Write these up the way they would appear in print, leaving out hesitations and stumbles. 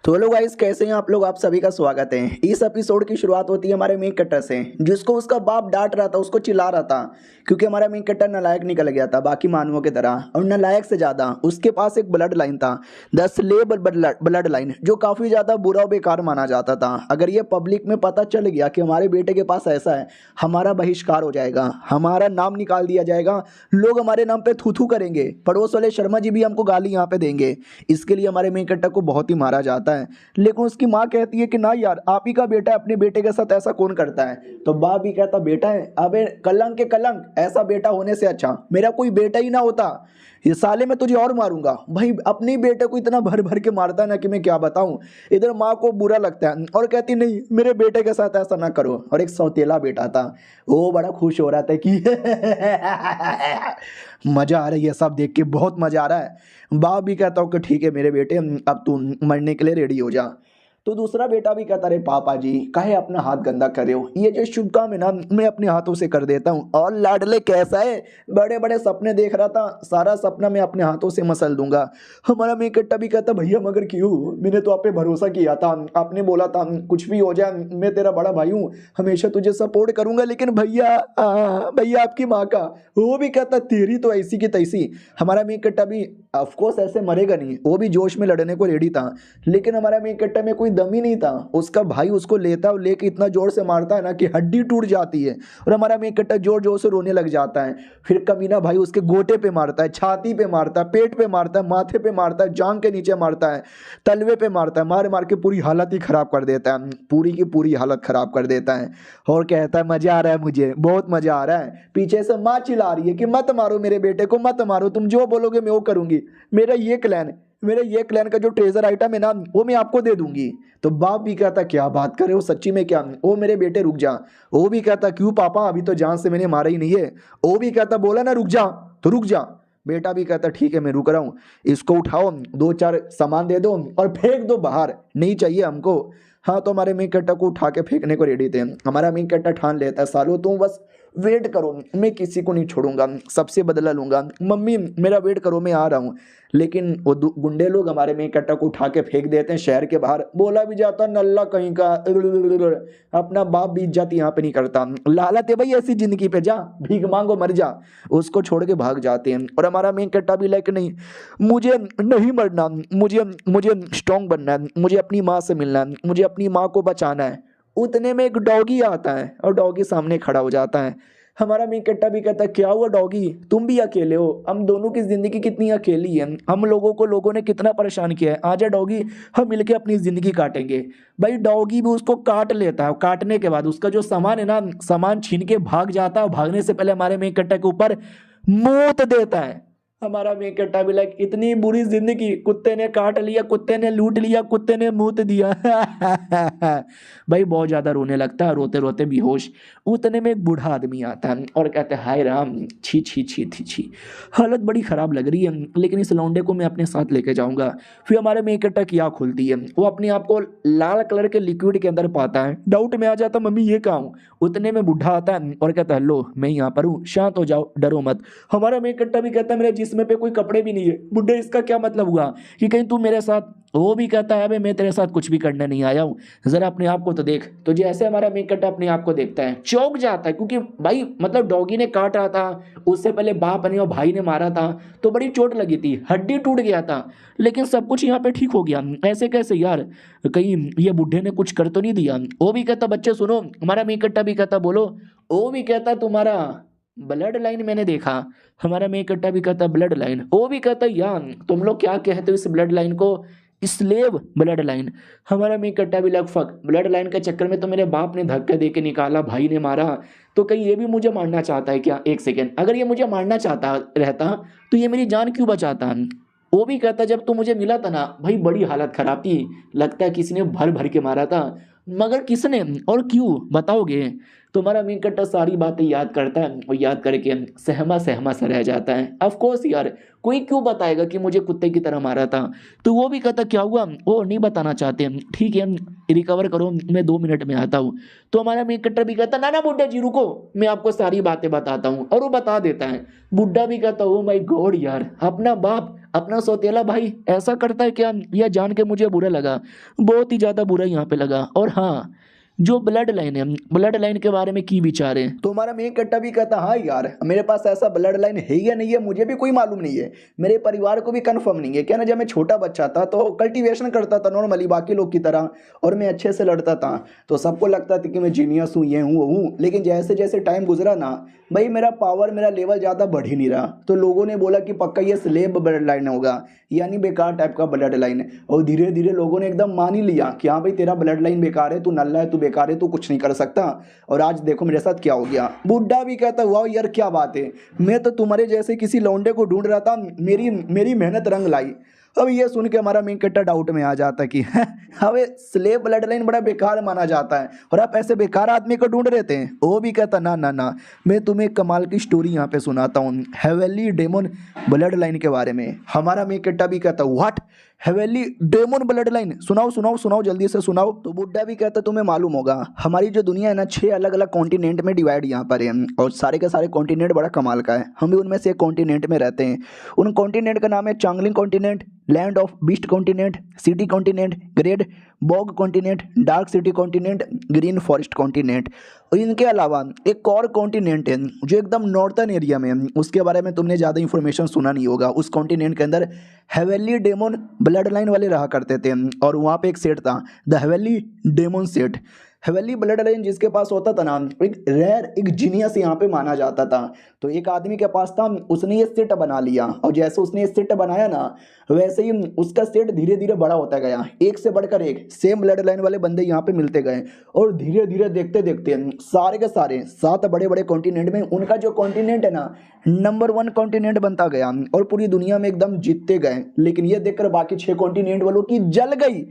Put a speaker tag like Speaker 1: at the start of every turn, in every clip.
Speaker 1: तो hello guys, कैसे हैं आप लोग। आप सभी का स्वागत है। इस एपिसोड की शुरुआत होती है हमारे मेन कट्टर से, जिसको उसका बाप डांट रहा था, उसको चिल्ला रहा था क्योंकि हमारा मेन कट्टर नालायक निकल गया था बाकी मानवों की तरह, और नालायक से ज़्यादा उसके पास एक ब्लड लाइन था, द स्लेव ब्लड लाइन, जो काफ़ी ज़्यादा बुरा और बेकार माना जाता था। अगर ये पब्लिक में पता चल गया कि हमारे बेटे के पास ऐसा है, हमारा बहिष्कार हो जाएगा, हमारा नाम निकाल दिया जाएगा, लोग हमारे नाम पे थू थू करेंगे, पड़ोस वाले शर्मा जी भी हमको गाली यहाँ पे देंगे। इसके लिए हमारे मेन कट्टर को बहुत ही मारा जाता है। लेकिन उसकी माँ कहती है कि ना यार, आप ही का बेटा है, अपने बेटे के साथ ऐसा कौन करता है। तो बाप भी कहता बेटा है, अबे कलंक के कलंक, ऐसा बेटा होने से अच्छा मेरा कोई बेटा ही ना होता। ये साले मैं तुझे और मारूंगा। भाई अपने बेटे को इतना भर भर के मारता है ना कि मैं क्या बताऊं। इधर माँ को बुरा लगता है और कहती नहीं, मेरे बेटे के साथ ऐसा ना करो। और एक सौतेला बेटा था, वो बड़ा खुश हो रहा था कि मजा आ रही है, सब देख के बहुत मजा आ रहा है। बाप भी कहता हूँ कि ठीक है मेरे बेटे, अब तू मरने के लिए रेडी हो जा। तो दूसरा बेटा भी कहता रे पापा जी, काहे अपना हाथ गंदा कर रहे हो, ये जो शुभ काम है ना मैं अपने हाथों से कर देता हूँ। और लाडले कैसा है, बड़े बड़े सपने देख रहा था, सारा सपना मैं अपने हाथों से मसल दूंगा। हमारा मेन कट्टा भी कहता भैया मगर क्यों, मैंने तो आप पे भरोसा किया था, आपने बोला था कुछ भी हो जाए मैं तेरा बड़ा भाई हूँ, हमेशा तुझे सपोर्ट करूंगा। लेकिन भैया भैया आपकी माँ का, वो भी कहता तेरी तो ऐसी की तैसी। हमारा मेन कट्टा भी ऑफकोर्स ऐसे मरेगा नहीं, वो भी जोश में लड़ने को रेडी था, लेकिन हमारा मेन कट्टा में कोई दम ही नहीं था। उसका भाई उसको लेता और लेके इतना जोर से मारता है ना कि हड्डी टूट जाती है, और हमारा मेन कट्टा जोर जोर से रोने लग जाता है। फिर कमीना भाई उसके गोटे पे मारता है, छाती पे मारता है, पेट पे मारता है, माथे पे मारता है, जांग के नीचे मारता है, तलवे पे मारता है, मार मार के पूरी हालत ही खराब कर देता है, पूरी की पूरी हालत खराब कर देता है। और कहता है मजा आ रहा है, मुझे बहुत मजा आ रहा है। पीछे से माँ चिल्ला रही है कि मत मारो मेरे बेटे को, मत मारो, तुम जो बोलोगे मैं वो करूंगी। मेरा ये क्लैन का जो ट्रेजर आइटम है ना वो मैं आपको दे दूंगी। तो बाप भी कहता क्या बात करे हो, सच्ची में क्या, ओ मेरे बेटे रुक जा। वो भी कहता क्यों पापा, अभी तो जान से मैंने मारा ही नहीं है। वो भी कहता बोला ना रुक जा तो रुक जा। बेटा भी कहता ठीक है मैं रुक रहा हूँ, इसको उठाओ, दो चार सामान दे दो और फेंक दो बाहर, नहीं चाहिए हमको। हाँ, तो हमारे मेन कट्टा को उठा के फेंकने को रेडी थे। हमारा मेन कट्टा ठान लेता है सालो तुम बस वेट करो, मैं किसी को नहीं छोड़ूंगा, सबसे बदला लूंगा, मम्मी मेरा वेट करो मैं आ रहा हूँ। लेकिन वो गुंडे लोग हमारे मेन कट्टा को उठा के फेंक देते हैं शहर के बाहर। बोला भी जाता नल्ला कहीं का, अपना बाप भी इज्जत यहाँ पे नहीं करता, लालत है भाई ऐसी जिंदगी पे, जा भीख मांगो मर जा। उसको छोड़ के भाग जाते हैं। और हमारा मेन कट्टा भी लाइक नहीं, मुझे नहीं मरना, मुझे मुझे स्ट्रांग बनना है, मुझे अपनी माँ से मिलना है, मुझे अपनी माँ को बचाना है। उतने में एक डॉगी आता है और डॉगी सामने खड़ा हो जाता है। हमारा मेन कट्टा भी कहता है क्या हुआ डॉगी, तुम भी अकेले हो, हम दोनों की जिंदगी कितनी अकेली है, हम लोगों को लोगों ने कितना परेशान किया है, आजा डॉगी हम मिलके अपनी जिंदगी काटेंगे। भाई डॉगी भी उसको काट लेता है, काटने के बाद उसका जो सामान है ना, सामान छीन के भाग जाता है। भागने से पहले हमारे मेन कट्टा के ऊपर मूत देता है। हमारा मेन कट्टा भी लाइक इतनी बुरी जिंदगी, कुत्ते ने काट लिया, कुत्ते ने लूट लिया, कुत्ते ने मूत दिया। भाई बहुत ज्यादा रोने लगता है, रोते रोते बेहोश। उतने में एक बूढ़ा आदमी आता है और कहता है हाय राम, छी छी छी छी छी, हालत बड़ी खराब लग रही है, लेकिन इस लौंडे को मैं अपने साथ लेके जाऊंगा। फिर हमारे मेन कट्टा की आँख खुलती है, वो अपने आप को लाल कलर के लिक्विड के अंदर पाता है। डाउट में आ जाता मम्मी ये कहाँ हूँ। उतने में बूढ़ा आता है और कहता है लो मैं यहाँ पर हूँ, शांत हो जाओ, डरो मत। हमारा मेन कट्टा भी कहता है मेरे जिस्म पे कोई कपड़े भी नहीं है। बुड्ढे इसका क्या मतलब हुआ कि कहीं तू मेरे साथ, वो भी कहता है अबे मैं तेरे साथ कुछ भी करने नहीं आया हूँ, जरा अपने आप को तो देख। तो जैसे हमारा मेन कट्टा अपने आप को देखता है चौंक जाता है, क्योंकि भाई मतलब डॉगी ने काटा था, उससे पहले बाप ने और भाई ने मारा था, तो बड़ी चोट लगी थी, हड्डी टूट गया था, लेकिन सब कुछ यहाँ पे ठीक हो गया। ऐसे कैसे यार, कहीं ये बुढ़े ने कुछ कर तो नहीं दिया। वो भी कहता बच्चे सुनो, हमारा मेन कट्टा भी कहता बोलो। वो भी कहता तुम्हारा ब्लड लाइन मैंने देखा। हमारा मेन कट्टा भी कहता ब्लड लाइन। वो भी कहता यार तुम लोग क्या कहते हो इस ब्लड लाइन को, स्लेव ब्लड लाइन। हमारा मेन कट्टा भी लगभग ब्लड लाइन के चक्कर में तो मेरे बाप ने धक्का दे के निकाला, भाई ने मारा, तो कहीं ये भी मुझे मारना चाहता है क्या। एक सेकेंड, अगर ये मुझे मारना चाहता रहता तो ये मेरी जान क्यों बचाता। वो भी कहता जब तू मुझे मिला था ना भाई बड़ी हालत खराब थी, लगता है किसी ने भर भर के मारा था, मगर किसने और क्यों बताओगे।
Speaker 2: तो हमारा मेन कैरेक्टर सारी बातें याद करता है और याद करके सहमा सहमा सा रह जाता है। ऑफ कोर्स यार, कोई क्यों बताएगा कि मुझे कुत्ते की तरह मारा था। तो वो भी कहता क्या हुआ, वो नहीं बताना चाहते। ठीक है रिकवर करो, मैं 2 मिनट में आता हूँ। तो हमारा मेन कैरेक्टर भी कहता ना ना बुड्ढा जी रुको, मैं आपको सारी बातें बताता हूँ, और वो बता देता है। बुड्ढा भी कहता ओ माय गॉड यार, अपना बाप अपना सौतेला भाई ऐसा करता है क्या, यह जान के मुझे बुरा लगा, बहुत ही ज्यादा बुरा यहाँ पे लगा। और हाँ, जो ब्लड लाइन है, ब्लड लाइन के बारे में की विचार है।
Speaker 1: तो हमारा मेन कट्टा भी कहता हाँ यार मेरे पास ऐसा ब्लड लाइन है या नहीं है मुझे भी कोई मालूम नहीं है, मेरे परिवार को भी कंफर्म नहीं है। क्या ना, जब मैं छोटा बच्चा था तो कल्टीवेशन करता था नॉर्मली बाकी लोग की तरह, और मैं अच्छे से लड़ता था, तो सबको लगता था कि मैं जीनियस हूँ, ये हूँ वो हूँ। लेकिन जैसे जैसे टाइम गुजरा ना भाई, मेरा पावर मेरा लेवल ज़्यादा बढ़ ही नहीं रहा। तो लोगों ने बोला कि पक्का ये स्लेब ब्लड लाइन होगा, यानी बेकार टाइप का ब्लड लाइन है। और धीरे धीरे लोगों ने एकदम मान ही लिया कि हाँ भाई तेरा ब्लड लाइन बेकार है, तू नल्ला है, तू बेकार है, तू कुछ नहीं कर सकता। और आज देखो मेरे साथ क्या हो गया। बुड्ढा भी कहता वाह यार क्या बात है, मैं तो तुम्हारे जैसे किसी लौंडे को ढूंढ रहा था, मेरी मेरी मेहनत रंग लाई। अब ये सुन के हमारा मेन कैरेक्टर डाउट में आ जाता है कि हमें स्लेब ब्लड लाइन बड़ा बेकार माना जाता है और आप ऐसे बेकार आदमी को ढूंढ रहे थे। वो भी कहता ना ना ना, मैं तुम्हें एक कमाल की स्टोरी यहाँ पे सुनाता हूँ हेवेली डेमन ब्लड लाइन के बारे में। हमारा मेन कैरेक्टर भी कहता what, heavenly demon bloodline, सुनाओ सुनाओ सुनाओ जल्दी से सुनाओ। तो बुड्ढा भी कहता तुम्हें मालूम होगा हमारी जो दुनिया है ना 6 अलग अलग कॉन्टिनेंट में डिवाइड यहाँ पर है, और सारे के सारे कॉन्टिनेंट बड़ा कमाल का है। हम भी उनमें से एक कॉन्टिनेंट में रहते हैं। उन कॉन्टिनेंट का नाम है Changling continent, land of beast continent, city continent, great bog continent, dark city continent, green forest continent. और इनके अलावा एक और कॉन्टिनेंट है जो एकदम नॉर्थर्न एरिया में है, उसके बारे में तुमने ज़्यादा इन्फॉर्मेशन सुना नहीं होगा। उस कॉन्टिनेंट के अंदर हेवेली डेमन ब्लड लाइन वाले रहा करते थे, और वहाँ पे एक सेट था the heavenly demon set. Heavenly bloodline जिसके पास होता था ना, एक रेयर एक जीनियस यहाँ पे माना जाता था। तो एक आदमी के पास था, उसने ये सेट बना लिया, और जैसे उसने ये सेट बनाया ना वैसे ही उसका सेट धीरे धीरे बड़ा होता गया, एक से बढ़कर एक सेम ब्लड लाइन वाले बंदे यहाँ पे मिलते गए। और धीरे धीरे देखते देखते सारे के सारे 7 बड़े बड़े कॉन्टिनेंट में उनका जो कॉन्टिनेंट है ना नंबर 1 कॉन्टिनेंट बनता गया, और पूरी दुनिया में एकदम जीतते गए। लेकिन ये देखकर बाकी 6 कॉन्टिनेंट वालों की जल गई,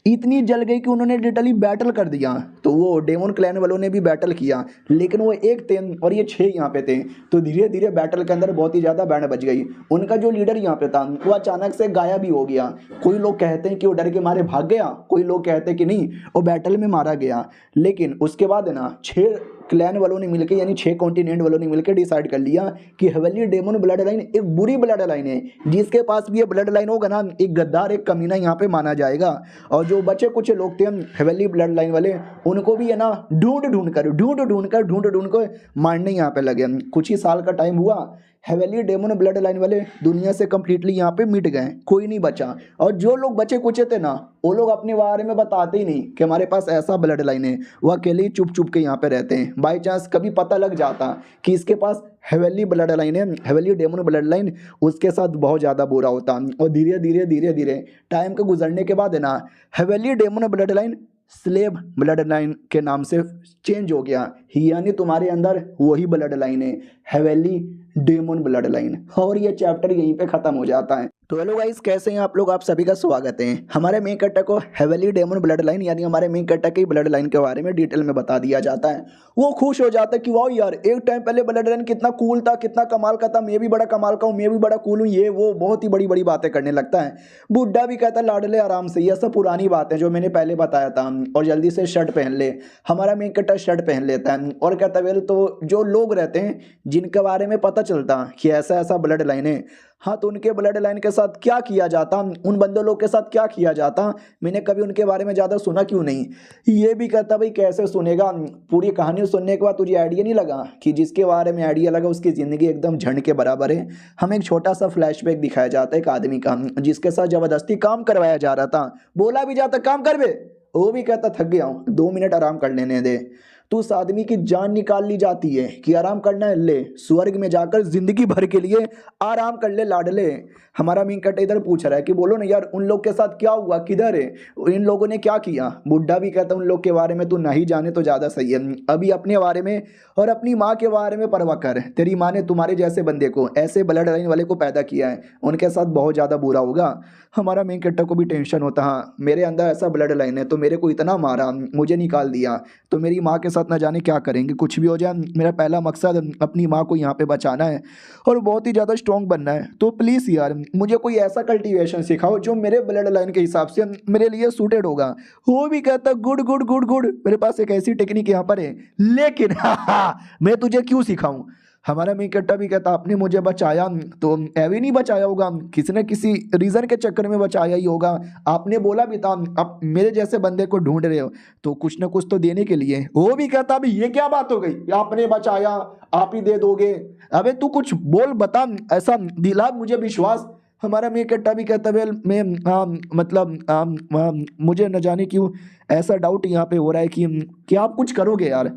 Speaker 1: इतनी जल गई कि उन्होंने लिटरली बैटल कर दिया। तो वो डेमन क्लैन वालों ने भी बैटल किया, लेकिन वो एक थे और ये 6 यहाँ पे थे। तो धीरे धीरे बैटल के अंदर बहुत ही ज़्यादा बैंड बज गई। उनका जो लीडर यहाँ पे था वो अचानक से गायब ही हो गया। कोई लोग कहते हैं कि वो डर के मारे भाग गया, कोई लोग कहते हैं कि नहीं वो बैटल में मारा गया। लेकिन उसके बाद है ना 6 क्लैन वालों ने मिलकर यानी 6 कॉन्टिनेंट वालों ने मिलकर डिसाइड कर लिया कि हेवेली डेमन ब्लड लाइन एक बुरी ब्लड लाइन है, जिसके पास भी ये ब्लड लाइन होगा ना एक गद्दार एक कमीना यहाँ पे माना जाएगा। और जो बचे कुछ लोग थे हेवेली ब्लड लाइन वाले, उनको भी है ना ढूंढ ढूंढ कर मारने यहाँ पे लगे। कुछ ही साल का टाइम हुआ, हेवेली डेमन ब्लड लाइन वाले दुनिया से कंप्लीटली यहाँ पे मिट गए, कोई नहीं बचा। और जो लोग बचे कुचे थे ना वो लोग अपने बारे में बताते ही नहीं कि हमारे पास ऐसा ब्लड लाइन है, वो अकेले ही चुप चुप के यहाँ पे रहते हैं। बाई चांस कभी पता लग जाता कि इसके पास हेवेली ब्लड लाइन है, हेवेली डेमन ब्लड लाइन, उसके साथ बहुत ज़्यादा बुरा होता। और धीरे धीरे टाइम के गुजरने के बाद है ना heavenly demon bloodline slave bloodline के नाम से चेंज हो गया, यानी तुम्हारे अंदर वही ब्लड लाइन है हेवेली डेमन ब्लड लाइन। और ये चैप्टर यहीं पे खत्म हो जाता है। तो हेलो गाइस, कैसे हैं आप लोग? आप सभी का स्वागत है। हमारे मेन कैरेक्टर को हेवेली डेमन ब्लड लाइन यानी हमारे मेन कैरेक्टर की ब्लड लाइन के बारे में डिटेल में बता दिया जाता है। वो खुश हो जाता है कि वाह यार एक टाइम पहले ब्लड लाइन कितना कूल था, कितना कमाल का था, मैं भी बड़ा कमाल का हूँ, मैं भी बड़ा कूल हूँ, ये वो बहुत ही बड़ी बड़ी बातें करने लगता है। बुड्ढा भी कहता है लाडले आराम से, ये सब पुरानी बातें जो मैंने पहले बताया था, और जल्दी से शर्ट पहन ले। हमारा मेन कैरेक्टर शर्ट पहन लेता है और कहता है वेल तो जो लोग रहते हैं जिनके बारे में पता चलता कि ऐसा ऐसा ब्लड लाइन है, हाँ तो उनके ब्लड लाइन के साथ क्या किया जाता, उन बंदे लोग के साथ क्या किया जाता, मैंने कभी उनके बारे में ज़्यादा सुना क्यों नहीं। ये भी कहता भाई कैसे सुनेगा, पूरी कहानी सुनने के बाद तुझे आइडिया नहीं लगा कि जिसके बारे में आइडिया लगा उसकी ज़िंदगी एकदम झंड के बराबर है। हमें एक छोटा सा फ्लैशबैक दिखाया जाता है एक आदमी का जिसके साथ ज़बरदस्ती काम करवाया जा रहा था। बोला भी जाता काम कर बे, वो भी कहता थक गया हूँ 2 मिनट आराम कर लेने दे। तो उस आदमी की जान निकाल ली जाती है कि आराम करना है, ले स्वर्ग में जाकर जिंदगी भर के लिए आराम कर ले लाडले। हमारा मेन कैरेक्टर इधर पूछ रहा है कि बोलो ना यार उन लोग के साथ क्या हुआ, किधर है, इन लोगों ने क्या किया। बुड्ढा भी कहता उन लोग के बारे में तू नहीं जाने तो ज़्यादा सही है, अभी अपने बारे में और अपनी माँ के बारे में परवाह कर। तेरी माँ ने तुम्हारे जैसे बंदे को ऐसे ब्लड लाइन वाले को पैदा किया है, उनके साथ बहुत ज़्यादा बुरा होगा। हमारा मेन कैरेक्टर को भी टेंशन होता, हाँ मेरे अंदर ऐसा ब्लड लाइन है तो मेरे को इतना मारा, मुझे निकाल दिया, तो मेरी माँ के साथ साथ ना जाने क्या करेंगे, कुछ भी हो जाए मेरा पहला मकसद अपनी माँ को यहाँ पे बचाना है और बहुत ही ज़्यादा स्ट्रॉन्ग बनना है। तो प्लीज़ यार मुझे कोई ऐसा कल्टीवेशन सिखाओ जो मेरे ब्लड लाइन के हिसाब से मेरे लिए सूटेड होगा। वो भी कहता गुड गुड गुड गुड, मेरे पास एक ऐसी टेक्निक यहाँ पर है, लेकिन मैं तुझे क्यों सिखाऊं। हमारा मेन कट्टा भी कहता आपने मुझे बचाया तो ऐवे नहीं बचाया होगा, किसी न किसी रीज़न के चक्कर में बचाया ही होगा। आपने बोला भी था आप मेरे जैसे बंदे को ढूंढ रहे हो तो कुछ ना कुछ तो देने के लिए। वो भी कहता अभी ये क्या बात हो गई, आपने बचाया आप ही दे दोगे, अबे तू कुछ बोल बता, ऐसा दिला मुझे विश्वास। हमारा मेन कट्टा भी कहता वेल मैं मुझे न जाने क्यों ऐसा डाउट यहाँ पे हो रहा है कि आप कुछ करोगे यार,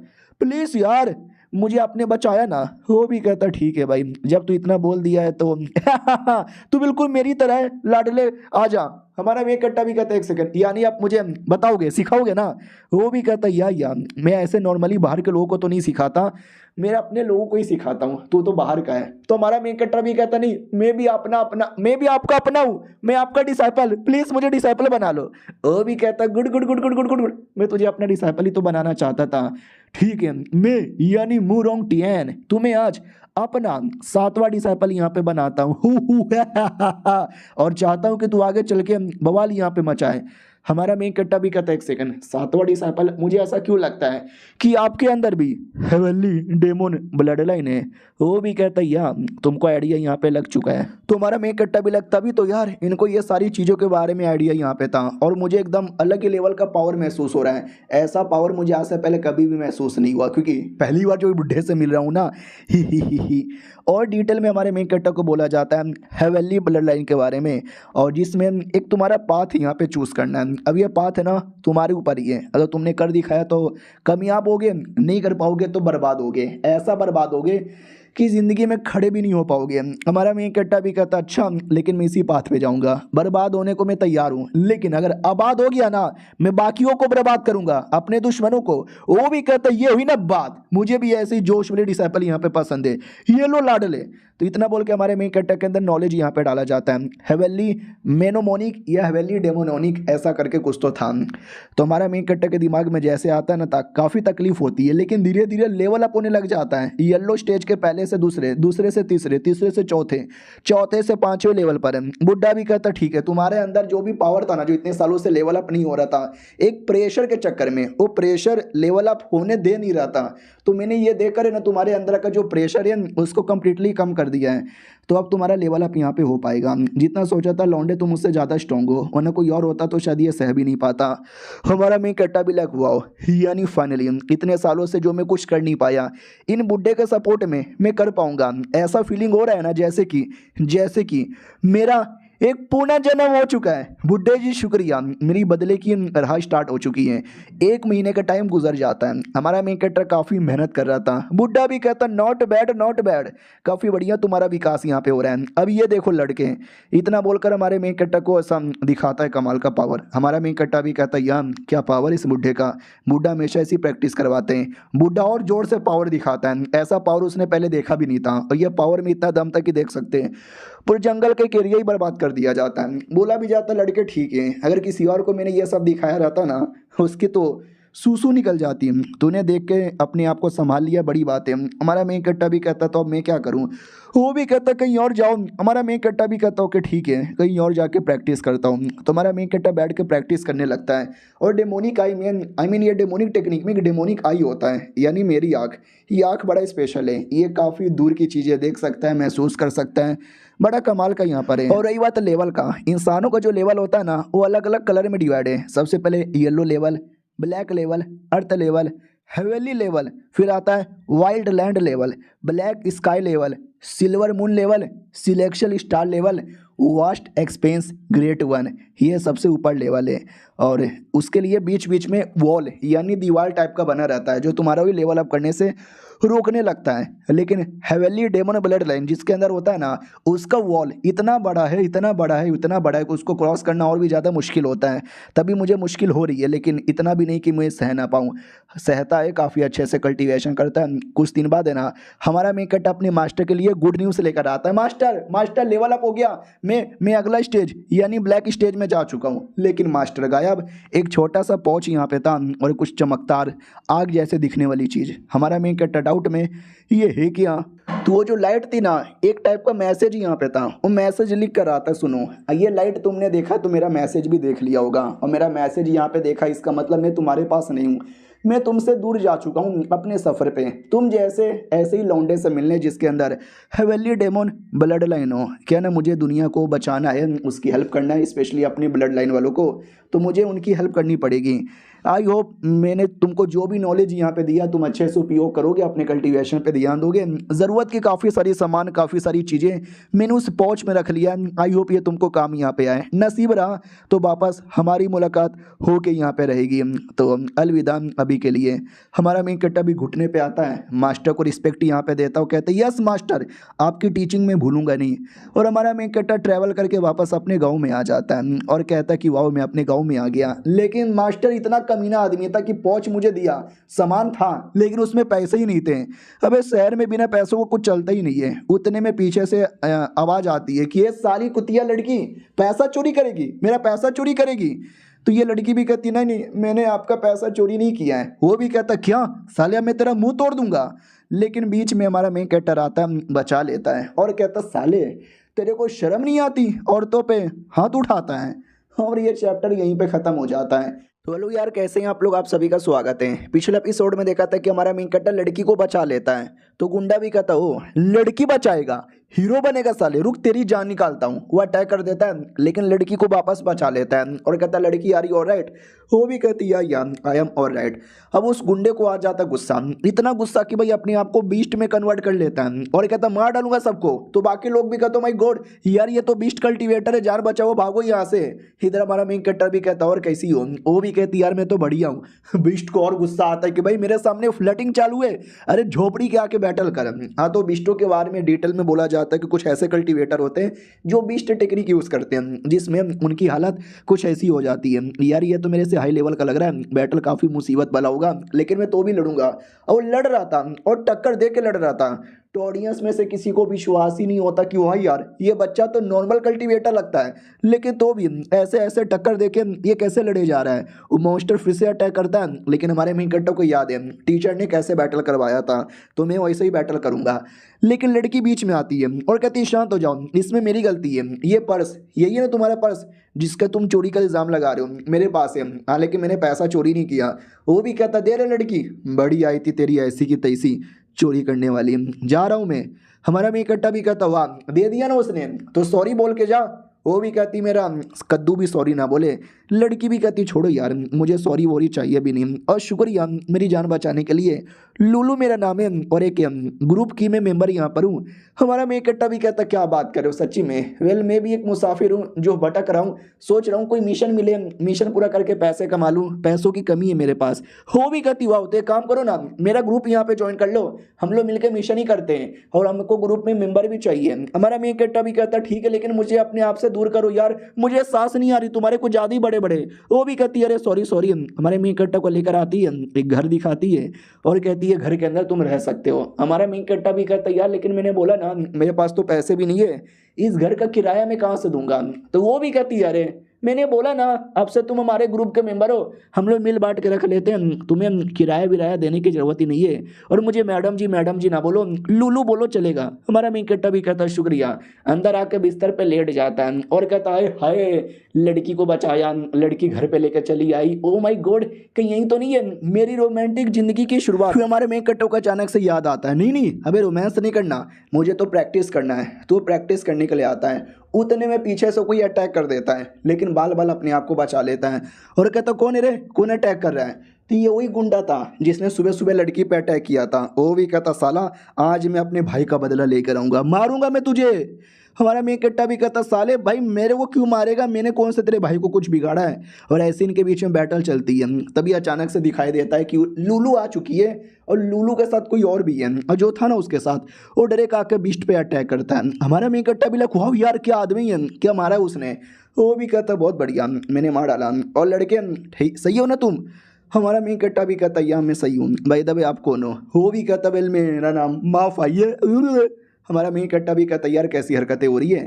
Speaker 1: प्लीज़ यार मुझे आपने बचाया ना। वो भी कहता ठीक है भाई, जब तू इतना बोल दिया है तो तू बिल्कुल मेरी तरह है लाडले, आ जा। हमारा एक कट्टा भी कहता है एक सेकंड, यानी आप मुझे बताओगे सिखाओगे ना। वो भी कहता यार मैं ऐसे नॉर्मली बाहर के लोगों को तो नहीं सिखाता, मैं अपने लोगों को ही सिखाता हूँ, तू तो बाहर का है। तो हमारा मेन कट्टा भी कहता नहीं मैं भी आपका अपना हूँ, मैं आपका डिसाइपल, प्लीज़ मुझे डिसाइपल बना लो। वो भी कहता good good good good good good good, मैं तुझे अपना डिसाइपल ही तो बनाना चाहता था। ठीक है, मैं यानी मुरोंग टियन तुम्हें आज अपना 7वां डिसाइपल यहाँ पे बनाता हूँ और चाहता हूँ कि तू आगे चल के बवाल यहाँ पे मचाए। हमारा मेन कट्टा भी कहता है एक सेकंड, 7वां डिसाइपल, मुझे ऐसा क्यों लगता है कि आपके अंदर भी हेवनली डेमोन ब्लड लाइन है। वो भी कहता है यार तुमको आइडिया यहाँ पे लग चुका है। तो हमारा मेन कट्टा भी लगता भी तो यार इनको ये सारी चीज़ों के बारे में आइडिया यहाँ पे था और मुझे एकदम अलग ही लेवल का पावर महसूस हो रहा है। ऐसा पावर मुझे आज से पहले कभी भी महसूस नहीं हुआ, क्योंकि पहली बार जो बुढ़े से मिल रहा हूँ ना ही। और डिटेल में हमारे मेन कट्टा को बोला जाता है हेवनली ब्लड लाइन के बारे में, और जिसमें एक तुम्हारा पाथ यहाँ पे चूज़ करना है। अब ये पाथ है ना तुम्हारे ऊपर ही है, अगर तुमने कर दिखाया तो कामयाब होगे, नहीं कर पाओगे तो बर्बाद होगे, ऐसा बर्बाद होगे कि ज़िंदगी में खड़े भी नहीं हो पाओगे। हमारा मेन कट्टा भी कहता अच्छा लेकिन मैं इसी पाथ पे जाऊंगा, बर्बाद होने को मैं तैयार हूँ, लेकिन अगर आबाद हो गया ना मैं बाकियों को बर्बाद करूंगा, अपने दुश्मनों को। वो भी कहता ये हुई ना बात, मुझे भी ऐसे ही जोश वाले डिसाइपल यहाँ पे पसंद है, ये लो लाडले। तो इतना बोल के हमारे मेन कट्टा के अंदर नॉलेज यहाँ पे डाला जाता है, हेवनली मेनोमोनिक या हेवनली डेमोनिक ऐसा करके कुछ तो था। तो हमारा मेन कट्टा के दिमाग में जैसे आता है ना काफ़ी तकलीफ होती है, लेकिन धीरे धीरे लेवल अप होने लग जाता है। येलो स्टेज के पहले से दूसरे, दूसरे से तीसरे, तीसरे से चौथे, चौथे से 5वें लेवल पर है। बुड्ढा भी कहता ठीक है, तुम्हारे अंदर जो भी पावर था ना जो इतने सालों से लेवल अप नहीं हो रहा था, एक प्रेशर के चक्कर में वो प्रेशर लेवल अप होने दे नहीं रहा था, तो मैंने ये देखकर है ना तुम्हारे अंदर का जो प्रेशर है उसको कंप्लीटली कम कर दिया है। तो अब तुम्हारा लेवल अप यहाँ पे हो पाएगा। जितना सोचा था लौंडे तुम उससे ज़्यादा स्ट्रॉन्ग हो, वरना कोई और होता तो शायद ये सह भी नहीं पाता। हमारा मेन कट्टा भी लग हुआ हो, यानी फाइनली इतने सालों से जो मैं कुछ कर नहीं पाया इन बुड्ढे के सपोर्ट में मैं कर पाऊंगा। ऐसा फीलिंग हो रहा है ना जैसे कि मेरा एक पुनर्जन्म हो चुका है। बुड्ढे जी शुक्रिया, मेरी बदले की राह स्टार्ट हो चुकी है। 1 महीने का टाइम गुजर जाता है। हमारा मेन कैरेक्टर काफ़ी मेहनत कर रहा था। बुड्ढा भी कहता नॉट बैड, काफ़ी बढ़िया तुम्हारा विकास यहाँ पे हो रहा है। अब ये देखो लड़के, इतना बोलकर हमारे मेन कैरेक्टर को ऐसा दिखाता है कमाल का पावर। हमारा मेन कैरेक्टर भी कहता है यार क्या पावर इस बुड्ढे का, बुड्ढा हमेशा ऐसी प्रैक्टिस करवाते हैं। बुड्ढा और जोर से पावर दिखाता है, ऐसा पावर उसने पहले देखा भी नहीं था, और यह पावर में इतना दम तक ही देख सकते हैं। पूरे जंगल के एरिया ही बर्बाद कर दिया जाता है। बोला भी जाता लड़के ठीक है, अगर किसी और को मैंने ये सब दिखाया रहता ना उसकी तो सूसू निकल जाती है। तूने देख के अपने आप को संभाल लिया, बड़ी बात है। हमारा मेन कट्टा भी कहता तो अब मैं क्या करूं। वो भी कहता कहीं और जाओ। हमारा मेन कट्टा भी कहता कि ठीक है कहीं और जाके प्रैक्टिस करता हूँ। तो हमारा मेन कट्टा बैठ के प्रैक्टिस करने लगता है। और डेमोनिक आई मीन ये डेमोनिक टेक्निक में डेमोनिक आई होता है, यानी मेरी आँख। ये आँख बड़ा स्पेशल है, ये काफ़ी दूर की चीज़ें देख सकता है, महसूस कर सकता है, बड़ा कमाल का यहाँ पर है। और रही बात लेवल का, इंसानों का जो लेवल होता है ना वो अलग अलग कलर में डिवाइड है। सबसे पहले yellow level, black level, earth level, heavenly level, फिर आता है wild land level, black sky level, silver moon level, celestial star level, vast expanse great one, ये सबसे ऊपर लेवल है। और उसके लिए बीच बीच में वॉल यानी दीवार टाइप का बना रहता है जो तुम्हारा भी लेवल अप करने से रोकने लगता है। लेकिन हेवनली डेमन ब्लड लाइन जिसके अंदर होता है ना उसका वॉल इतना बड़ा है कि उसको क्रॉस करना और भी ज़्यादा मुश्किल होता है। तभी मुझे मुश्किल हो रही है, लेकिन इतना भी नहीं कि मैं सह ना पाऊँ। सहता है, काफ़ी अच्छे से कल्टीवेशन करता है। कुछ दिन बाद है ना हमारा मेकट अपने मास्टर के लिए गुड न्यूज़ लेकर आता है। मास्टर लेवल अप हो गया, मैं अगला स्टेज यानी ब्लैक स्टेज में जा चुका हूँ। लेकिन मास्टर गायब। मतलब एक छोटा सा पॉच यहाँ पे था और कुछ चमकदार आग जैसे दिखने वाली चीज़। हमारा मेन कैरेक्टर डाउट में ये है क्या। तो वो जो लाइट थी ना, एक टाइप का मैसेज यहाँ पे था, वो मैसेज लिख कर आता, सुनो ये लाइट तुमने देखा तो मेरा मैसेज भी देख लिया होगा, और मेरा मैसेज यहाँ पे देखा इसका मतलब मैं तुम्हारे पास नहीं हूँ, मैं तुमसे दूर जा चुका हूँ अपने सफ़र पे, तुम जैसे ऐसे ही लौंडे से मिलने जिसके अंदर हेवनली डेमन ब्लड लाइन हो। क्या ना, मुझे दुनिया को बचाना है, उसकी हेल्प करना है, स्पेशली अपनी ब्लड लाइन वालों को, तो मुझे उनकी हेल्प करनी पड़ेगी। आई होप मैंने तुमको जो भी नॉलेज यहाँ पे दिया तुम अच्छे से उपयोग करोगे, अपने कल्टीवेशन पे ध्यान दोगे। ज़रूरत की काफ़ी सारी सामान, काफ़ी सारी चीज़ें मैंने उस पॉच में रख लिया। आई होप ये तुमको काम यहाँ पे आए, नसीब रहा तो वापस हमारी मुलाकात हो के यहाँ पे रहेगी। तो अलविदा अभी के लिए। हमारा मेन कट्टा भी घुटने पे आता है, मास्टर को रिस्पेक्ट यहाँ पे देता हूँ, कहते हैं यस मास्टर, आपकी टीचिंग में भूलूंगा नहीं। और हमारा मेन कट्टा ट्रैवल करके वापस अपने गाँव में आ जाता है और कहता है कि वाह मैं अपने गाँव में आ गया। लेकिन मास्टर इतना कमीना आदमी था कि पॉच मुझे दिया, सामान था लेकिन उसमें पैसे ही नहीं थे। अबे शहर में बिना पैसों को कुछ चलता ही नहीं है। उतने में पीछे से आवाज़ आती है कि ये साली कुतिया लड़की पैसा चोरी करेगी, मेरा पैसा चोरी करेगी। तो ये लड़की भी कहती नहीं नहीं मैंने आपका पैसा चोरी नहीं किया है। वो भी कहता क्या सालिया मैं तेरा मुंह तोड़ दूंगा। लेकिन बीच में हमारा मेन कैरेक्टर आता है, बचा लेता है और कहता साले तेरे को शर्म नहीं आती, औरतों पे हाथ उठाता है। और ये चैप्टर यहीं पे ख़त्म हो जाता है। तो हेलो यार, कैसे हैं आप लोग, आप सभी का स्वागत है। पिछले एपिसोड में देखा था कि हमारा मेन कैरेक्टर लड़की को बचा लेता है, तो गुंडा भी कहता हो लड़की बचाएगा, हीरो बनेगा साले, रुक तेरी जान निकालता हूँ। वो अटैक कर देता है लेकिन लड़की को वापस बचा लेता है और कहता है लड़की आर यू ऑलराइट। वो भी कहती है या आई एम ऑलराइट। अब उस गुंडे को आ जाता गुस्सा, इतना गुस्सा कि भाई अपने आप को बीस्ट में कन्वर्ट कर लेता है और कहता मार डालूंगा सबको। तो बाकी लोग भी कहते माई गॉड यार ये तो बीस्ट कल्टीवेटर है, जान बचाओ भागो यहाँ से। इधर हमारा मेन कैरेक्टर भी कहता और कैसी हो। वो भी कहती यार मैं तो बढ़िया हूँ। बीस्ट को और गुस्सा आता है कि भाई मेरे सामने फ्लटिंग चालू है, अरे झोपड़ी के आके बैटल कर। हाँ, तो बीस्टों के बारे में डिटेल में बोला जाता है कि कुछ ऐसे कल्टीवेटर होते हैं जो बीस्ट टेक्निक यूज़ करते हैं जिसमें उनकी हालत कुछ ऐसी हो जाती है यार ये तो मेरे से हाई लेवल का लग रहा है, बैटल काफ़ी मुसीबत वाला होगा लेकिन मैं तो भी लड़ूंगा। और लड़ रहा था और टक्कर दे के लड़ रहा था, तो ऑडियंस में से किसी को विश्वास ही नहीं होता कि वाह यार ये बच्चा तो नॉर्मल कल्टीवेटर लगता है, लेकिन तो भी ऐसे ऐसे टक्कर देके ये कैसे लड़े जा रहा है। वो मॉन्स्टर फिर से अटैक करता है लेकिन हमारे मेन कैरेक्टर को याद है टीचर ने कैसे बैटल करवाया था, तो मैं वैसे ही बैटल करूंगा। लेकिन लड़की बीच में आती है और कहती है शांत हो जाओ, इसमें मेरी गलती है, ये पर्स यही है ना तुम्हारा पर्स जिसका तुम चोरी का इल्ज़ाम लगा रहे हो, मेरे पास है, हालांकि मैंने पैसा चोरी नहीं किया। वो भी कहता दे रहे लड़की, बड़ी आई थी तेरी ऐसी की तैसी चोरी करने वाली, जा रहा हूँ मैं। हमारा मेन कट्टा भी कहता वाह दे दिया ना उसने तो सॉरी बोल के जा। वो भी कहती मेरा कद्दू भी सॉरी ना बोले। लड़की भी कहती छोड़ो यार मुझे सॉरी वोरी चाहिए भी नहीं, और शुक्रिया मेरी जान बचाने के लिए। लूलू मेरा नाम है और एक ग्रुप की मैं मेंबर यहाँ पर हूँ। हमारा मेन कट्टा भी कहता क्या बात कर रहे हो सच्ची में, वेल मैं भी एक मुसाफिर हूँ जो भटक रहा हूँ, सोच रहा हूँ कोई मिशन मिले, मिशन पूरा करके पैसे कमा लूँ, पैसों की कमी है मेरे पास। हो भी कहती वाह तो एक काम करो ना मेरा ग्रुप यहाँ पे ज्वाइन कर लो, हम लोग मिलकर मिशन ही करते हैं और हमको ग्रुप में मेंबर भी चाहिए। हमारा मेन कट्टा भी कहता ठीक है लेकिन मुझे अपने आप से दूर करो यार, मुझे सांस नहीं आ रही, तुम्हारे कुछ ज़्यादा ही बड़े बड़े। वो भी कहती है अरे सॉरी सॉरी। हमारे मेन कट्टा को लेकर आती है, एक घर दिखाती है और कहती है घर के अंदर तुम रह सकते हो। हमारा मेन कट्टा भी कहता है यार लेकिन मैंने बोला ना मेरे पास तो पैसे भी नहीं है, इस घर का किराया मैं कहाँ से दूंगा। तो वो भी कहती है अरे मैंने बोला ना अब से तुम हमारे ग्रुप के मेंबर हो, हम लोग मिल बांट के रख लेते हैं, तुम्हें किराया विराया देने की जरूरत ही नहीं है। और मुझे मैडम जी ना बोलो, लूलू बोलो चलेगा। हमारा मेन कट्टा भी कहता है शुक्रिया। अंदर आके बिस्तर पे लेट जाता है और कहता है हाय लड़की को बचाया, लड़की घर पे लेकर चली आई, ओ माई गॉड कहीं यही तो नहीं है मेरी रोमांटिक जिंदगी की शुरुआत। फिर हमारे मेन कट्टो को अचानक से याद आता है नहीं नहीं अबे रोमांस नहीं करना, मुझे तो प्रैक्टिस करना है। तो प्रैक्टिस करने के लिए आता है, उतने में पीछे से कोई अटैक कर देता है लेकिन बाल बाल अपने आप को बचा लेता है और कहता कौन है रे, कौन अटैक कर रहा है। तो ये वही गुंडा था जिसने सुबह सुबह लड़की पे अटैक किया था। वो भी कहता साला आज मैं अपने भाई का बदला लेकर आऊँगा, मारूंगा मैं तुझे। हमारा मेन कट्टा भी कहता साले भाई मेरे को क्यों मारेगा, मैंने कौन से तेरे भाई को कुछ बिगाड़ा है। और ऐसे इनके बीच में बैटल चलती है, तभी अचानक से दिखाई देता है कि लूलू आ चुकी है और लूलू के साथ कोई और भी है, और जो था ना उसके साथ वो डायरेक्ट आकर बीस्ट पे अटैक करता है। हमारा मेन कट्टा भी लग वाह यार क्या आदमी है, क्या मारा है उसने। वो भी कहता बहुत बढ़िया मैंने मार डाला। और लड़के ठीक सही हो ना तुम। हमारा मेन कट्टा भी कहता या मैं सही हूँ, भाई दबे आप कौन हो। वो भी कहता वेल मेरा नाम माफ आइए। हमारा मेन कट्टा भी कहता यार कैसी हरकतें हो रही है।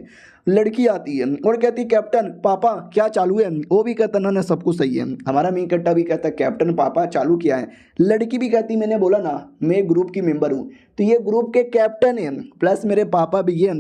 Speaker 1: लड़की आती है और कहती है कैप्टन पापा क्या चालू है। वो भी कहता ना ना सब कुछ सही है। हमारा मेन कट्टा भी कहता है कैप्टन पापा चालू किया है। लड़की भी कहती मैंने बोला ना मैं ग्रुप की मेंबर हूँ, तो ये ग्रुप के कैप्टन है प्लस मेरे पापा भी है।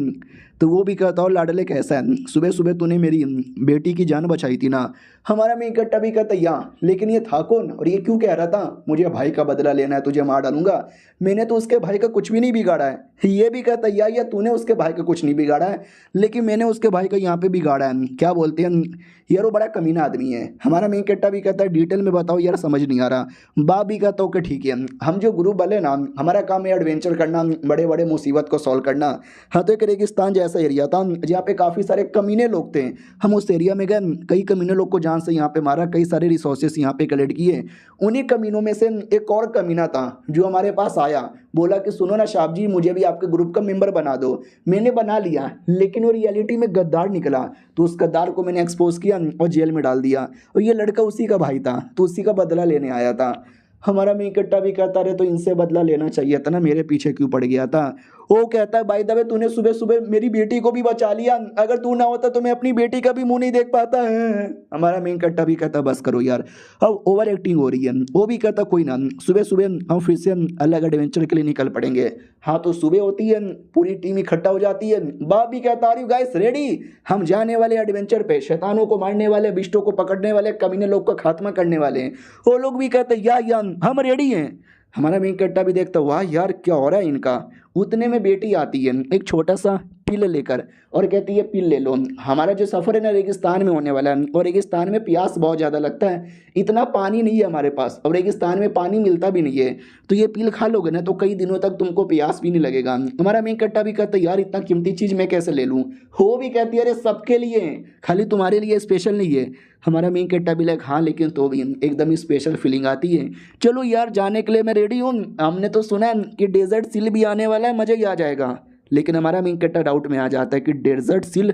Speaker 1: तो वो भी कहता और लाडले कैसा है, सुबह सुबह तूने मेरी बेटी की जान बचाई थी ना। हमारा मेन कट्टा भी कहता या लेकिन ये था कौन और ये क्यों कह रहा था मुझे भाई का बदला लेना है, तुझे मार डालूंगा। मैंने तो उसके भाई का कुछ भी नहीं बिगाड़ा है। ये भी कहता या तूने उसके भाई का कुछ नहीं बिगाड़ा है, लेकिन मैंने उसके भाई का यहाँ पे बिगाड़ा है। क्या बोलते हैं यार वो बड़ा कमीना आदमी है। हमारा मेन कट्टा भी कहता है डिटेल में बताओ यार समझ नहीं आ रहा। बाप भी कहता कि ठीक है हम जो ग्रुप वाले ना हमारा काम है एडवेंचर करना, बड़े बड़े मुसीबत को सॉल्व करना। हाँ तो एक रेगिस्तान जैसा एरिया था जहाँ पे काफ़ी सारे कमीने लोग थे। हम उस एरिया में गए, कई कमीने लोग को जान से यहाँ पे मारा, कई सारे रिसोर्सेस यहाँ पे कलेक्ट किए। उन्हीं कमीनों में से एक और कमीना था जो हमारे पास आया, बोला कि सुनो ना शाह जी मुझे भी आपके ग्रुप का मेंबर बना दो। मैंने बना लिया लेकिन वो रियलिटी में गद्दार निकला, तो उस गद्दार को मैंने एक्सपोज किया और जेल में डाल दिया। और ये लड़का उसी का भाई था, तो उसी का बदला लेने आया था। हमारा मेन कट्टा भी कहता रहे तो इनसे बदला लेना चाहिए था ना, मेरे पीछे क्यों पड़ गया था। वो कहता है बाय द वे तूने सुबह सुबह मेरी बेटी को भी बचा लिया, अगर तू ना होता तो मैं अपनी बेटी का भी मुंह नहीं देख पाता है। हमारा मेन कट्टा भी कहता बस करो यार अब ओवर एक्टिंग हो रही है। वो भी कहता कोई ना सुबह सुबह हम फिर से अलग एडवेंचर के लिए निकल पड़ेंगे। हाँ तो सुबह होती है, पूरी टीम इकट्ठा हो जाती है। बाप भी कहता आर यू गाइस रेडी, हम जाने वाले एडवेंचर पे, शैतानों को मारने वाले, बिष्टों को पकड़ने वाले, कमीने लोग का खात्मा करने वाले हैं। वो लोग भी कहते या हम रेडी हैं। हमारा मेन कट्टा भी देखता वाह यार क्या हो रहा है इनका। उतने में बेटी आती है एक छोटा सा पिल लेकर और कहती है पिल ले लो, हमारा जो सफ़र है ना रेगिस्तान में होने वाला है और रेगिस्तान में प्यास बहुत ज़्यादा लगता है, इतना पानी नहीं है हमारे पास और रेगिस्तान में पानी मिलता भी नहीं है, तो ये पिल खा लोगे ना तो कई दिनों तक तुमको प्यास भी नहीं लगेगा। हमारा मेन कट्टा भी कहता है यार इतना कीमती चीज़ मैं कैसे ले लूँ। हो भी कहती है अरे सबके लिए खाली तुम्हारे लिए स्पेशल नहीं है। हमारा मेन कट्टा भी लाइक हाँ लेकिन तो भी एकदम ही स्पेशल फीलिंग आती है। चलो यार जाने के लिए मैं रेडी हूँ, हमने तो सुना है कि डेजर्ट सील भी आने वाला है, मज़ा ही आ जाएगा। लेकिन हमारा मेन कट्टा डाउट में आ जाता है कि डेजर्ट सील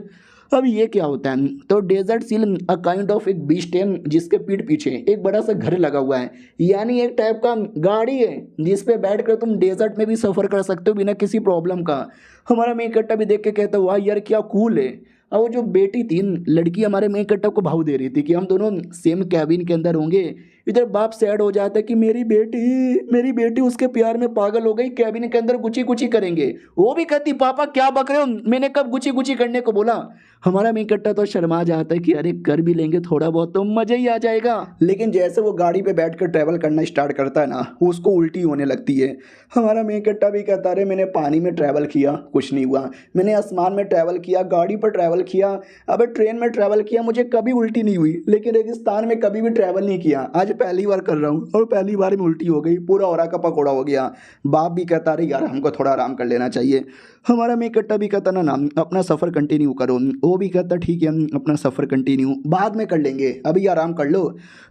Speaker 1: अब ये क्या होता है। तो desert seal a kind of एक बीस्ट है जिसके पीठ पीछे एक बड़ा सा घर लगा हुआ है, यानी एक टाइप का गाड़ी है जिस पे बैठ कर तुम डेजर्ट में भी सफ़र कर सकते हो बिना किसी प्रॉब्लम का। हमारा मेन कट्टा भी देख के कहता है वाह यार क्या कूल है। और वो जो बेटी थी लड़की हमारे मेन कट्टा को भाव दे रही थी कि हम दोनों सेम कैबिन के अंदर होंगे। इधर बाप सैड हो जाता है कि मेरी बेटी उसके प्यार में पागल हो गई, कैबिन के अंदर गुची गुची करेंगे। वो भी कहती पापा क्या बक रहे हो, मैंने कब गुची गुची करने को बोला। हमारा मेन कट्टा तो शर्मा जाता है कि अरे कर भी लेंगे थोड़ा बहुत तो मजा ही आ जाएगा। लेकिन जैसे वो गाड़ी पे बैठकर ट्रैवल करना स्टार्ट करता है ना उसको उल्टी होने लगती है। हमारा मेन कट्टा भी कहता है मैंने पानी में ट्रैवल किया कुछ नहीं हुआ, मैंने आसमान में ट्रैवल किया, गाड़ी पर ट्रैवल किया, अब ट्रेन में ट्रैवल किया, मुझे कभी उल्टी नहीं हुई, लेकिन रेगिस्तान में कभी भी ट्रैवल नहीं किया, आज पहली बार कर रहा हूँ और पहली बार में उल्टी हो गई, पूरा औरा का पकौड़ा हो गया। बाप भी कहता रहे यार हमको थोड़ा आराम कर लेना चाहिए। हमारा मेन कट्टा भी कहता ना अपना सफ़र कंटिन्यू करो। वो भी कहता ठीक है हम अपना सफ़र कंटिन्यू बाद में कर लेंगे, अभी आराम कर लो।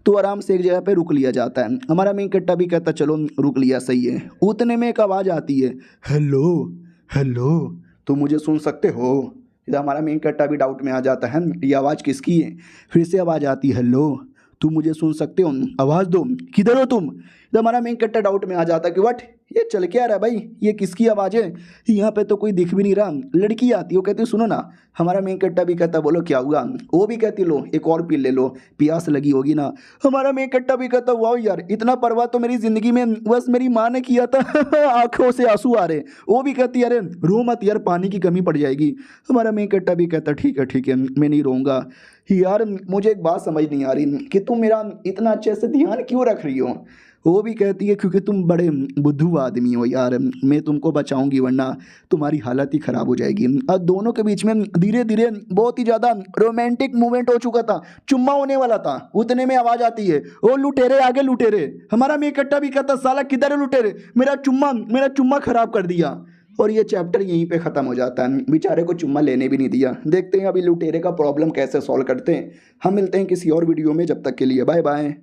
Speaker 1: तो आराम से एक जगह पे रुक लिया जाता है। हमारा मेन कट्टा भी कहता चलो रुक लिया सही है। उतने में एक आवाज़ आती है हेलो हेलो तुम मुझे सुन सकते हो। इधर हमारा मेन कट्टा भी डाउट में आ जाता है ये आवाज़ किसकी है। फिर से आवाज़ आती है हेलो तुम मुझे सुन सकते हो, आवाज़ दो, किधर हो तुम। इधर हमारा मेन कट्टा डाउट में आ जाता है कि व्हाट ये चल क्या रहा है भाई, ये किसकी आवाज़ है, यहाँ पे तो कोई दिख भी नहीं रहा। लड़की आती है वो कहती है सुनो ना। हमारा मेन कट्टा भी कहता बोलो क्या हुआ। वो भी कहती लो एक और पी ले लो प्यास लगी होगी ना। हमारा मेन कट्टा भी कहता वाह यार इतना परवाह तो मेरी ज़िंदगी में बस मेरी माँ ने किया था आंखों से आंसू आ रहे। वो भी कहती अरे रो मत यार पानी की कमी पड़ जाएगी। हमारा मेन कट्टा भी कहता ठीक है मैं नहीं रोऊंगा। यार मुझे एक बात समझ नहीं आ रही कि तुम मेरा इतना अच्छे से ध्यान क्यों रख रही हो। वो भी कहती है क्योंकि तुम बड़े बुद्धू आदमी हो यार, मैं तुमको बचाऊंगी वरना तुम्हारी हालत ही ख़राब हो जाएगी। और दोनों के बीच में धीरे धीरे बहुत ही ज़्यादा रोमांटिक मूवमेंट हो चुका था, चुम्मा होने वाला था। उतने में आवाज़ आती है ओ लुटेरे आगे लुटेरे। हमारा मेन कट्टा भी कहता साला किधर है लुटेरे, मेरा चुम्मा ख़राब कर दिया। और ये चैप्टर यहीं पे ख़त्म हो जाता है। बेचारे को चुम्मा लेने भी नहीं दिया। देखते हैं अभी लुटेरे का प्रॉब्लम कैसे सॉल्व करते हैं। हम मिलते हैं किसी और वीडियो में, जब तक के लिए बाय बाय।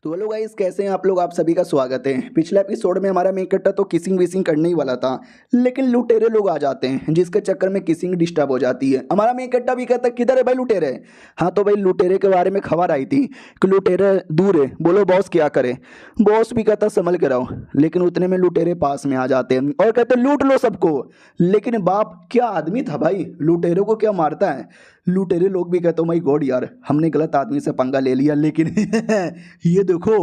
Speaker 1: तो हेलो गाइस, कैसे हैं आप लोग। आप सभी का स्वागत है। पिछले एपिसोड में हमारा मेन कट्टा तो किसिंग विसिंग करने ही वाला था, लेकिन लुटेरे लोग आ जाते हैं जिसके चक्कर में किसिंग डिस्टर्ब हो जाती है। हमारा मेन कट्टा भी कहता है किधर है भाई लुटेरे। हाँ तो भाई लुटेरे के बारे में खबर आई थी कि लुटेरे दूर है, बोलो बॉस क्या करे। बॉस भी कहता संभल के रहो, लेकिन उतने में लुटेरे पास में आ जाते हैं और कहते लूट लो सबको। लेकिन बाप क्या आदमी था भाई, लुटेरों को क्या मारता है। लुटेरे लोग भी कहते हो माई गॉड यार, हमने गलत आदमी से पंगा ले लिया। लेकिन ये देखो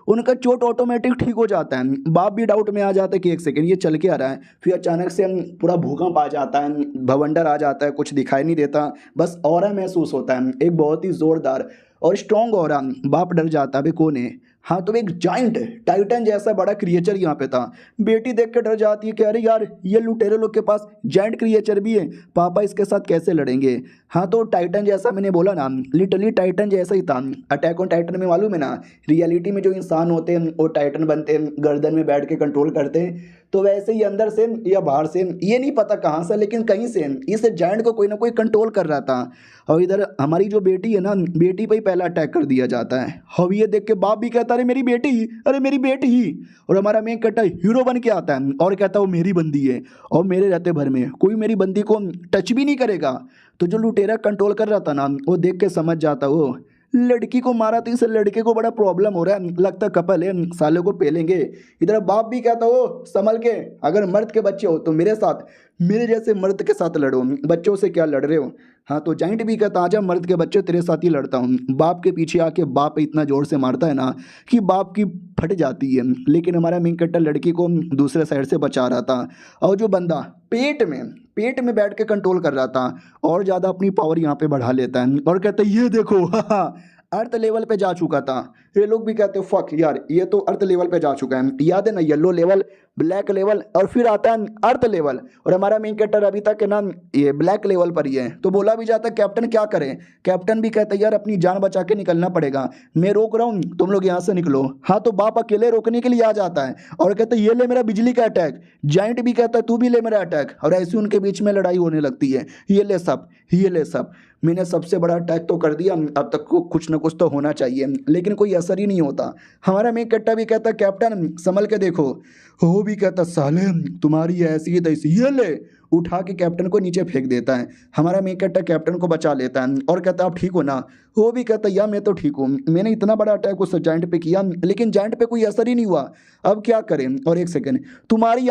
Speaker 1: उनका चोट ऑटोमेटिक ठीक हो जाता है। बाप भी डाउट में आ जाता है कि एक सेकंड ये चल के आ रहा है। फिर अचानक से पूरा भूकंप आ जाता है, भवंडर आ जाता है, कुछ दिखाई नहीं देता, बस ऑरा महसूस होता है, एक बहुत ही जोरदार और स्ट्रॉन्ग ऑरा। बाप डर जाता है भाई कौन है। हाँ तो एक जाइंट टाइटन जैसा बड़ा क्रिएचर यहाँ पे था। बेटी देख के डर जाती है कि अरे यार ये लुटेरे लोग के पास जाइंट क्रिएचर भी है, पापा इसके साथ कैसे लड़ेंगे। हाँ तो टाइटन जैसा मैंने बोला ना, लिटरली टाइटन जैसा ही था। अटैक ऑन टाइटन में मालूम है ना, रियलिटी में जो इंसान होते हैं वो टाइटन बनते हैं, गर्दन में बैठ के कंट्रोल करते हैं। तो वैसे ही अंदर से या बाहर से ये नहीं पता कहाँ से, लेकिन कहीं से इस जाइंट को कोई ना कोई कंट्रोल कर रहा था। और इधर हमारी जो बेटी है ना, बेटी पे ही पहला अटैक कर दिया जाता है। और ये देख के बाप भी कहता अरे मेरी बेटी, अरे मेरी बेटी ही। और हमारा मेन कट्टा हीरो बन के आता है और कहता वो मेरी बंदी है और मेरे रहते भर में कोई मेरी बंदी को टच भी नहीं करेगा। तो जो लुटेरा कंट्रोल कर रहा था ना, वो देख के समझ जाता वो लड़की को मारा तो इस लड़के को बड़ा प्रॉब्लम हो रहा है, लगता कपल है, साले को पेलेंगे। इधर बाप भी कहता हो संभल के, अगर मर्द के बच्चे हो तो मेरे साथ, मेरे जैसे मर्द के साथ लड़ो, बच्चों से क्या लड़ रहे हो। हाँ तो जाइंट भी कहता आजा मर्द के बच्चे तेरे साथ ही लड़ता हूँ। बाप के पीछे आके बाप इतना जोर से मारता है ना कि बाप की फट जाती है। लेकिन हमारा मेन कट्टा लड़की को दूसरे साइड से बचा रहा था। और जो बंदा पेट में बैठ के कंट्रोल कर रहा था और ज़्यादा अपनी पावर यहाँ पे बढ़ा लेता है और कहता है ये देखो अर्थ लेवल पे जा चुका था। ये लोग भी कहते हैं फक यार, ये तो अर्थ लेवल पे जा चुका है। याद है ना, येलो लेवल, ब्लैक लेवल और फिर आता है अर्थ लेवल। और हमारा मेन कैरेक्टर अभी तक है ना ये ब्लैक लेवल पर ही है। तो बोला भी जाता है कैप्टन क्या करें। कैप्टन भी कहता है यार अपनी जान बचा के निकलना पड़ेगा, मैं रोक रहा हूँ तुम लोग यहाँ से निकलो। हाँ तो बाप अकेले रोकने के लिए आ जाता है और कहता है ये ले मेरा बिजली का अटैक। जाइंट भी कहता है तू भी ले मेरा अटैक। और ऐसे उनके बीच में लड़ाई होने लगती है, ये ले सब, ये ले सब। मैंने सबसे बड़ा अटैक तो कर दिया, अब तक को कुछ ना कुछ तो होना चाहिए, लेकिन कोई असर ही नहीं होता। हमारा मेन कट्टा भी कहता कैप्टन संभल के देखो। वो भी कहता साले तुम्हारी ऐसी तैसी, ये ले, उठा के कैप्टन को नीचे फेंक देता है। हमारा मेन कट्टा कैप्टन को बचा लेता है और कहता आप ठीक हो ना। वो भी कहता यार मैं तो ठीक हूँ, मैंने इतना बड़ा अटैक उस जाइंट पे किया लेकिन जाइंट पे कोई असर ही नहीं हुआ, अब क्या करें। और एक सेकंड, तुम्हारी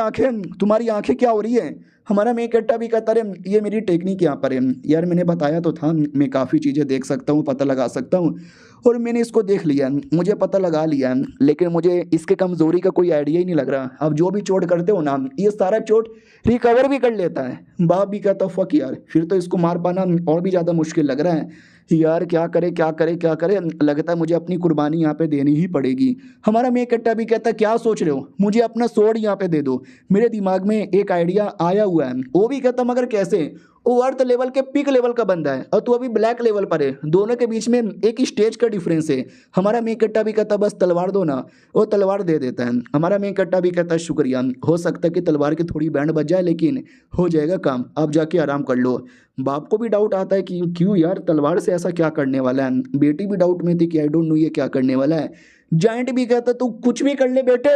Speaker 1: आंखें क्या हो रही है। हमारा मेन कट्टा भी कहता रहे ये मेरी टेक्निक यहाँ पर है यार, मैंने बताया तो था मैं काफ़ी चीज़ें देख सकता हूँ, पता लगा सकता हूँ और मैंने इसको देख लिया, मुझे पता लगा लिया, लेकिन मुझे इसके कमज़ोरी का कोई आइडिया ही नहीं लग रहा। अब जो भी चोट करते हो ना, ये सारा चोट रिकवर भी कर लेता है। बाप भी कहता फक यार, फिर तो इसको मार पाना और भी ज़्यादा मुश्किल लग रहा है यार, क्या करे क्या करे क्या करे, लगता है मुझे अपनी कुर्बानी यहाँ पे देनी ही पड़ेगी। हमारा मेन कट्टा भी कहता क्या सोच रहे हो, मुझे अपना स्वॉर्ड यहाँ पे दे दो, मेरे दिमाग में एक आइडिया आया हुआ है। वो भी कहता मगर कैसे, वो अर्थ लेवल के पीक लेवल का बंदा है और तू अभी ब्लैक लेवल पर है, दोनों के बीच में एक स्टेज का डिफरेंस है। हमारा मेन कट्टा भी कहता बस तलवार दो ना, वो तलवार दे देता है। हमारा मेन कट्टा भी कहता शुक्रिया, हो सकता है कि तलवार की थोड़ी बैंड बच जाए लेकिन हो जाएगा काम, अब जाके आराम कर लो। बाप को भी डाउट आता है कि क्यों यार तलवार से ऐसा क्या करने वाला है। बेटी भी डाउट में थी कि आई डोंट नो ये क्या करने वाला है। जाइंट भी कहता तू कुछ भी कर ले बेटे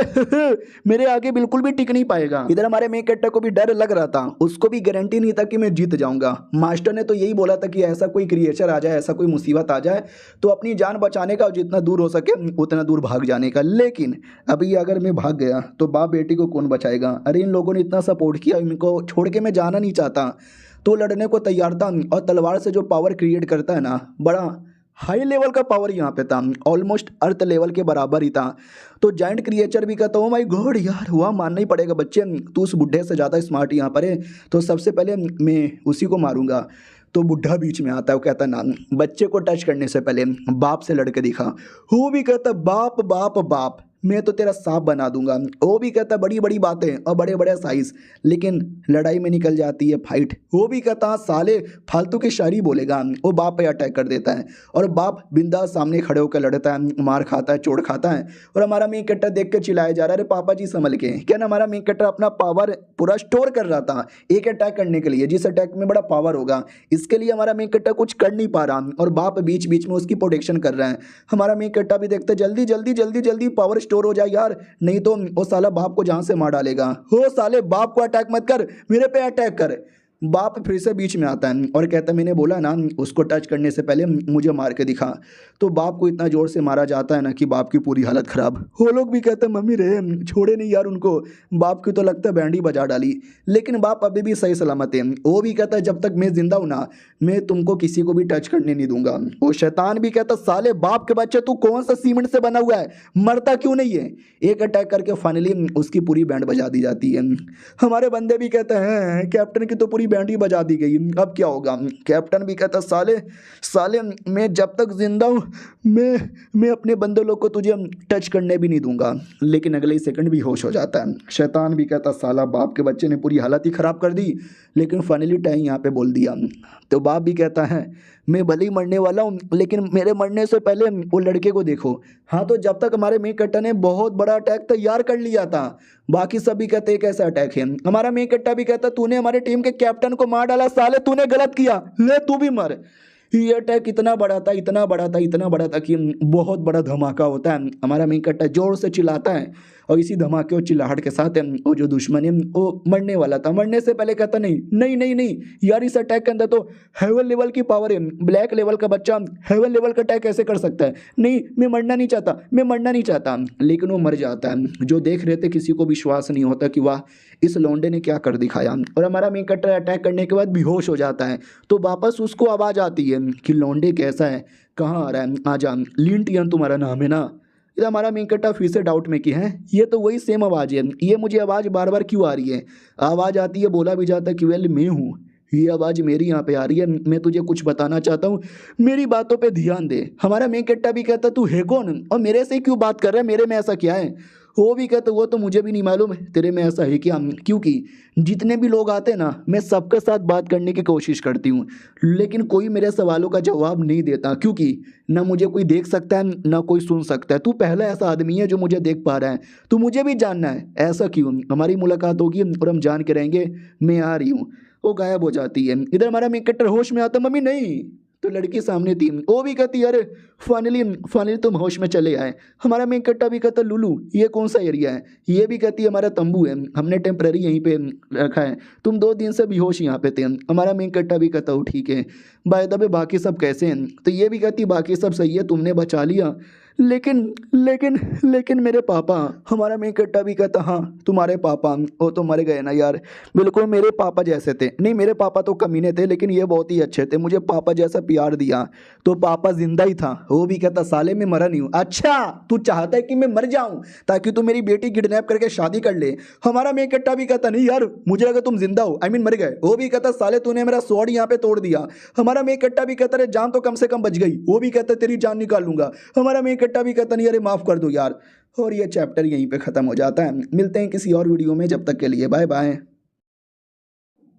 Speaker 1: मेरे आगे बिल्कुल भी टिक नहीं पाएगा। इधर हमारे मेन कैरेक्टर को भी डर लग रहा था, उसको भी गारंटी नहीं था कि मैं जीत जाऊंगा। मास्टर ने तो यही बोला था कि ऐसा कोई क्रिएचर आ जाए, ऐसा कोई मुसीबत आ जाए तो अपनी जान बचाने का, जितना दूर हो सके उतना दूर भाग जाने का। लेकिन अभी अगर मैं भाग गया तो बाप बेटी को कौन बचाएगा। अरे इन लोगों ने इतना सपोर्ट किया, इनको छोड़ के मैं जाना नहीं चाहता, तो लड़ने को तैयार था। और तलवार से जो पावर क्रिएट करता है ना, बड़ा हाई लेवल का पावर यहाँ पे था, ऑलमोस्ट अर्थ लेवल के बराबर ही था। तो जाइंट क्रिएचर भी कहता हूँ माई गॉड यार, हुआ मानना ही पड़ेगा बच्चे, तू उस बुढ़े से ज़्यादा स्मार्ट यहाँ पर है, तो सबसे पहले मैं उसी को मारूंगा। तो बुढ़ा बीच में आता है, वो कहता ना बच्चे को टच करने से पहले बाप से लड़के दिखा। वो भी कहता बाप बाप बाप, मैं तो तेरा सांप बना दूंगा। वो भी कहता बड़ी बड़ी बातें और बड़े बड़े साइज, लेकिन लड़ाई में निकल जाती है फाइट। वो भी कहता साले फालतू की शायरी बोलेगा। वो बाप पे अटैक कर देता है और बाप बिंदास सामने खड़े होकर लड़ता है, मार खाता है, चोट खाता है। और हमारा मेन कैरेक्टर देख के चिल्लाया जा रहा है, अरे पापा जी संभल के। क्या ना, हमारा मेन कैरेक्टर अपना पावर पूरा स्टोर कर रहा था एक अटैक करने के लिए, जिस अटैक में बड़ा पावर होगा। इसके लिए हमारा मेन कैरेक्टर कुछ कर नहीं पा रहा और बाप बीच बीच में उसकी प्रोटेक्शन कर रहा है। हमारा मेन कैरेक्टर भी देखते जल्दी जल्दी जल्दी जल्दी पावर स्टोर हो जाए यार, नहीं तो वो साला बाप को जहां से मार डालेगा। हो साले बाप को अटैक मत कर, मेरे पे अटैक कर। बाप फिर से बीच में आता है और कहता है मैंने बोला ना उसको टच करने से पहले मुझे मार के दिखा। तो बाप को इतना जोर से मारा जाता है ना कि बाप की पूरी हालत खराब। वो लोग भी कहते हैं मम्मी रे छोड़े नहीं यार उनको। बाप की तो लगता है बैंड ही बजा डाली, लेकिन बाप अभी भी सही सलामत है। वो भी कहता है जब तक मैं जिंदा हूं ना, मैं तुमको किसी को भी टच करने नहीं दूंगा। वो शैतान भी कहता साले बाप के बच्चे तू कौन सा सीमेंट से बना हुआ है, मरता क्यों नहीं है। एक अटैक करके फाइनली उसकी पूरी बैंड बजा दी जाती है। हमारे बंदे भी कहते हैं कैप्टन की तो पूरी बैंड ही बजा दी गई, अब क्या होगा। कैप्टन भी कहता साले साले मैं जब तक जिंदा हूँ मैं अपने बंदे लोग को तुझे टच करने भी नहीं दूंगा। लेकिन अगले ही सेकंड भी होश हो जाता है। शैतान भी कहता साला बाप के बच्चे ने पूरी हालत ही ख़राब कर दी, लेकिन फाइनली टाइम यहाँ पे बोल दिया। तो बाप भी कहता है मैं भले ही मरने वाला हूँ, लेकिन मेरे मरने से पहले वो लड़के को देखो। हाँ, तो जब तक हमारे मेन कट्टा ने बहुत बड़ा अटैक तैयार कर लिया था, बाकी सब भी कहते हैं कैसा अटैक है। हमारा मेन कट्टा भी कहता तूने हमारे टीम के कैप्टन को मार डाला साले, तूने गलत किया, ले तू भी मर। ये अटैक इतना बड़ा था, इतना बड़ा था, इतना बड़ा था कि बहुत बड़ा धमाका होता है। हमारा मेन कट्टा जोर से चिल्लाता है और इसी धमाके और चिल्लाहट के साथ वो जो दुश्मन है वो मरने वाला था। मरने से पहले कहता नहीं नहीं नहीं नहीं यार, इस अटैक के अंदर तो हेवन लेवल की पावर है, ब्लैक लेवल का बच्चा हेवन लेवल का अटैक कैसे कर सकता है। नहीं, मैं मरना नहीं चाहता, मैं मरना नहीं चाहता। लेकिन वो मर जाता है। जो देख रहे थे किसी को विश्वास नहीं होता कि वाह इस लौंडे ने क्या कर दिखाया। और हमारा मेन कैरेक्टर अटैक करने के बाद बेहोश हो जाता है। तो वापस उसको आवाज़ आती है कि लौंडे कैसा है, कहाँ आ रहा है, आजा, लिंटियन तुम्हारा नाम है ना। ये हमारा मेन कैरेक्टर फिर से डाउट में कि है ये तो वही सेम आवाज़ है, ये मुझे आवाज़ बार बार क्यों आ रही है। आवाज़ आती है, बोला भी जाता है कि वेल मैं हूँ, ये आवाज़ मेरी यहाँ पे आ रही है, मैं तुझे कुछ बताना चाहता हूँ, मेरी बातों पे ध्यान दे। हमारा मेन कैरेक्टर भी कहता तू है कौन और मेरे से क्यों बात कर रहा है, मेरे में ऐसा क्या है। वो भी कहते वो तो मुझे भी नहीं मालूम तेरे में ऐसा है क्या, क्योंकि जितने भी लोग आते हैं ना मैं सबके साथ बात करने की कोशिश करती हूँ, लेकिन कोई मेरे सवालों का जवाब नहीं देता, क्योंकि ना मुझे कोई देख सकता है ना कोई सुन सकता है। तू पहला ऐसा आदमी है जो मुझे देख पा रहा है, तो मुझे भी जानना है ऐसा क्यों। हमारी मुलाकात होगी और हम जान के रहेंगे, मैं आ रही हूँ। वो गायब हो जाती है। इधर हमारा मेन कैरेक्टर होश में आता, मम्मी नहीं, तो लड़की सामने थी। वो भी कहती अरे फाइनली तुम होश में चले आए। हमारा मेन कैरेक्टर भी कहता लुलू ये कौन सा एरिया है। ये भी कहती है हमारा तंबू है, हमने टेम्पररी यहीं पे रखा है, तुम 2 दिन से बेहोश यहाँ पे थे। हमारा मेन कैरेक्टर भी कहता हूँ ठीक है, बाय द वे बाकी सब कैसे हैं। तो ये भी कहती बाकी सब सही है, तुमने बचा लिया, लेकिन लेकिन लेकिन मेरे पापा। हमारा मेन कैरेक्टर भी कहता हाँ तुम्हारे पापा वो तो मर गए ना यार, बिल्कुल मेरे पापा जैसे थे। नहीं, मेरे पापा तो कमीने थे, लेकिन ये बहुत ही अच्छे थे, मुझे पापा जैसा प्यार दिया, तो पापा जिंदा ही था। वो भी कहता साले मैं मरा नहीं हूँ। अच्छा, तू चाहता है कि मैं मर जाऊँ ताकि तू मेरी बेटी किडनैप करके शादी कर ले। हमारा मेन कैरेक्टर भी कहता नहीं यार, मुझे लगा तुम जिंदा हो, आई मीन मर गए। वो भी कहता साले तूने मेरा स्वॉर्ड यहाँ पे तोड़ दिया। हमारा मेन कैरेक्टर भी कहता अरे जान तो कम से कम बच गई। वो भी कहता तेरी जान निकाल लूंगा। हमारा मेन कैरेक्टर भी कहता नहीं अरे माफ कर दो यार। और ये चैप्टर यहीं पे खत्म हो जाता है। मिलते हैं किसी और वीडियो में, जब तक के लिए बाय बाय।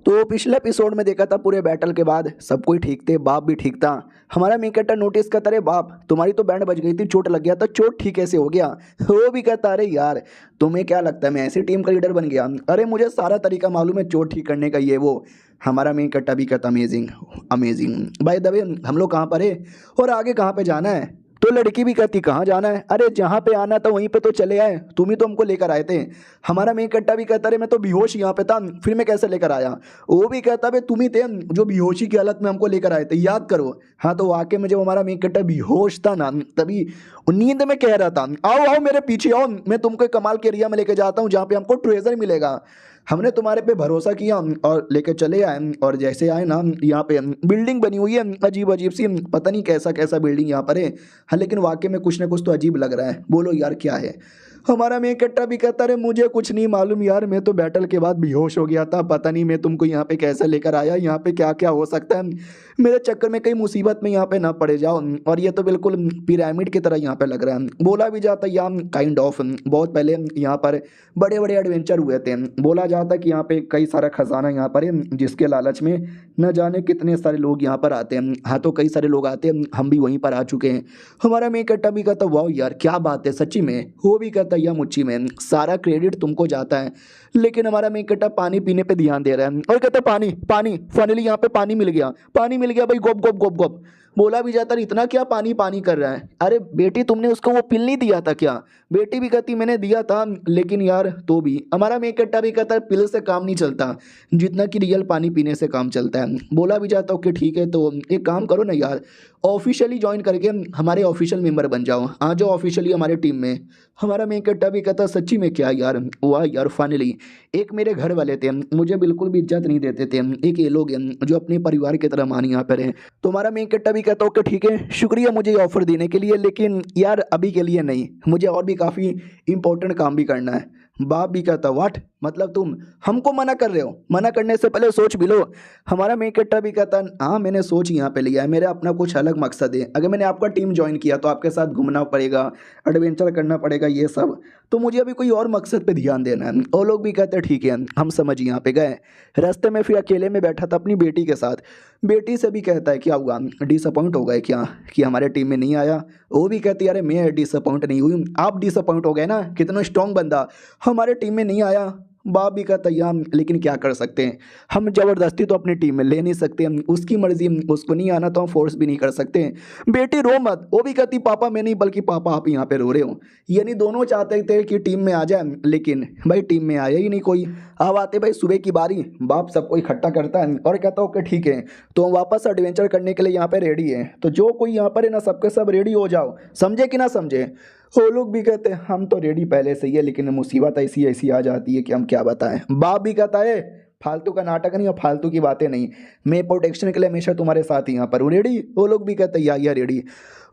Speaker 1: तो पिछले एपिसोड में देखा था पूरे बैटल के बाद सब कोई ठीक थे, बाप भी ठीक था। हमारा मेन कैरेक्टर नोटिस करता अरे बाप तुम्हारी तो बैंड बज गई थी, चोट लग गया था, चोट ठीक कैसे हो गया। वो भी कहता अरे यार तुम्हें क्या लगता है मैं ऐसी टीम का लीडर बन गया, अरे मुझे सारा तरीका मालूम है चोट ठीक करने का, ये वो। हमारा मेन कैरेक्टर भी कहता amazing amazing. By the way हम लोग कहाँ पर है और आगे कहाँ पे जाना है। तो लड़की भी कहती कहाँ जाना है, अरे जहाँ पे आना था वहीं पे तो चले आए, तुम ही तो हमको लेकर आए थे। हमारा मेन कैरेक्टर भी कहता अरे मैं तो बेहोश यहाँ पे था, फिर मैं कैसे लेकर आया। वो भी कहता भाई तुम ही थे जो बेहोशी की हालत में हमको लेकर आए थे, याद करो। हाँ, तो वाकई में जब हमारा मेन कैरेक्टर बेहोश था ना, तभी नींद में कह रहा था आओ आओ मेरे पीछे आओ, मैं तुमको एक कमाल के एरिया में लेके जाता हूँ जहाँ पे हमको ट्रेजर मिलेगा। हमने तुम्हारे पे भरोसा किया और लेकर चले आए, और जैसे आए ना यहाँ पे बिल्डिंग बनी हुई है अजीब अजीब सी, पता नहीं कैसा कैसा बिल्डिंग यहाँ पर है। हाँ, लेकिन वाकई में कुछ ना कुछ तो अजीब लग रहा है, बोलो यार क्या है। हमारा मेन कट्टा भी कहता रहे मुझे कुछ नहीं मालूम यार, मैं तो बैटल के बाद बेहोश हो गया था, पता नहीं मैं तुमको यहाँ पे कैसे लेकर आया, यहाँ पे क्या क्या हो सकता है, मेरे चक्कर में कई मुसीबत में यहाँ पे ना पड़े जाओ। और ये तो बिल्कुल पिरामिड की तरह यहाँ पे लग रहा है। बोला भी जाता है यहाँ काइंड ऑफ बहुत पहले यहाँ पर बड़े बड़े एडवेंचर हुए थे। बोला जाता है कि यहाँ पे कई सारा खजाना यहाँ पर है, जिसके लालच में न जाने कितने सारे लोग यहाँ पर आते हैं। हाँ तो कई सारे लोग आते हैं, हम भी वहीं पर आ चुके हैं। हमारा मेन कट्टा भी कहता वाह यार क्या बात है, सच्ची में वो भी कहता या मुच्ची में, सारा क्रेडिट तुमको जाता है। लेकिन हमारा मेन कट्टा पानी पीने पे ध्यान दे रहा है और कहता पानी पानी, फाइनली यहाँ पे पानी मिल गया, पानी मिल गया भाई, गोप गोप गोप गोप। बोला भी जाता इतना क्या पानी पानी कर रहा है, अरे बेटी तुमने उसको वो पिल नहीं दिया था क्या? बेटी भी कहती मैंने दिया था, लेकिन यार तो भी। हमारा मेन कट्टा भी कहता है पिल से काम नहीं चलता, जितना कि रियल पानी पीने से काम चलता है। बोला भी जाता ओके ठीक है, तो एक काम करो ना यार, ऑफिशियली ज्वाइन करके हमारे ऑफिशियल मेंबर बन जाओ, आ जाओ ऑफिशियली हमारे टीम में। हमारा मेन कट्टा भी कहता सच्ची में क्या यार, वाह यार फाइनली। एक मेरे घर वाले थे, मुझे बिल्कुल भी इज्जत नहीं देते थे, एक ये लोग हैं जो अपने परिवार की तरह मान यहाँ पर है। तो हमारा मेन कट्टा भी कहता ओके ठीक है, शुक्रिया मुझे ये ऑफर देने के लिए, लेकिन यार अभी के लिए नहीं, मुझे और भी काफ़ी इंपॉर्टेंट काम भी करना है। बाप भी कहता व्हाट, मतलब तुम हमको मना कर रहे हो? मना करने से पहले सोच भी लो। हमारा मेन कट्टा भी कहता हाँ मैंने सोच यहाँ पे लिया है, मेरा अपना कुछ अलग मकसद है। अगर मैंने आपका टीम ज्वाइन किया तो आपके साथ घूमना पड़ेगा, एडवेंचर करना पड़ेगा, ये सब, तो मुझे अभी कोई और मकसद पे ध्यान देना है। और लोग भी कहते हैं ठीक है हम समझ यहाँ पे गए। रास्ते में फिर अकेले में बैठा था अपनी बेटी के साथ, बेटी से भी कहता है क्या हुआ, डिसअपॉइंट हो गए क्या कि हमारे टीम में नहीं आया? वो भी कहती है अरे मैं डिसअपॉइंट नहीं हुई, आप डिसअपॉइंट हो गए ना, कितना स्ट्रॉन्ग बंदा हमारे टीम में नहीं आया। बाप भी कहता यार लेकिन क्या कर सकते हैं, हम ज़बरदस्ती तो अपनी टीम में ले नहीं सकते, उसकी मर्जी, उसको नहीं आना तो हम फोर्स भी नहीं कर सकते। बेटी रो मत, वो भी कहती पापा मैं नहीं, बल्कि पापा आप यहाँ पे रो रहे हो। यानी दोनों चाहते थे कि टीम में आ जाए, लेकिन भाई टीम में आया ही नहीं कोई। अब आते भाई सुबह की बारी, बाप सबको इकट्ठा करता है और कहता ओके ठीक है, तो हम वापस एडवेंचर करने के लिए यहाँ पे रेडी है, तो जो कोई यहाँ पर है ना सबके सब रेडी हो जाओ, समझे कि ना समझे? वो लोग भी कहते हैं हम तो रेडी पहले से ही है, लेकिन मुसीबत ऐसी ऐसी आ जाती है कि हम क्या बताएं। बाप भी कहता है फालतू का नाटक नहीं और फालतू की बातें नहीं, मैं प्रोटेक्शन के लिए हमेशा तुम्हारे साथ ही यहाँ पर हूँ, रेडी? वो लोग भी कहते हैं या रेडी।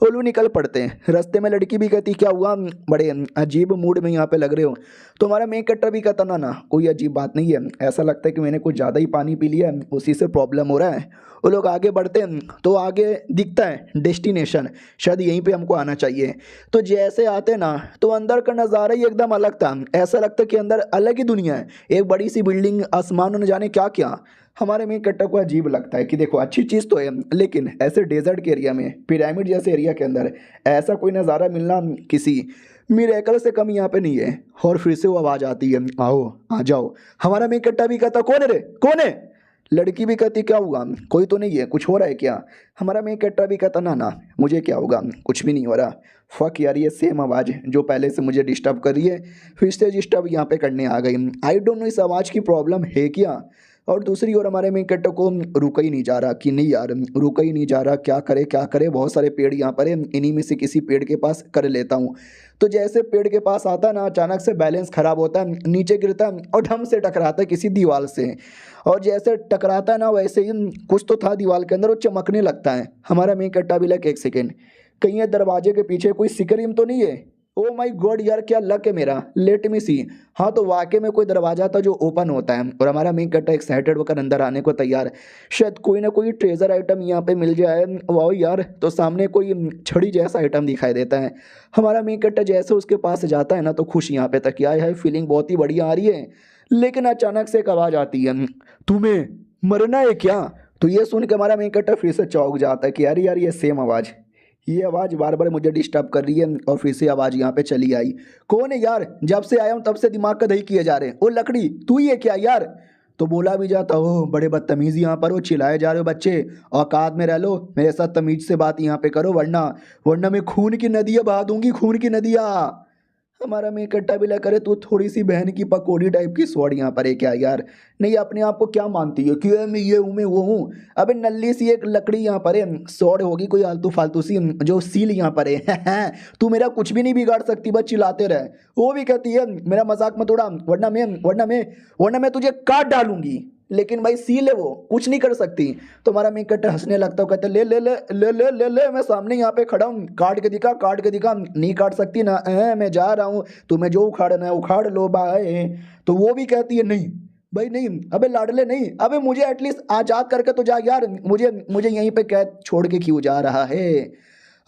Speaker 1: वो लोग निकल पड़ते हैं। रास्ते में लड़की भी कहती क्या हुआ, बड़े अजीब मूड में यहाँ पे लग रहे हो? तो हमारा मेन कट्टर भी कहता ना कोई अजीब बात नहीं है, ऐसा लगता है कि मैंने कुछ ज़्यादा ही पानी पी लिया, उसी से प्रॉब्लम हो रहा है। वो लोग आगे बढ़ते हैं तो आगे दिखता है डेस्टिनेशन, शायद यहीं पे हमको आना चाहिए। तो जैसे आते ना तो अंदर का नज़ारा ही एकदम अलग था, ऐसा लगता है कि अंदर अलग ही दुनिया है, एक बड़ी सी बिल्डिंग, आसमान, न जाने क्या क्या। हमारे मेन कट्टा को अजीब लगता है कि देखो अच्छी चीज़ तो है, लेकिन ऐसे डेजर्ट के एरिया में, पिरामिड जैसे एरिया के अंदर ऐसा कोई नज़ारा मिलना किसी मिरेकल से कम यहाँ पे नहीं है। और फिर से वो आवाज़ आती है आओ आ जाओ। हमारा मेन कट्टा भी कहता कौन है रे, कौन है? लड़की भी कहती क्या हुआ, कोई तो नहीं है, कुछ हो रहा है क्या? हमारा मेन कट्टा भी कहता ना मुझे क्या होगा, कुछ भी नहीं हो रहा। फक यार ये सेम आवाज़ जो पहले से मुझे डिस्टर्ब कर रही है, फिर से डिस्टर्ब यहाँ पे करने आ गई। आई डोंट नो इस आवाज़ की प्रॉब्लम है क्या। और दूसरी ओर हमारे मेन कट्टा को रुका ही नहीं जा रहा कि नहीं यार, रुका ही नहीं जा रहा, क्या करे क्या करे, बहुत सारे पेड़ यहाँ पर है, इन्हीं में से किसी पेड़ के पास कर लेता हूँ। तो जैसे पेड़ के पास आता ना, अचानक से बैलेंस खराब होता है, नीचे गिरता है और ढम से टकराता है किसी दीवार से। और जैसे टकराता है ना, वैसे ही कुछ तो था दीवार के अंदर, वो चमकने लगता है। हमारा मेन कट्टा भी लग एक सेकेंड, कहीं ये दरवाजे के पीछे कोई सिकरिम तो नहीं है? ओ माय गॉड यार क्या लक है मेरा, लेट मी सी। हाँ तो वाकई में कोई दरवाजा था जो ओपन होता है, और हमारा मेन कट्टा एक्साइटेड होकर अंदर आने को तैयार है, शायद कोई ना कोई ट्रेजर आइटम यहाँ पे मिल जाए। वाह यार, तो सामने कोई छड़ी जैसा आइटम दिखाई देता है। हमारा मेन कट्टा जैसे उसके पास जाता है ना, तो खुश यहाँ पे तक आया है, फीलिंग बहुत ही बढ़िया आ रही है। लेकिन अचानक से एक आवाज़ आती है तुम्हें मरना है क्या? तो ये सुन के हमारा मेन कट्टा फिर से चौंक जाता है कि यार ये सेम आवाज़, ये आवाज़ बार बार मुझे डिस्टर्ब कर रही है। और फिर से आवाज़ यहाँ पे चली आई, कौन है यार, जब से आया हूँ तब से दिमाग का दही किए जा रहे हैं। ओ लकड़ी तू ही है क्या यार? तो बोला भी जाता हो बड़े बदतमीज़ यहाँ पर हो, चिल्लाए जा रहे हो बच्चे, औकात में रह लो, मेरे साथ तमीज़ से बात यहाँ पे करो, वरना मैं खून की नदियाँ बहा दूंगी, खून की नदियाँ। हमारा मेन कट्टा भी लगा करे तू थोड़ी सी बहन की पकौड़ी टाइप की स्वॉर्ड यहाँ पर है क्या यार? नहीं अपने आप को क्या मानती है कि मैं ये हूँ मैं वो हूँ? अबे नल्ली सी एक लकड़ी यहाँ पर है, स्वॉर्ड होगी कोई आलतू फालतू सी जो सील यहाँ पर है तू मेरा कुछ भी नहीं बिगाड़ सकती, बस चिल्लाते रहे। वो भी कहती है मेरा मजाक मत उड़ा, वरना मैं तुझे काट डालूंगी। लेकिन भाई सी ले, वो कुछ नहीं कर सकती। तो हमारा मेन कैरेक्टर हंसने लगता है, कहता है ले ले ले ले ले ले ले, मैं सामने यहाँ पे खड़ा हूँ, काट के दिखा, काट के दिखा। नहीं काट सकती ना, मैं जा रहा हूँ, तुम्हें जो उखाड़ना है उखाड़ लो बाय। तो वो भी कहती है नहीं भाई नहीं, अबे लाडले नहीं, अबे मुझे एटलीस्ट आजाद करके तो जा यार, मुझे मुझे यहीं पे कैद छोड़ के क्यों जा रहा है।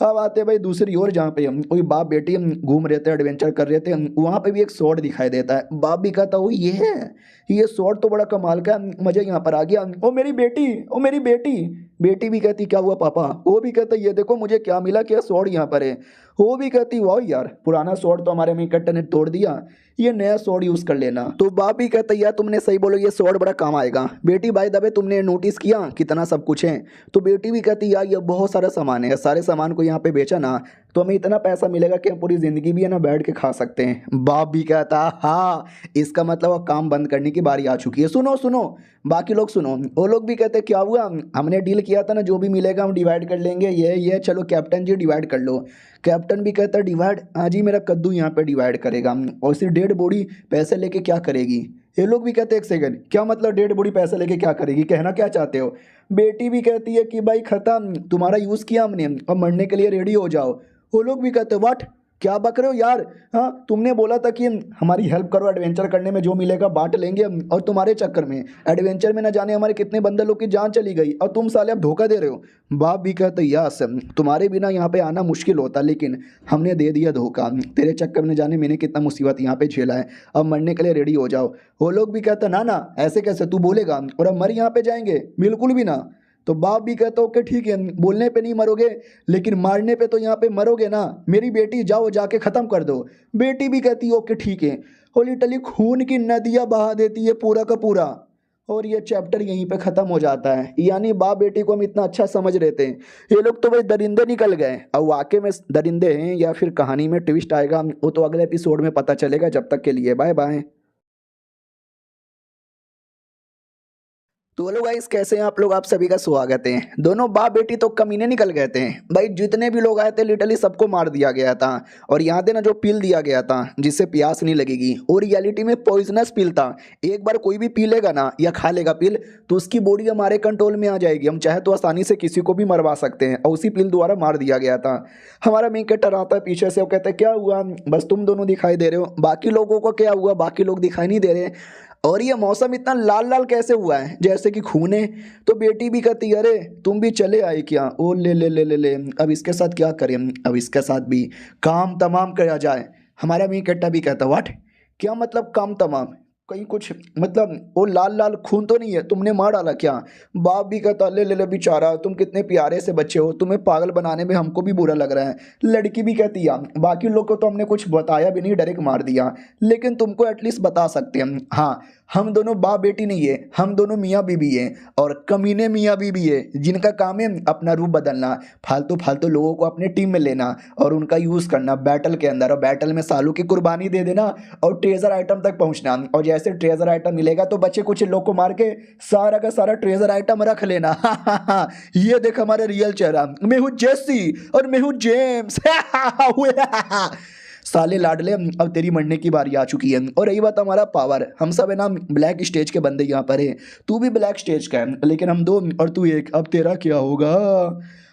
Speaker 1: अब आते भाई दूसरी ओर, जहाँ पे हम कोई बाप बेटी हम घूम रहे थे, एडवेंचर कर रहे थे, वहाँ पे भी एक स्वॉर्ड दिखाई देता है। बाप भी कहता वो ये है, ये स्वॉर्ड तो बड़ा कमाल का है, मजा यहाँ पर आ गया। ओ मेरी बेटी, ओ मेरी बेटी। बेटी भी कहती क्या हुआ पापा, वो भी कहता ये देखो मुझे क्या मिला, क्या स्वॉर्ड यहाँ पर है। वो भी कहती वाह यार, पुराना स्वॉर्ड तो हमारे मेन कैरेक्टर ने तोड़ दिया, ये नया स्वॉर्ड यूज कर लेना। तो बाप भी कहता यार तुमने सही बोलो, ये स्वॉर्ड बड़ा काम आएगा। बेटी भाई दबे तुमने नोटिस किया कितना सब कुछ है। तो बेटी भी कहती यार ये बहुत सारा सामान है, सारे सामान को यहाँ पे बेचा ना तो हमें इतना पैसा मिलेगा कि हम पूरी जिंदगी भी है ना बैठ के खा सकते हैं। बाप भी कहता हाँ, इसका मतलब अब काम बंद करने की बारी आ चुकी है। सुनो सुनो, बाकी लोग सुनो। वो लोग भी कहते क्या हुआ, हमने डील किया था ना, जो भी मिलेगा हम डिवाइड कर लेंगे, ये चलो कैप्टन जी डिवाइड कर लो। कैप्टन भी कहता डिवाइड, हाँ जी मेरा कद्दू यहाँ पे डिवाइड करेगा, और सिर्फ डेड बॉडी पैसे लेके क्या करेगी। ये लोग भी कहते एक सेकंड, क्या मतलब डेड बॉडी पैसे लेके क्या करेगी, कहना क्या चाहते हो। बेटी भी कहती है कि भाई खत्म, तुम्हारा यूज़ किया हमने, अब मरने के लिए रेडी हो जाओ। वो लोग भी कहते व्हाट, क्या बक रहे हो यार, हाँ तुमने बोला था कि हमारी हेल्प करो, एडवेंचर करने में जो मिलेगा बांट लेंगे हम, और तुम्हारे चक्कर में एडवेंचर में ना जाने हमारे कितने बंदे लोग की जान चली गई, और तुम साले अब धोखा दे रहे हो। बाप भी कहते यस, तुम्हारे बिना यहाँ पे आना मुश्किल होता, लेकिन हमने दे दिया धोखा, तेरे चक्कर में जाने मैंने कितना मुसीबत यहाँ पे झेला है, अब मरने के लिए रेडी हो जाओ। वो लोग भी कहते ना ना ऐसे कैसे तू बोलेगा, और अब मर यहाँ पे जाएंगे, बिल्कुल भी ना। तो बाप भी कहता ओके ठीक है, बोलने पे नहीं मरोगे लेकिन मारने पे तो यहाँ पे मरोगे ना, मेरी बेटी जाओ जाके ख़त्म कर दो। बेटी भी कहती ओके ठीक है, और लिटरली खून की नदियाँ बहा देती है पूरा का पूरा, और ये चैप्टर यहीं पे ख़त्म हो जाता है। यानी बाप बेटी को हम इतना अच्छा समझ रहे थे, ये लोग तो भाई दरिंदे निकल गए। अब वाकई में दरिंदे हैं या फिर कहानी में ट्विस्ट आएगा वो तो अगले एपिसोड में पता चलेगा। जब तक के लिए बाय बाय। तो हेलो गाइस, कैसे हैं आप लोग, आप सभी का स्वागत है। दोनों बाप बेटी तो कमीने निकल गए थे भाई, जितने भी लोग आए थे लिटरली सबको मार दिया गया था। और यहाँ पे ना जो पिल दिया गया था जिससे प्यास नहीं लगेगी, और रियलिटी में पॉइजनस पिल था। एक बार कोई भी पी लेगा ना या खा लेगा पिल तो उसकी बॉडी हमारे कंट्रोल में आ जाएगी, हम चाहे तो आसानी से किसी को भी मरवा सकते हैं, और उसी पिल द्वारा मार दिया गया था। हमारा मेन कैरेक्टर आता है पीछे से, वो कहता है क्या हुआ, बस तुम दोनों दिखाई दे रहे हो, बाकी लोगों को क्या हुआ, बाकी लोग दिखाई नहीं दे रहे, और ये मौसम इतना लाल लाल कैसे हुआ है जैसे कि खून है। तो बेटी भी कहती अरे तुम भी चले आए क्या, ओ ले ले ले ले ले, अब इसके साथ क्या करें, अब इसके साथ भी काम तमाम किया जाए। हमारा मेन कैरेक्टर भी कहता व्हाट, क्या मतलब काम तमाम, कहीं कुछ मतलब वो लाल लाल खून तो नहीं है, तुमने मार डाला क्या। बाप भी कहता ले ले ले बेचारा, तुम कितने प्यारे से बच्चे हो, तुम्हें पागल बनाने में हमको भी बुरा लग रहा है। लड़की भी कहती है बाकी लोग को तो हमने कुछ बताया भी नहीं, डायरेक्ट मार दिया, लेकिन तुमको एटलीस्ट बता सकते हैं, हाँ हम दोनों बाप बेटी नहीं है, हम दोनों मियाँ बीबी हैं, और कमीने मियाँ बीबी है जिनका काम है अपना रूप बदलना, फालतू फालतू लोगों को अपने टीम में लेना और उनका यूज़ करना बैटल के अंदर, और बैटल में सालों की कुर्बानी दे देना और ट्रेजर आइटम तक पहुंचना, और जैसे ट्रेजर आइटम मिलेगा तो बच्चे कुछ लोग को मार के सारा का सारा ट्रेजर आइटम रख लेना। ये देख हमारा रियल चेहरा, मैं हूँ जेसी और मैं हूँ जेम्स। साले लाडले, अब तेरी मरने की बारी आ चुकी है। और रही बात हमारा पावर, हम सब है ना ब्लैक स्टेज के बंदे यहाँ पर है, तू भी ब्लैक स्टेज का है लेकिन हम दो और तू एक, अब तेरा क्या होगा।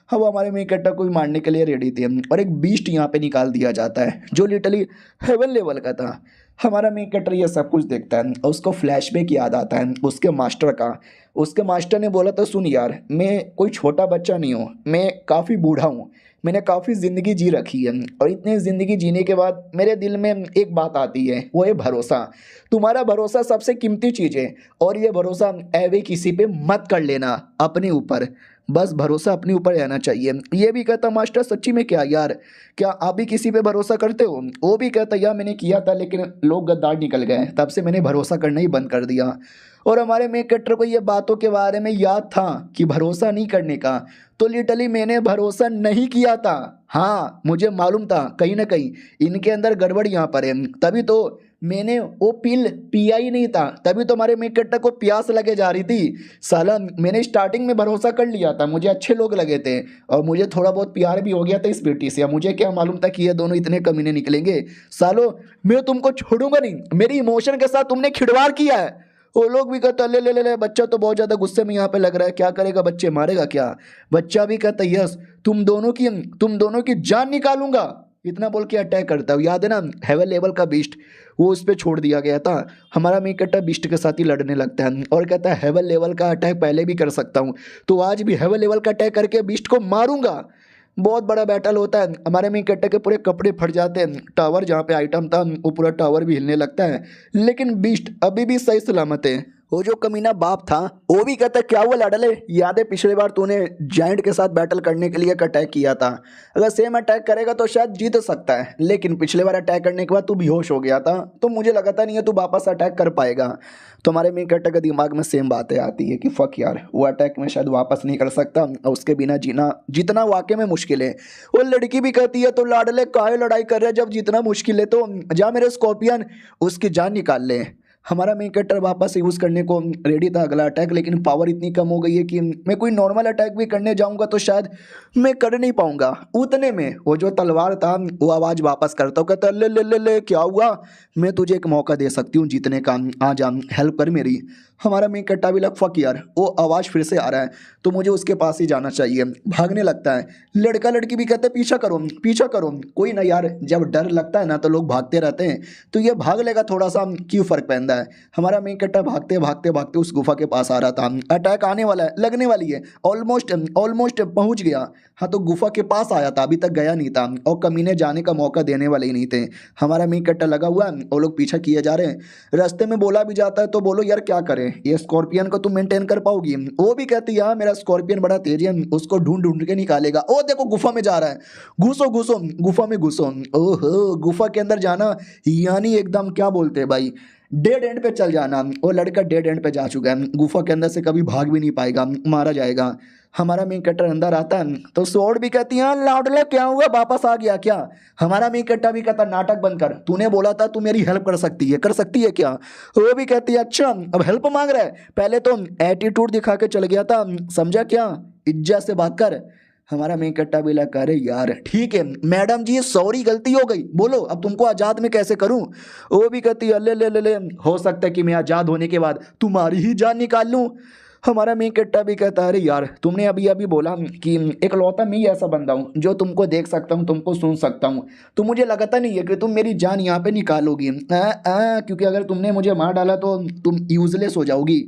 Speaker 1: अब हमारे में इकट्ठा कोई मारने के लिए रेडी थे, और एक बीस्ट यहाँ पे निकाल दिया जाता है जो लिटरली हेवन लेवल का था। हमारा मेन कैरेक्टर ये सब कुछ देखता है और उसको फ्लैशबैक याद आता है उसके मास्टर का। उसके मास्टर ने बोला था सुन यार, मैं कोई छोटा बच्चा नहीं हूँ, मैं काफ़ी बूढ़ा हूँ, मैंने काफ़ी ज़िंदगी जी रखी है, और इतनी ज़िंदगी जीने के बाद मेरे दिल में एक बात आती है, वो है भरोसा। तुम्हारा भरोसा सबसे कीमती चीज़ है, और ये भरोसा ऐवे किसी पे मत कर लेना, अपने ऊपर बस भरोसा अपने ऊपर रहना चाहिए। ये भी कहता मास्टर सच्ची में क्या यार, क्या आप भी किसी पे भरोसा करते हो। वो भी कहता यार मैंने किया था लेकिन लोग गद्दार निकल गए, तब से मैंने भरोसा करना ही बंद कर दिया। और हमारे मेन कैरेक्टर को ये बातों के बारे में याद था कि भरोसा नहीं करने का, तो लिटरली मैंने भरोसा नहीं किया था। हाँ मुझे मालूम था कहीं ना कहीं इनके अंदर गड़बड़ यहाँ पर है, तभी तो मैंने वो पिल पिया ही नहीं था, तभी तो हमारे मेन कैरेक्टर को प्यास लगे जा रही थी। साला मैंने स्टार्टिंग में भरोसा कर लिया था, मुझे अच्छे लोग लगे थे और मुझे थोड़ा बहुत प्यार भी हो गया था इस बेटी से। मुझे क्या मालूम था कि ये दोनों इतने कमीने निकलेंगे। सालो मैं तुमको छोड़ूंगा नहीं, मेरी इमोशन के साथ तुमने खिलवाड़ किया है। वो लोग भी कहता ले ले ले ले, बच्चा तो बहुत ज्यादा गुस्से में यहाँ पे लग रहा है, क्या करेगा, बच्चे मारेगा क्या। बच्चा भी कहता यस, तुम दोनों की जान निकालूंगा, इतना बोल के अटैक करता है। याद है ना हेवन लेवल का बीस्ट, वो उस पर छोड़ दिया गया था। हमारा मेन कैरेक्टर बीस्ट के साथ ही लड़ने लगता है और कहता है हेवन लेवल का अटैक पहले भी कर सकता हूँ, तो आज भी हेवन लेवल का अटैक करके बीस्ट को मारूंगा। बहुत बड़ा बैटल होता है, हमारे मेन कैरेक्टर के पूरे कपड़े फट जाते हैं, टावर जहाँ पे आइटम था वो पूरा टावर भी हिलने लगता है, लेकिन बीस्ट अभी भी सही सलामत है। वो जो कमीना बाप था वो भी कहता है क्या हुआ लाडले, याद है पिछली बार तूने जायंट के साथ बैटल करने के लिए एक अटैक किया था, अगर सेम अटैक करेगा तो शायद जीत सकता है, लेकिन पिछले बार अटैक करने के बाद तू बेहोश हो गया था, तो मुझे लगता नहीं है तू वापस अटैक कर पाएगा। तो हमारे मेन कैरेक्टर के दिमाग में सेम बातें आती है कि फक यार वो अटैक में शायद वापस नहीं कर सकता और उसके बिना जीतना वाकई में मुश्किल है। वो लड़की भी कहती है तो लाडले काहे लड़ाई कर रहे हैं, जब जीतना मुश्किल है तो जा मेरे स्कॉर्पियन उसकी जान निकाल ले। हमारा मेन कैरेक्टर वापस यूज़ करने को रेडी था अगला अटैक, लेकिन पावर इतनी कम हो गई है कि मैं कोई नॉर्मल अटैक भी करने जाऊंगा तो शायद मैं कर नहीं पाऊंगा। उतने में वो जो तलवार था वो आवाज़ वापस करता हूँ, कहता ले ले ले ले क्या हुआ, मैं तुझे एक मौका दे सकती हूँ जीतने का, आ जा हेल्प कर मेरी। हमारा मेन कैरेक्टर भी लग फक यार वो आवाज़ फिर से आ रहा है तो मुझे उसके पास ही जाना चाहिए, भागने लगता है। लड़का लड़की भी कहते पीछा करो पीछा करो, कोई ना यार जब डर लगता है ना तो लोग भागते रहते हैं, तो ये भाग लेगा थोड़ा सा क्यों फर्क पैदा है। हमारा मेन कैरेक्टर भागते भागते भागते उस गुफा के पास आ रहा था, अटैक आने वाला है, लगने वाली है, ऑलमोस्ट पहुंच गया। हाँ तो गुफा के पास आया था, अभी तक गया नहीं था और कमीने जाने का मौका देने वाले ही नहीं थे। हमारा मेन कैरेक्टर लगा हुआ है, वो लोग पीछा किए जा रहे हैं, रास्ते में बोला भी जाता है तो बोलो यार क्या करें, ये स्कॉर्पियन को तुम मेंटेन कर पाओगी। वो भी कहती है हाँ मेरा स्कॉर्पियन बड़ा तेज है, उसको ढूंढ ढूंढ के निकालेगा। ओ देखो गुफा में जा रहा है, घुसो घुसो गुफा में घुसो। ओहो गुफा के अंदर जाना यानी एकदम क्या बोलते हैं भाई, डेड एंड पे चल जाना। वो लड़का डेड एंड पे जा चुका है, गुफा के अंदर से कभी भाग भी नहीं पाएगा, मारा जाएगा। हमारा मेन कैरेक्टर अंदर आता है तो स्वॉर्ड भी कहती है लाडले क्या हुआ वापस आ गया क्या। हमारा मेन कैरेक्टर भी कहता नाटक बंद कर, तूने बोला था तू मेरी हेल्प कर सकती है क्या। वो भी कहती है अच्छा अब हेल्प मांग रहा है, पहले तो एटीट्यूड दिखा के चल गया था, समझा क्या, इज्जत से बात कर। हमारा मेन कैरेक्टर भी लगा अरे यार ठीक है मैडम जी सॉरी गलती हो गई, बोलो अब तुमको आज़ाद में कैसे करूं। वो भी कहती है ले ले ले ले, हो सकता है कि मैं आज़ाद होने के बाद तुम्हारी ही जान निकाल लूं। हमारा मेन कैरेक्टर भी कहता है अरे यार तुमने अभी अभी बोला कि इकलौता मैं ही ऐसा बंदा हूँ जो तुमको देख सकता हूँ, तुमको सुन सकता हूँ, तो मुझे लगता नहीं है कि तुम मेरी जान यहाँ पे निकालोगी, क्योंकि अगर तुमने मुझे मार डाला तो तुम यूजलेस हो जाओगी।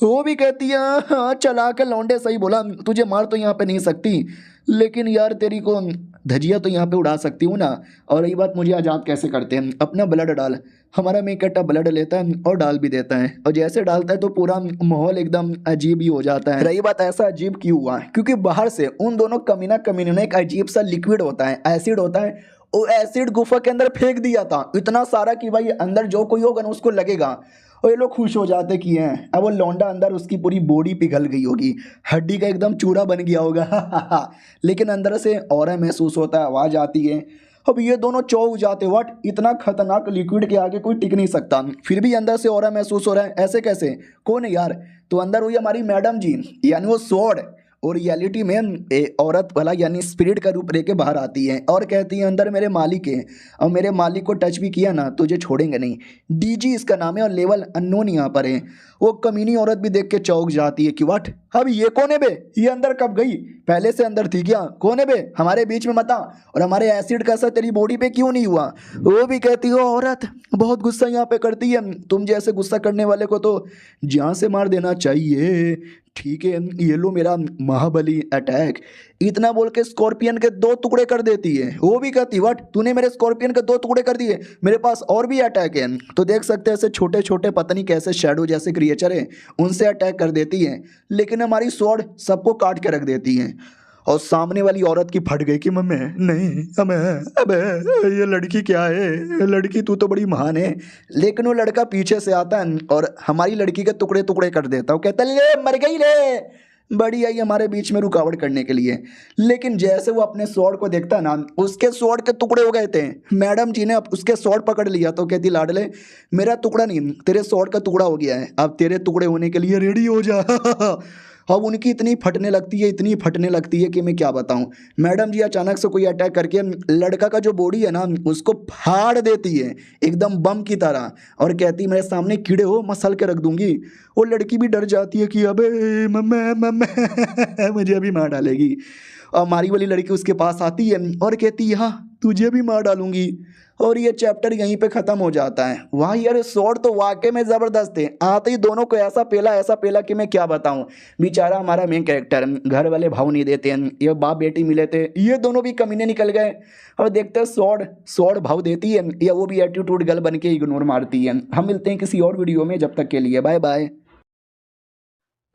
Speaker 1: वो भी कहती है हाँ चला के लौंडे सही बोला, तुझे मार तो यहाँ पे नहीं सकती, लेकिन यार तेरी को धजिया तो यहाँ पे उड़ा सकती हूँ ना, और रही बात मुझे आज़ाद कैसे करते हैं, अपना ब्लड डाल। हमारा मेन कैरेक्टर ब्लड लेता है और डाल भी देता है, और जैसे डालता है तो पूरा माहौल एकदम अजीब ही हो जाता है। रही बात ऐसा अजीब क्यों हुआ, क्योंकि बाहर से उन दोनों कमीने ने एक अजीब सा लिक्विड होता है, एसिड होता है, वो एसिड गुफा के अंदर फेंक दिया था इतना सारा कि भाई अंदर जो कोई होगा ना उसको लगेगा, और ये लोग खुश हो जाते कि हैं अब वो लौंडा अंदर उसकी पूरी बॉडी पिघल गई होगी, हड्डी का एकदम चूरा बन गया होगा लेकिन अंदर से ऑरा महसूस होता है, आवाज़ आती है। अब ये दोनों चौंक जाते, व्हाट, इतना खतरनाक लिक्विड के आगे कोई टिक नहीं सकता, फिर भी अंदर से ऑरा महसूस हो रहा है, ऐसे कैसे, कौन है यार। तो अंदर हुई हमारी मैडम जी, यानी वो स्वॉर्ड, और रियलिटी में औरत वाला यानी स्पिरिट का रूप लेके बाहर आती है और कहती है अंदर मेरे मालिक है, और मेरे मालिक को टच भी किया ना तुझे छोड़ेंगे नहीं। डीजी इसका नाम है और लेवल अननोन यहाँ पर है। वो कमीनी औरत भी देख के चौंक जाती है कि व्हाट, अब ये कौन है बे, ये अंदर कब गई, पहले से अंदर थी क्या, कौन है बे, हमारे बीच में मत आ, और हमारे एसिड का असर तेरी बॉडी पे क्यों नहीं हुआ। वो भी कहती हो औरत बहुत गुस्सा यहाँ पे करती है, तुम जैसे गुस्सा करने वाले को तो जान से मार देना चाहिए। ठीक है ये लो मेरा महाबली अटैक, इतना बोल के स्कॉर्पियन के 2 टुकड़े कर देती है। वो भी कहती व्हाट, तूने मेरे स्कॉर्पियन के 2 टुकड़े कर दिए, मेरे पास और भी अटैक है। तो देख सकते हैं ऐसे छोटे छोटे पता नहीं कैसे शैडो जैसे क्रिएचर है, उनसे अटैक कर देती है, लेकिन हमारी स्वॉर्ड सबको काट के रख देती है। और सामने वाली औरत की फट गई कि मम्मी नहीं, अबे ये लड़की क्या है, लड़की तू तो बड़ी महान है। लेकिन वो लड़का पीछे से आता है और हमारी लड़की के टुकड़े टुकड़े कर देता है, कहता ले मर गई ले, बड़ी आई हमारे बीच में रुकावट करने के लिए। लेकिन जैसे वो अपने स्वॉर्ड को देखता ना, उसके स्वॉर्ड के टुकड़े हो गए थे। मैडम जी ने उसके स्वॉर्ड पकड़ लिया तो कहती लाडले मेरा टुकड़ा नहीं तेरे स्वॉर्ड का टुकड़ा हो गया है, अब तेरे टुकड़े होने के लिए रेडी हो जा अब उनकी इतनी फटने लगती है, इतनी फटने लगती है कि मैं क्या बताऊं। मैडम जी अचानक से कोई अटैक करके लड़का का जो बॉडी है ना उसको फाड़ देती है एकदम बम की तरह, और कहती मेरे सामने कीड़े हो मसल के रख दूंगी। वो लड़की भी डर जाती है कि अबे मम्मा मम्मा मुझे अभी मार डालेगी। और हमारी वाली लड़की उसके पास आती है और कहती है हाँ तुझे भी मार डालूंगी। और ये चैप्टर यहीं पे ख़त्म हो जाता है। वाह यार शॉट तो वाकई में ज़बरदस्त है। आते ही दोनों को ऐसा पेला कि मैं क्या बताऊं। बेचारा हमारा मेन कैरेक्टर, घर वाले भाव नहीं देते हैं, ये बाप बेटी मिले थे, ये दोनों भी कमीने निकल गए। और देखते हैं सौड़ भाव देती है या वो भी एटीट्यूड गर्ल बन के इग्नोर मारती है। हम मिलते हैं किसी और वीडियो में, जब तक के लिए बाय बाय।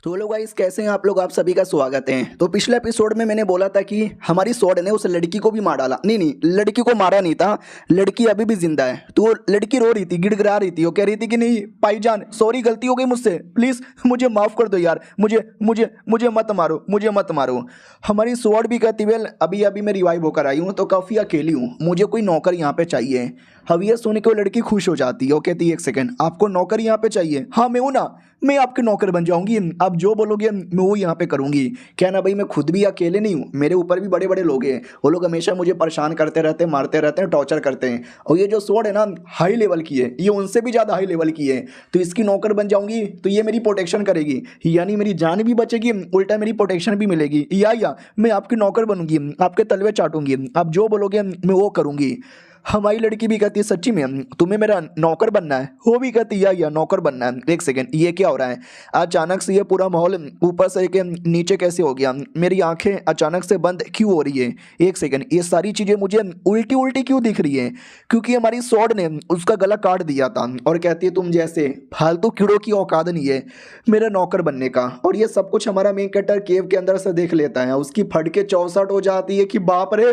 Speaker 1: तो लोग गाइस कैसे हैं आप लोग, आप सभी का स्वागत है। तो पिछले एपिसोड में मैंने बोला था कि हमारी सॉर्ड ने उस लड़की को भी मार डाला। नहीं लड़की को मारा नहीं था, लड़की अभी भी जिंदा है। तो वो लड़की रो रही थी, गिड़गिड़ा रही थी, वो कह रही थी कि नहीं भाईजान सॉरी गलती हो गई मुझसे, प्लीज़ मुझे माफ़ कर दो यार, मुझे मुझे मुझे मत मारो, मुझे मत मारो। हमारी सॉर्ड भी कहती वेल अभी अभी मैं रिवाइव होकर आई हूँ तो काफ़ी अकेली हूँ, मुझे कोई नौकर यहाँ पे चाहिए। अब ये सुन के वो लड़की खुश हो जाती है, वो कहती है एक सेकंड आपको नौकर यहाँ पे चाहिए, हाँ मैं हूँ ना, मैं आपके नौकर बन जाऊंगी, आप जो बोलोगे मैं वो यहाँ पे करूंगी। क्या ना भाई मैं खुद भी अकेले नहीं हूँ, मेरे ऊपर भी बड़े बड़े लोग हैं, वो लोग हमेशा मुझे परेशान करते रहते हैं, मारते रहते हैं, टॉर्चर करते हैं। और ये जो स्वॉर्ड है ना हाई लेवल की है, ये उनसे भी ज़्यादा हाई लेवल की है, तो इसकी नौकर बन जाऊंगी तो ये मेरी प्रोटेक्शन करेगी, यानी मेरी जान भी बचेगी, उल्टा मेरी प्रोटेक्शन भी मिलेगी। या मैं आपकी नौकर बनूंगी, आपके तलवे चाटूंगी, आप जो बोलोगे मैं वो करूंगी। हमारी लड़की भी कहती है सच्ची में तुम्हें मेरा नौकर बनना है, वो भी कहती है या नौकर बनना है। एक सेकंड ये क्या हो रहा है, अचानक से ये पूरा माहौल ऊपर से के नीचे कैसे हो गया, मेरी आंखें अचानक से बंद क्यों हो रही है। एक सेकंड ये सारी चीज़ें मुझे उल्टी उल्टी क्यों दिख रही है, क्योंकि हमारी सॉर्ड ने उसका गला काट दिया था और कहती है तुम जैसे फालतू कीड़ों की औकात नहीं है मेरा नौकर बनने का। और ये सब कुछ हमारा मेन कैरेक्टर केव के अंदर से देख लेता है, उसकी फट के चौसठ हो जाती है कि बाप रे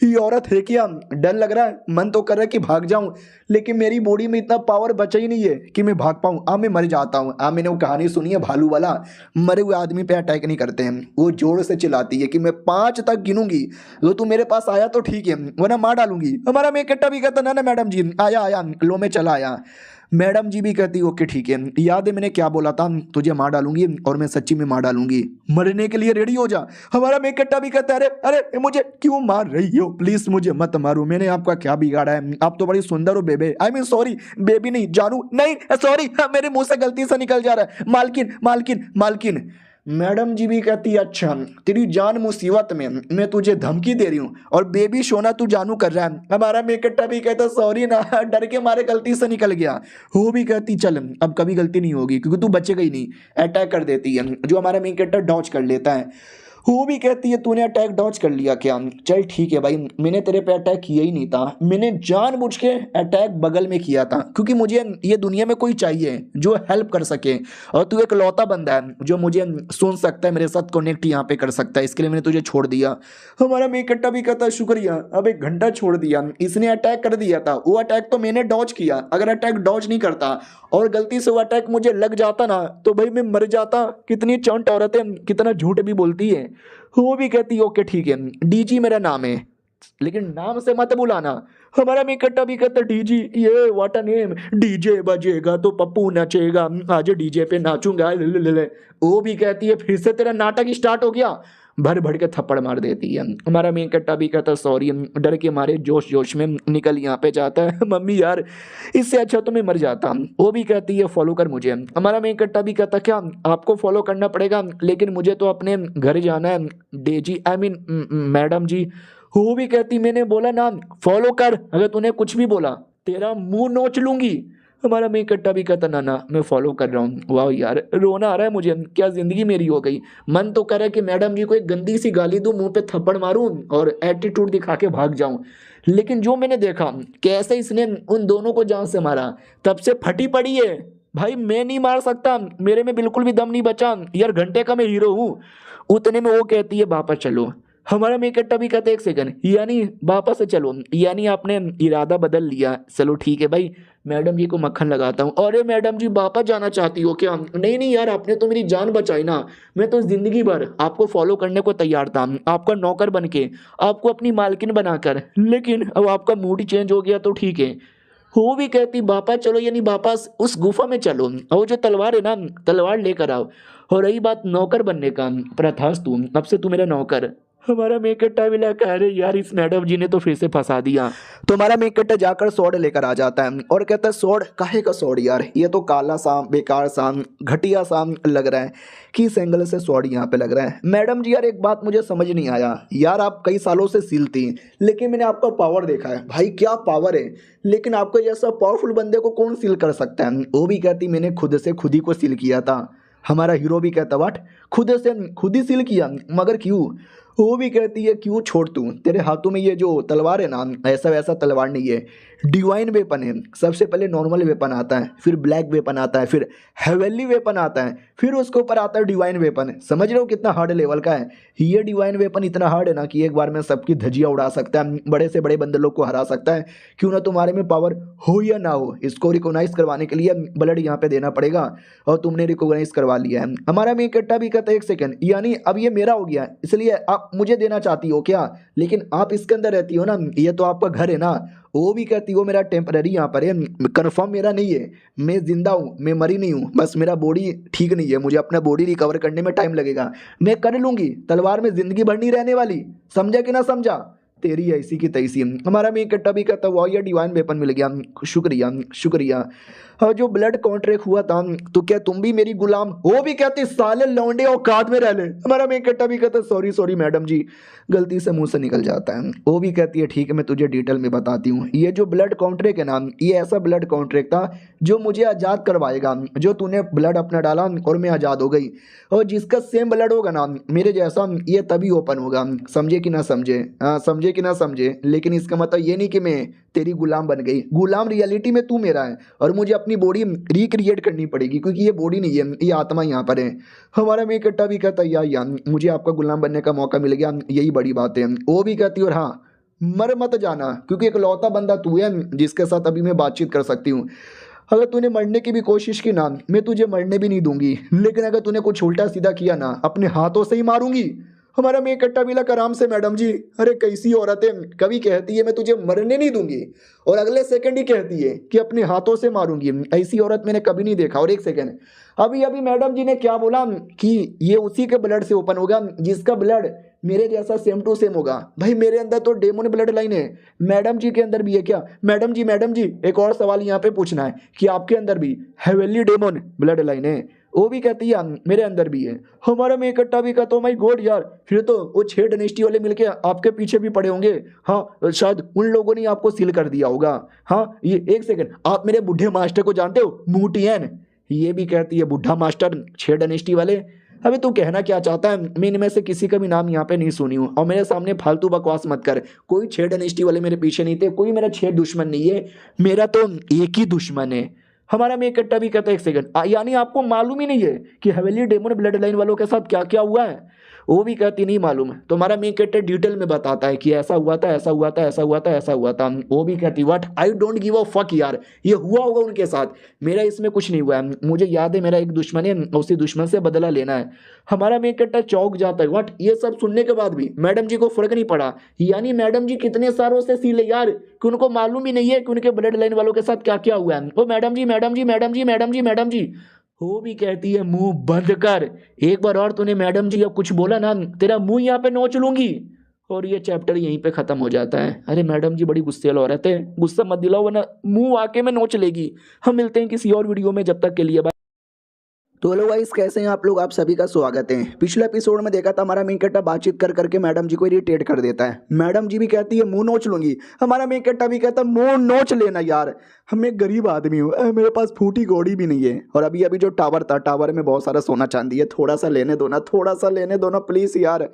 Speaker 1: ये औरत है क्या, डर लग रहा है, मन तो कर रहा है कि भाग जाऊं, लेकिन मेरी बॉडी में इतना पावर बचा ही नहीं है कि मैं भाग पाऊं। मैं मर जाता हूं। मैंने वो कहानी सुनी है भालू वाला, मरे हुए आदमी पे अटैक नहीं करते हैं। वो जोर से चिल्लाती है कि मैं 5 तक गिनूंगी, तो तू मेरे पास आया तो ठीक है वरना मार डालूंगी। हमारा मैं कट्टा भी कहता ना मैडम जी आया लो मैं चला आया। मैडम जी भी कहती ओके ठीक है, याद है मैंने क्या बोला था, तुझे मार डालूंगी और मैं सच्ची में मार डालूंगी, मरने के लिए रेडी हो जा। हमारा मेकट्टा भी कहता है अरे अरे मुझे क्यों मार रही हो, प्लीज मुझे मत मारो, मैंने आपका क्या बिगाड़ा है, आप तो बड़ी सुंदर हो बेबे, आई मीन सॉरी बेबी नहीं जानू नहीं सॉरी, मेरे मुंह से गलती से निकल जा रहा है, मालकिन मालकिन मालकिन। मैडम जी भी कहती है अच्छा तेरी जान मुसीबत में, मैं तुझे धमकी दे रही हूँ और बेबी सोना तू जानू कर रहा है। हमारा मेकट्टा भी कहता सॉरी ना, डर के मारे गलती से निकल गया। वो भी कहती चल अब कभी गलती नहीं होगी क्योंकि तू बचेगा ही नहीं। अटैक कर देती है, जो हमारा मेकट्टा डॉज कर लेता है। वो भी कहती है तूने अटैक डॉज कर लिया क्या, चल ठीक है भाई मैंने तेरे पे अटैक किया ही नहीं था, मैंने जानबूझ के अटैक बगल में किया था क्योंकि मुझे ये दुनिया में कोई चाहिए जो हेल्प कर सके, और तू एक लौता बंदा है जो मुझे सुन सकता है, मेरे साथ कनेक्ट यहाँ पे कर सकता है, इसके लिए मैंने तुझे छोड़ दिया। हमारा मेकट्टा भी कहता शुक्रिया, अब 1 घंटा छोड़ दिया, इसने अटैक कर दिया था, वो अटैक तो मैंने डॉज किया, अगर अटैक डॉज नहीं करता और गलती से वो अटैक मुझे लग जाता ना तो भाई मैं मर जाता। कितनी चौंट औरतें कितना झूठ भी बोलती है। वो भी कहती ओके ठीक है डीजी मेरा नाम है, लेकिन नाम से मत बुलाना। हमारा मेकट्टा भी कहता डीजी ये व्हाट अ नेम, डीजे बजेगा तो पप्पू नचेगा, आज डीजे पे नाचूंगा ले। वो भी कहती है फिर से तेरा नाटक स्टार्ट हो गया, भर भर के थप्पड़ मार देती है। हमारा मेकट्टा भी कहता सॉरी, डर के मारे जोश जोश में निकल यहाँ पे जाता है। मम्मी यार इससे अच्छा तो मैं मर जाता। वो भी कहती है फॉलो कर मुझे। हमारा मेकट्टा भी कहता क्या आपको फॉलो करना पड़ेगा, लेकिन मुझे तो अपने घर जाना है डेजी आई मीन मैडम जी। वो भी कहती मैंने बोला ना फॉलो कर, अगर तूने कुछ भी बोला तेरा मुंह नोच लूंगी। हमारा मेकट्टा भी कहता ना मैं फॉलो कर रहा हूँ। वाह यार रोना आ रहा है मुझे, क्या ज़िंदगी मेरी हो गई। मन तो कर रहा है कि मैडम जी को एक गंदी सी गाली दूँ, मुंह पे थप्पड़ मारूं और एटीट्यूड दिखा के भाग जाऊं, लेकिन जो मैंने देखा कैसे इसने उन दोनों को जान से मारा, तब से फटी पड़ी है भाई, मैं नहीं मार सकता, मेरे में बिल्कुल भी दम नहीं बचा यार, घंटे का मैं हीरो हूँ। उतने में वो कहती है वापस चलो। हमारा मेकट्टा भी कहते एक सेकंड यानी वापस से चलो, यानी आपने इरादा बदल लिया, चलो ठीक है भाई मैडम जी को मक्खन लगाता हूँ। अरे मैडम जी वापस जाना चाहती हो क्या, नहीं यार आपने तो मेरी जान बचाई ना, मैं तो जिंदगी भर आपको फॉलो करने को तैयार था, आपका नौकर बन के, आपको अपनी मालकिन बनाकर, लेकिन अब आपका मूड चेंज हो गया तो ठीक है
Speaker 2: वो भी कहती बापा चलो, यानी बापा उस गुफा में चलो और वो जो तलवार है ना, तलवार लेकर आओ। और रही बात नौकर बनने का, प्रथास्तु अब से तू मेरा नौकर। हमारा मेकट्टा भी ला कह रहे यार इस मैडम जी ने तो फिर से फंसा दिया।
Speaker 1: तो हमारा मेकट्टा जाकर स्वॉर्ड लेकर आ जाता है और कहता है स्वॉर्ड काहे का स्वॉर्ड यार, ये तो काला सा बेकार सा घटिया सा लग रहा है कि इस एंगल से स्वॉर्ड यहाँ पे लग रहा है। मैडम जी यार एक बात मुझे समझ नहीं आया यार, आप कई सालों से सीलती लेकिन मैंने आपका पावर देखा है भाई, क्या पावर है, लेकिन आपके जैसा पावरफुल बंदे को कौन सील कर सकता है। वो भी कहती मैंने खुद से खुद ही को सील किया था। हमारा हीरो भी कहता वाट, खुद से खुद ही सील किया, मगर क्यों। वो भी कहती है क्यों छोड़ तू, तेरे हाथों में ये जो तलवार है ना ऐसा वैसा तलवार नहीं है, डिवाइन वेपन है। सबसे पहले नॉर्मल वेपन आता है, फिर ब्लैक वेपन आता है, फिर हेवनली वेपन आता है, फिर उसके ऊपर आता है डिवाइन वेपन। समझ रहे हो कितना हार्ड लेवल का है ये डिवाइन वेपन, इतना हार्ड है ना कि एक बार में सबकी धज्जियां उड़ा सकता है, बड़े से बड़े बंदे लोग को हरा सकता है। क्यों ना तुम्हारे में पावर हो या ना हो, इसको रिकॉग्नाइज करवाने के लिए ब्लड यहाँ पे देना पड़ेगा और तुमने रिकॉग्नाइज करवा लिया है। हमारा में इकट्ठा भी कहता है एक सेकंड, यानी अब ये मेरा हो गया इसलिए आप मुझे देना चाहती हो क्या, लेकिन आप इसके अंदर रहती हो ना, ये तो आपका घर है ना। वो भी कहती हो मेरा टेम्पररी यहाँ पर है, कन्फर्म मेरा नहीं है, मैं जिंदा हूँ, मैं मरी नहीं हूँ, बस मेरा बॉडी ठीक नहीं है, मुझे अपना बॉडी रिकवर करने में टाइम लगेगा, मैं कर लूँगी, तलवार में जिंदगी भर नहीं रहने वाली, समझा कि ना समझा, तेरी ऐसी की तैसी। हमारा में इकट्ठा भी कहता हुआ ये डिवाइन वेपन मिल गया, शुक्रिया शुक्रिया। और जो ब्लड कॉन्ट्रैक्ट हुआ था तो क्या तुम भी मेरी गुलाम। वो भी कहते साले लौंडे औकात में रह ले। हमारा में इकट्ठा भी कहता सॉरी सॉरी मैडम जी, गलती से मुंह से निकल जाता है। वो भी कहती है ठीक है मैं तुझे डिटेल में बताती हूँ। ये जो ब्लड कॉन्ट्रैक्ट है ना, ये ऐसा ब्लड कॉन्ट्रैक्ट था जो मुझे आज़ाद करवाएगा, जो तूने ब्लड अपना डाला और मैं आज़ाद हो गई, और जिसका सेम ब्लड होगा ना मेरे जैसा, ये तभी ओपन होगा। समझे कि ना समझे, हाँ समझे कि ना समझे, लेकिन इसका मतलब ये नहीं कि मैं तेरी गुलाम बन गई। गुलाम रियलिटी में तू मेरा है और मुझे अपनी बॉडी रिक्रिएट करनी पड़ेगी, क्योंकि ये बॉडी नहीं है, ये आत्मा यहाँ पर है। हमारा में इकट्ठा भी कहता है यार मुझे आपका गुलाम बनने का मौका मिल गया, यही बड़ी बात है। वो भी कहती है और हाँ मर मत जाना, क्योंकि इकलौता बंदा तू है जिसके साथ अभी मैं बातचीत कर सकती हूँ। अगर तूने मरने की भी कोशिश की ना, मैं तुझे मरने भी नहीं दूंगी, लेकिन अगर तूने कुछ उल्टा सीधा किया ना, अपने हाथों से ही मारूंगी। हमारा में इकट्ठा भी लगा आराम से मैडम जी, अरे कैसी औरत है, कभी कहती है मैं तुझे मरने नहीं दूंगी और अगले सेकंड ही कहती है कि अपने हाथों से मारूंगी। ऐसी औरत मैंने कभी नहीं देखा। और एक सेकंड, अभी अभी मैडम जी ने क्या बोला कि ये उसी के ब्लड से ओपन होगा जिसका ब्लड मेरे जैसा सेम टू सेम होगा। भाई मेरे अंदर तो डेमोन ब्लड लाइन है, मैडम जी के अंदर भी है क्या। मैडम जी एक और सवाल यहाँ पे पूछना है कि आपके अंदर भी हेवनली डेमोन ब्लड लाइन है। वो भी कहती है मेरे अंदर भी है। हमारा में इकट्ठा भी कहता माय गॉड यार, फिर तो वो 6 डायनेस्टी वाले मिलके आपके पीछे भी पड़े होंगे। हाँ शायद उन लोगों ने आपको सील कर दिया होगा। हाँ ये एक सेकंड, आप मेरे बुढ़े मास्टर को जानते हो, मूटियन। ये भी कहती है बुढ़ा मास्टर 6 डायनेस्टी वाले। अबे तू कहना क्या चाहता है, मैं इनमें से किसी का भी नाम यहाँ पे नहीं सुनी हूँ और मेरे सामने फालतू बकवास मत कर। कोई 6 डायनेस्टी वाले मेरे पीछे नहीं थे, कोई मेरा 6 दुश्मन नहीं है, मेरा तो एक ही दुश्मन है। हमारा में इकट्ठा भी कहता है एक सेकंड, यानी आपको मालूम ही नहीं है कि हेवनली डेमन ब्लड लाइन वालों के साथ क्या क्या हुआ है। वो भी कहती नहीं मालूम है। तो हमारा में इकट्ठा डिटेल में बताता है कि ऐसा हुआ था, ऐसा हुआ था, ऐसा हुआ था, ऐसा हुआ था। वो भी कहती what, I don't give a fuck यार, ये हुआ होगा उनके साथ, मेरा इसमें कुछ नहीं हुआ है। मुझे याद है मेरा एक दुश्मन है, उसी दुश्मन से बदला लेना है। हमारा में इकट्ठा चौंक जाता है व्हाट, ये सब सुनने के बाद भी मैडम जी को फर्क नहीं पड़ा। यानी मैडम जी कितने सालों से सीले यार कि उनको मालूम ही नहीं है कि उनके ब्लड लाइन वालों के साथ क्या क्या हुआ है। ओ मैडम जी मैडम जी मैडम जी मैडम जी मैडम जी। वो भी कहती है मुंह बंद कर, एक बार और तूने मैडम जी या कुछ बोला ना, तेरा मुंह यहाँ पे नोच लूंगी। और ये चैप्टर यहीं पे खत्म हो जाता है। अरे मैडम जी बड़ी गुस्से वाली औरत है, गुस्सा मत दिलाओ वरना मुंह आके में नोच लेगी। हम मिलते हैं किसी और वीडियो में, जब तक के लिए बाय। तो हेलो गाइस, कैसे हैं आप लोग, आप सभी का स्वागत है। पिछले एपिसोड में देखा था हमारा मेन कट्टा बातचीत कर करके मैडम जी को इरिटेट कर देता है। मैडम जी भी कहती है मुंह नोच लूंगी, हमारा मेन कट्टा भी कहता है मुंह नोच लेना यार, हम एक गरीब आदमी हूँ, मेरे पास फूटी कौड़ी भी नहीं है। और अभी अभी जो टावर था, टावर में बहुत सारा सोना चांदी है, थोड़ा सा लेने दो ना, थोड़ा सा लेने दो ना प्लीज़ यार।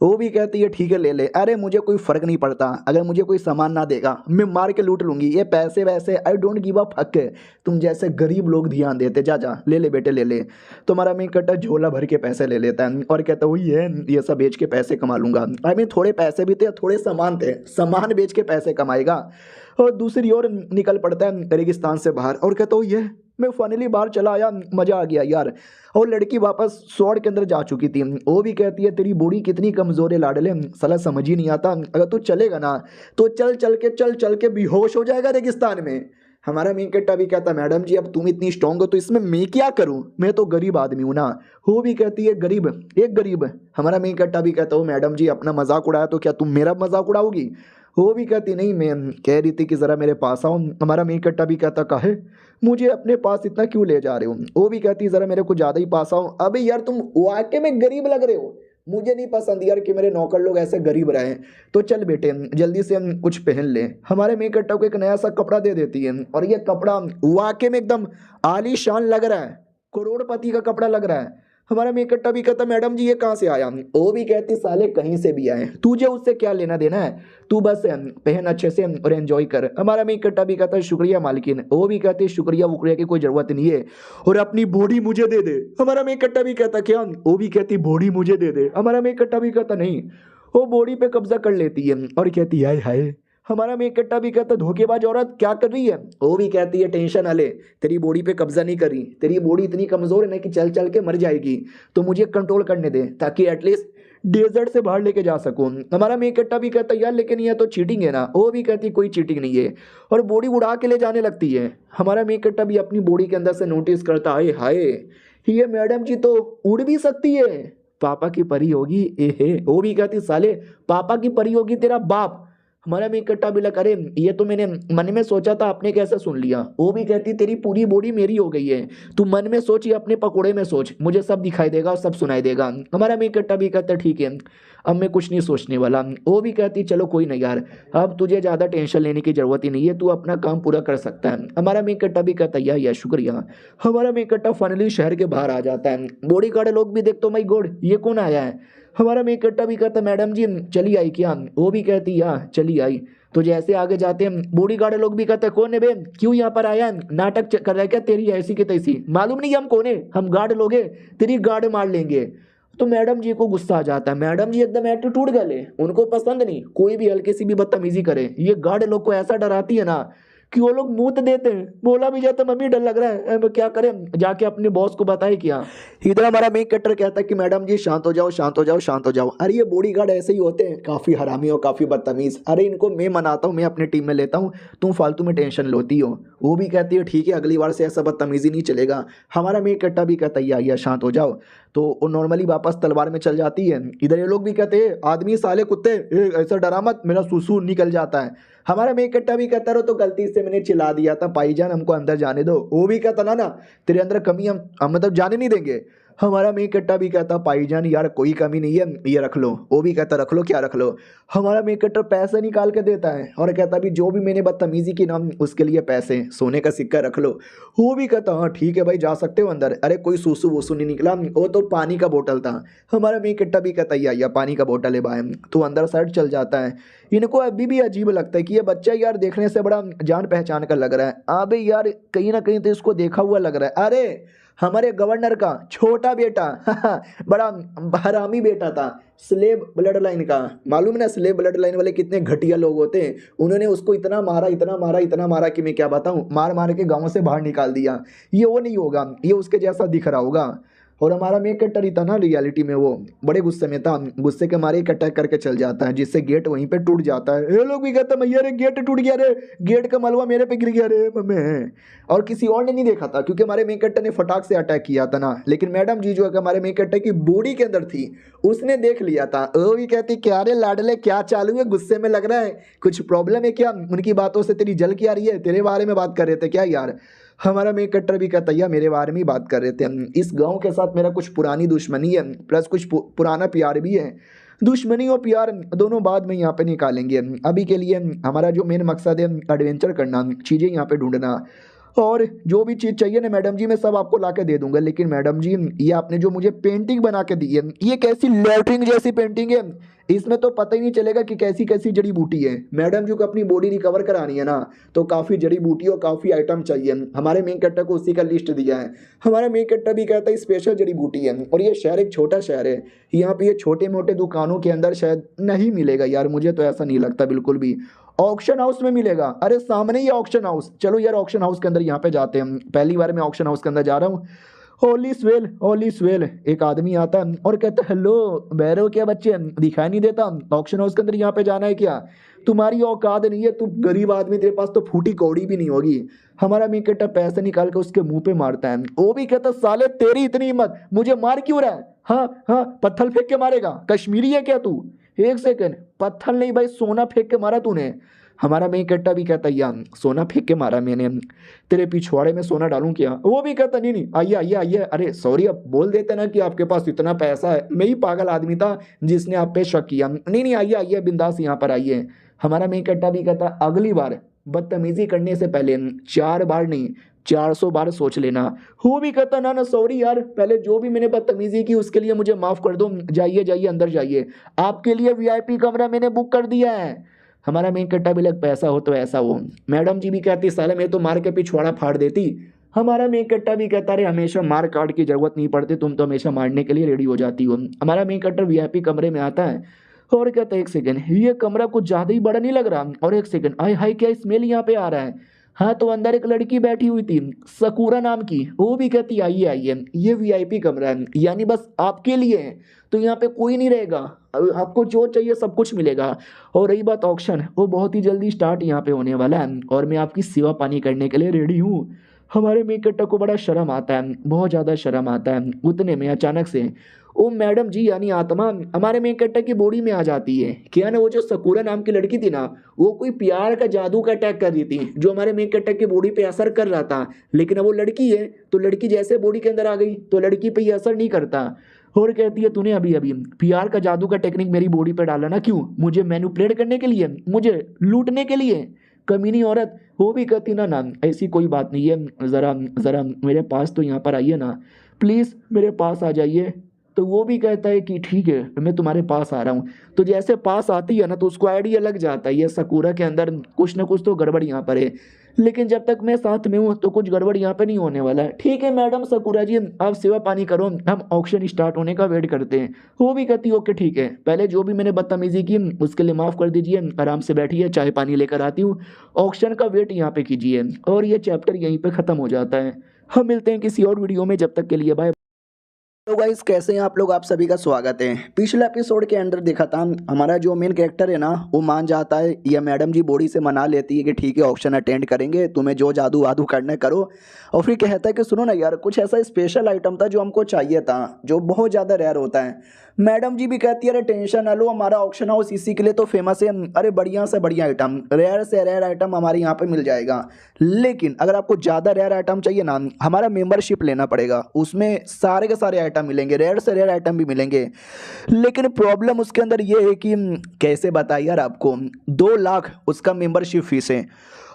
Speaker 1: वो भी कहती है ठीक है ले ले, अरे मुझे कोई फ़र्क नहीं पड़ता, अगर मुझे कोई सामान ना देगा मैं मार के लूट लूँगी, ये पैसे वैसे I don't give a fuck, तुम जैसे गरीब लोग ध्यान देते, जा जा ले ले बेटे ले ले। तो हमारा मेन कट्टा झोला भर के पैसे ले लेता है और कहता है वही है, ये सब बेच के पैसे कमा लूँगा। आई मीन थोड़े पैसे भी थे, थोड़े सामान थे, सामान बेच के पैसे कमाएगा। और दूसरी ओर निकल पड़ता है रेगिस्तान से बाहर और कहता हूँ ये मैं फाइनली बाहर चला आया, मज़ा आ गया यार। और लड़की वापस स्वॉर्ड के अंदर जा चुकी थी। वो भी कहती है तेरी बॉडी कितनी कमज़ोर है लाडले, साला समझ ही नहीं आता, अगर तू चलेगा ना तो चल चल के बेहोश हो जाएगा रेगिस्तान में। हमारा मेन कट्टा भी कहता मैडम जी अब तुम इतनी स्ट्रांग हो तो इसमें मैं क्या करूं, मैं तो गरीब आदमी हूं ना। वो भी कहती है गरीब, एक गरीब। हमारा मेन कट्टा भी कहता हो मैडम जी अपना मजाक उड़ाया तो क्या तुम मेरा मजाक उड़ाओगी। वो भी कहती नहीं, मैं कह रही थी कि ज़रा मेरे पास आओ। हमारा मेन कट्टा भी कहता काहे, मुझे अपने पास इतना क्यों ले जा रहे हो। वो भी कहती ज़रा मेरे को ज़्यादा ही पास आओ। अबे यार तुम वाकई में गरीब लग रहे हो, मुझे नहीं पसंद यार कि मेरे नौकर लोग ऐसे गरीब रहे। तो चल बेटे जल्दी से हम कुछ पहन लें। हमारे मेन कट्टा को एक नया सा कपड़ा दे देती है और ये कपड़ा वाकई में एकदम आलीशान लग रहा है, करोड़पति का कपड़ा लग रहा है। हमारा मेन कट्टा भी कहता मैडम जी ये कहाँ से आया। वो भी कहती साले कहीं से भी आए, तुझे उससे क्या लेना देना है, तू बस पहन अच्छे से और एंजॉय कर। हमारा मेन कट्टा भी कहता है शुक्रिया मालकिन। वो भी कहती शुक्रिया वुक्रिया की कोई जरूरत नहीं है और अपनी बॉडी मुझे दे दे। हमारा मेन कट्टा भी कहता क्या, वो भी कहती बॉडी मुझे दे दे। हमारा मेन कट्टा भी कहता नहीं, वो बॉडी पे कब्जा कर लेती है और कहती हाय हाय। हमारा मेन कट्टा भी कहता धोखेबाज औरत क्या कर रही है। वो भी कहती है टेंशन ना ले, तेरी बॉडी पे कब्जा नहीं करी, तेरी बॉडी इतनी कमजोर है ना कि चल चल के मर जाएगी, तो मुझे कंट्रोल करने दे ताकि एटलीस्ट डेजर्ट से बाहर लेके जा सकूं। हमारा मेन कट्टा भी कहता यार लेकिन यह तो चीटिंग है ना। वो भी कहती कोई चीटिंग नहीं है और बॉडी उड़ा के ले जाने लगती है। हमारा मेन कट्टा भी अपनी बॉडी के अंदर से नोटिस करता हाय हाय ये मैडम जी तो उड़ भी सकती है, पापा की परी होगी ए हे। वो भी कहती साले पापा की परी होगी तेरा बाप। हमारा मेन कट्टा भी लगा अरे ये तो मैंने मन में सोचा था, आपने कैसे सुन लिया। वो भी कहती तेरी पूरी बॉडी मेरी हो गई है, तू मन में सोच या अपने पकोड़े में सोच, मुझे सब दिखाई देगा और सब सुनाई देगा। हमारा मेन कट्टा भी कहता ठीक है अब मैं कुछ नहीं सोचने वाला। वो भी कहती चलो कोई नहीं यार, अब तुझे ज़्यादा टेंशन लेने की जरूरत ही नहीं है, तू अपना काम पूरा कर सकता है। हमारा मेन कट्टा भी कहता या शुक्रिया। हमारा मेन कट्टा फाइनली शहर के बाहर आ जाता है। बॉडी गार्ड लोग भी देखते माई गॉड ये कौन आया है। हमारा मेन कट्टा भी कहता मैडम जी चली आई क्या। वो भी कहती या चली आई। तो जैसे आगे जाते हैं बॉडी गार्ड लोग भी कहते कौन है बे, क्यों यहाँ पर आया है, नाटक कर रहा है क्या तेरी ऐसी की तैसी, मालूम नहीं हम कौन है, हम गार्ड लोग हैं, तेरी गार्ड मार लेंगे। तो मैडम जी को गुस्सा आ जाता है, मैडम जी एकदम एटीट्यूड गले, उनको पसंद नहीं कोई भी हल्की सी भी बदतमीजी करे। ये गार्ड लोग को ऐसा डराती है ना कि वो लोग मुंह देते हैं, बोला भी जाता मम्मी डर लग रहा है, अब क्या करें, जाके अपने बॉस को बताए क्या। इधर हमारा मेन कट्टर कहता है कि मैडम जी शांत हो जाओ शांत हो जाओ शांत हो जाओ। अरे ये बॉडी गार्ड ऐसे ही होते हैं, काफ़ी हरामी और काफ़ी बदतमीज। अरे इनको मैं मनाता हूँ, मैं अपनी टीम में लेता हूँ, तुम फालतू में टेंशन लेती हो। वो भी कहती है ठीक है अगली बार से ऐसा बदतमीजी नहीं चलेगा। हमारा मेन कट्टा भी कहता है या शांत हो जाओ। तो वो नॉर्मली वापस तलवार में चल जाती है। इधर ये लोग भी कहते हैं आदमी साले कुत्ते ऐसा डरा मत, मेरा सुसु निकल जाता है। हमारा मेन कट्टा भी कहता रहो तो गलती से मैंने चिल्ला दिया था भाईजान हमको अंदर जाने दो। वो भी कहता ना तेरे अंदर कमी हम मतलब जाने नहीं देंगे। हमारा मेन कट्टा भी कहता भाईजान यार कोई कमी नहीं है ये रख लो। वो भी कहता रख लो क्या रख लो। हमारा मेन कट्टर पैसे निकाल के देता है और कहता भी जो भी मैंने बदतमीजी की ना उसके लिए पैसे सोने का सिक्का रख लो। वो भी कहता हाँ ठीक है भाई जा सकते हो अंदर। अरे कोई सूसू वूसू नहीं निकला, वो तो पानी का बोतल था। हमारा मेन कट्टा भी कहता या पानी का बोतल है भाई। तो अंदर साइड चल जाता है। इनको अभी भी अजीब लगता है कि ये बच्चा यार देखने से बड़ा जान पहचान का लग रहा है। अबे यार कहीं ना कहीं तो इसको देखा हुआ लग रहा है। अरे हमारे गवर्नर का छोटा बेटा बड़ा हरामी बेटा था, स्लेब ब्लड लाइन का। मालूम है ना स्लेब ब्लड लाइन वाले कितने घटिया लोग होते हैं। उन्होंने उसको इतना मारा इतना मारा इतना मारा कि मैं क्या बताऊं, मार मार के गांव से बाहर निकाल दिया। ये वो नहीं होगा, ये उसके जैसा दिख रहा होगा। और हमारा मेन कट्टर ही था ना रियलिटी में वो बड़े गुस्से में था, गुस्से के मारे एक अटैक करके चल जाता है जिससे गेट वहीं पे टूट जाता है। ये लोग भी कहते हैं भैया रे गेट टूट गया रे, गेट का मलबा मेरे पे गिर गया रे मम्मी। और किसी और ने नहीं देखा था क्योंकि हमारे मेन कट्टर ने फटाक से अटैक किया था ना। लेकिन मैडम जी जो है हमारे मेन कट्टर की बॉडी के अंदर थी उसने देख लिया था। वो भी कहती क्या रे लाडले क्या चालू है, गुस्से में लग रहा है, कुछ प्रॉब्लम है क्या, उनकी बातों से तेरी जल क्या रही है, तेरे बारे में बात कर रहे थे क्या यार। हमारा मेन कट्टर भी कहता है मेरे बारे में ही बात कर रहे थे, इस गांव के साथ मेरा कुछ पुरानी दुश्मनी है प्लस कुछ पुराना प्यार भी है। दुश्मनी और प्यार दोनों बाद में यहाँ पे निकालेंगे, अभी के लिए हमारा जो मेन मकसद है एडवेंचर करना, चीज़ें यहाँ पे ढूंढना। और जो भी चीज़ चाहिए ना मैडम जी मैं सब आपको ला के दे दूंगा। लेकिन मैडम जी ये आपने जो मुझे पेंटिंग बना के दी है ये कैसी लैट्रिन जैसी पेंटिंग है, इसमें तो पता ही नहीं चलेगा कि कैसी कैसी जड़ी बूटी है। मैडम जी को अपनी बॉडी रिकवर करानी है ना तो काफ़ी जड़ी बूटी और काफ़ी आइटम चाहिए। हमारे मेन कट्टर को उसी का लिस्ट दिया है। हमारा मेन कट्टर भी कहता है स्पेशल जड़ी बूटी है। और ये शहर एक छोटा शहर है, यहाँ पे ये छोटे मोटे दुकानों के अंदर शायद नहीं मिलेगा यार, मुझे तो ऐसा नहीं लगता बिल्कुल भी। ऑक्शन हाउस में मिलेगा। अरे सामने ही ऑक्शन हाउस, चलो यार ऑक्शन हाउस के अंदर यहाँ पे जाते हैं। पहली बार मैं ऑक्शन हाउस के अंदर जा रहा हूँ। होली स्वेल एक आदमी आता है और कहता है हेलो बैरो क्या बच्चे दिखाई नहीं देता, ऑक्शन हाउस के अंदर यहाँ पे जाना है क्या? तुम्हारी औकात नहीं है, तू गरीब आदमी, तेरे पास तो फूटी कौड़ी भी नहीं होगी। हमारा मी कहता पैसे निकाल के उसके मुंह पे मारता है। वो भी कहता साले तेरी इतनी हिम्मत, मुझे मार क्यों रहा है? हाँ हाँ, पत्थर फेंक के मारेगा, कश्मीरी है क्या तू? एक सेकंड, पत्थर नहीं भाई, सोना फेंक के मारा तूने। हमारा मेन कट्टा भी कहता यार सोना फेंक के मारा मैंने, तेरे पिछवाड़े में सोना डालूं क्या? वो भी कहता नहीं नहीं, आइए आइए आइए, अरे सॉरी, अब बोल देते ना कि आपके पास इतना पैसा है, मैं ही पागल आदमी था जिसने आप पे शक किया। नहीं नहीं, आइए आइए बिंदास यहाँ पर आइए। हमारा मेन कट्टा भी कहता अगली बार बदतमीजी करने से पहले 4 बार नहीं 400 बार सोच लेना। वो भी कहता ना ना सॉरी यार, पहले जो भी मैंने बदतमीजी की उसके लिए मुझे माफ कर दो, जाइए जाइए अंदर जाइए, आपके लिए वीआईपी कमरा मैंने बुक कर दिया है। हमारा मेन कट्टा भी लग पैसा हो तो ऐसा हो। मैडम जी भी कहती साले मैं तो मार के पिछवाड़ा फाड़ देती। हमारा मेन कट्टा भी कहता रे हमेशा मार काट की जरूरत नहीं पड़ती, तुम तो हमेशा मारने के लिए रेडी हो जाती हो। हमारा मेन कट्टर वीआईपी कमरे में आता है और कहता है एक सेकंड, ये कमरा कुछ ज्यादा ही बड़ा नहीं लग रहा? और एक सेकंड, आय हाय क्या स्मेल यहाँ पे आ रहा है? हाँ तो अंदर एक लड़की बैठी हुई थी सकूरा नाम की, वो भी कहती आइए आइए, ये वीआईपी कमरा है, यानी बस आपके लिए है, तो यहाँ पे कोई नहीं रहेगा, आपको जो चाहिए सब कुछ मिलेगा। और रही बात ऑक्शन, वो बहुत ही जल्दी स्टार्ट यहाँ पे होने वाला है और मैं आपकी सेवा पानी करने के लिए रेडी हूँ। हमारे मेकट्टा को बड़ा शर्म आता है, बहुत ज़्यादा शर्म आता है। उतने में अचानक से ओ मैडम जी यानी आत्मा हमारे मेकट्टा की बॉडी में आ जाती है। क्या ना वो जो सकूरा नाम की लड़की थी ना, वो कोई प्यार का जादू का अटैक कर रही थी जो हमारे मेकट्टा की बॉडी पे असर कर रहा था, लेकिन अब वो लड़की है तो लड़की जैसे बॉडी के अंदर आ गई तो लड़की पे ये असर नहीं करता। और कहती है तूने अभी अभी प्यार का जादू का टेक्निक मेरी बॉडी पे डाला ना, क्यों? मुझे मैनिपुलेट करने के लिए, मुझे लूटने के लिए, कमीनी औरत। वो भी कहती ना ना ऐसी कोई बात नहीं है, ज़रा ज़रा मेरे पास तो यहाँ पर आइए ना, प्लीज़ मेरे पास आ जाइए। तो वो भी कहता है कि ठीक है मैं तुम्हारे पास आ रहा हूँ। तो जैसे पास आती है ना तो उसको आइडिया लग जाता है ये सकूरा के अंदर कुछ ना कुछ तो गड़बड़ यहाँ पर है, लेकिन जब तक मैं साथ में हूँ तो कुछ गड़बड़ यहाँ पे नहीं होने वाला है। ठीक है मैडम सकूरा जी, आप सेवा पानी करो, हम ऑक्शन स्टार्ट होने का वेट करते हैं। वो भी कहती ओके ठीक है, पहले जो भी मैंने बदतमीजी की उसके लिए माफ़ कर दीजिए, आराम से बैठिए, चाय पानी लेकर आती हूँ, ऑक्शन का वेट यहाँ पे कीजिए। और ये चैप्टर यहीं पर ख़त्म हो जाता है। हम मिलते हैं किसी और वीडियो में, जब तक के लिए बाय। तो गाइस कैसे हैं आप लोग, आप सभी का स्वागत है। पिछले एपिसोड के अंदर देखा था हमारा जो मेन कैरेक्टर है ना वो मान जाता है, या मैडम जी बॉडी से मना लेती है कि ठीक है ऑक्शन अटेंड करेंगे, तुम्हें जो जादू वादू करना है करो। और फिर कहता है कि सुनो ना यार, कुछ ऐसा स्पेशल आइटम था जो हमको चाहिए था, जो बहुत ज़्यादा रेयर होता है। मैडम जी भी कहती है अरे टेंशन ना लो, हमारा ऑक्शन हाउस इसी के लिए तो फेमस है, अरे बढ़िया से बढ़िया आइटम, रेयर से रेयर आइटम हमारे यहाँ पे मिल जाएगा। लेकिन अगर आपको ज़्यादा रेयर आइटम चाहिए ना, हमारा मेंबरशिप लेना पड़ेगा, उसमें सारे के सारे आइटम मिलेंगे, रेयर से रेयर आइटम भी मिलेंगे। लेकिन प्रॉब्लम उसके अंदर ये है कि कैसे बताइए यार आपको, 2 लाख उसका मेंबरशिप फीस है।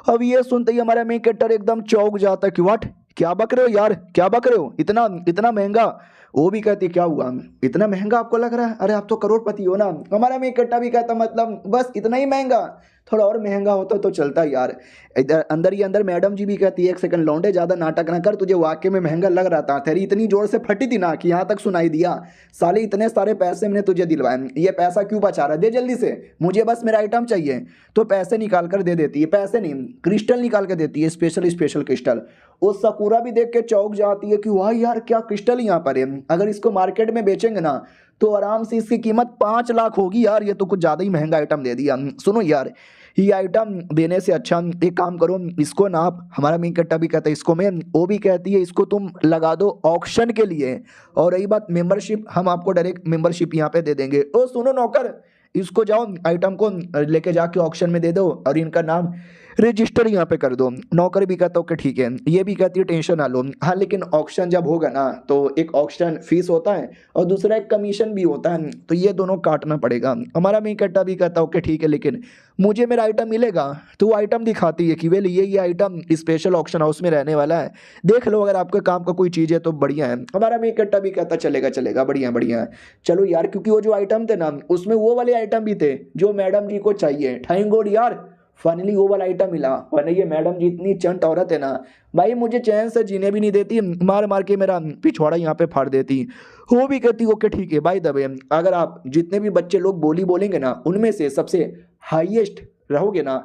Speaker 1: अब ये सुनते ही हमारा मेन कैरेक्टर एकदम चौंक जाता है कि व्हाट, क्या बक रहे हो यार, क्या बक रहे हो, इतना इतना महंगा? वो भी कहती क्या हुआ, इतना महंगा आपको लग रहा है, अरे आप तो करोड़पति हो ना। हमारा मेन कैरेक्टर भी कहता मतलब बस इतना ही महंगा, थोड़ा और महंगा होता तो चलता यार। इधर अंदर ही अंदर मैडम जी भी कहती है एक सेकंड लौंडे, ज़्यादा नाटक ना कर, तुझे वाकई में महंगा लग रहा था, तेरी इतनी जोर से फटी थी ना कि यहाँ तक सुनाई दिया। साले इतने सारे पैसे मैंने तुझे दिलवाए, ये पैसा क्यों बचा रहा है, दे जल्दी से, मुझे बस मेरा आइटम चाहिए। तो पैसे निकाल कर दे देती है, पैसे नहीं क्रिस्टल निकाल के देती है, स्पेशल स्पेशल क्रिस्टल। वो सकूरा भी देख के चौंक जाती है कि वाह यार क्या क्रिस्टल यहाँ पर है, अगर इसको मार्केट में बेचेंगे ना तो आराम से इसकी कीमत 5 लाख होगी यार, ये तो कुछ ज़्यादा ही महंगा आइटम दे दिया। सुनो यार, ये आइटम देने से अच्छा एक काम करो, इसको ना आप, हमारा मेन कट्टा भी कहता है इसको मैं, वो भी कहती है इसको तुम लगा दो ऑक्शन के लिए। और रही बात मेंबरशिप, हम आपको डायरेक्ट मेंबरशिप यहाँ पे दे देंगे। ओ सुनो नौकर, इसको जाओ आइटम को लेके जाके ऑक्शन में दे दो और इनका नाम रजिस्टर यहाँ पे कर दो। नौकर भी कहता ओके ठीक है, ये भी कहती है टेंशन ना लो। हाँ लेकिन ऑक्शन जब होगा ना तो एक ऑक्शन फीस होता है और दूसरा एक कमीशन भी होता है, तो ये दोनों काटना पड़ेगा। हमारा मेन कट्टा भी कहता ओके ठीक है, लेकिन मुझे मेरा आइटम मिलेगा। तो वो आइटम दिखाती है कि वे ये आइटम स्पेशल ऑक्शन हाउस में रहने वाला है, देख लो अगर आपके काम का कोई चीज़ है तो बढ़िया है। हमारा मेन कट्टा भी कहता चलेगा चलेगा, बढ़िया बढ़िया, चलो यार, क्योंकि वो जो आइटम थे ना उसमें वो वाले आइटम भी थे जो मैडम जी को चाहिए। थैंक गॉड यार, फाइनली वो वाला आइटम मिला। वरना ये मैडम जी इतनी चंट औरत है ना भाई, मुझे चैन से जीने भी नहीं देती, मार मार के मेरा पिछवाड़ा यहाँ पे फाड़ देती। वो भी कहती ओके ठीक है, बाय द वे अगर आप जितने भी बच्चे लोग बोली बोलेंगे ना उनमें से सबसे हाईएस्ट रहोगे ना,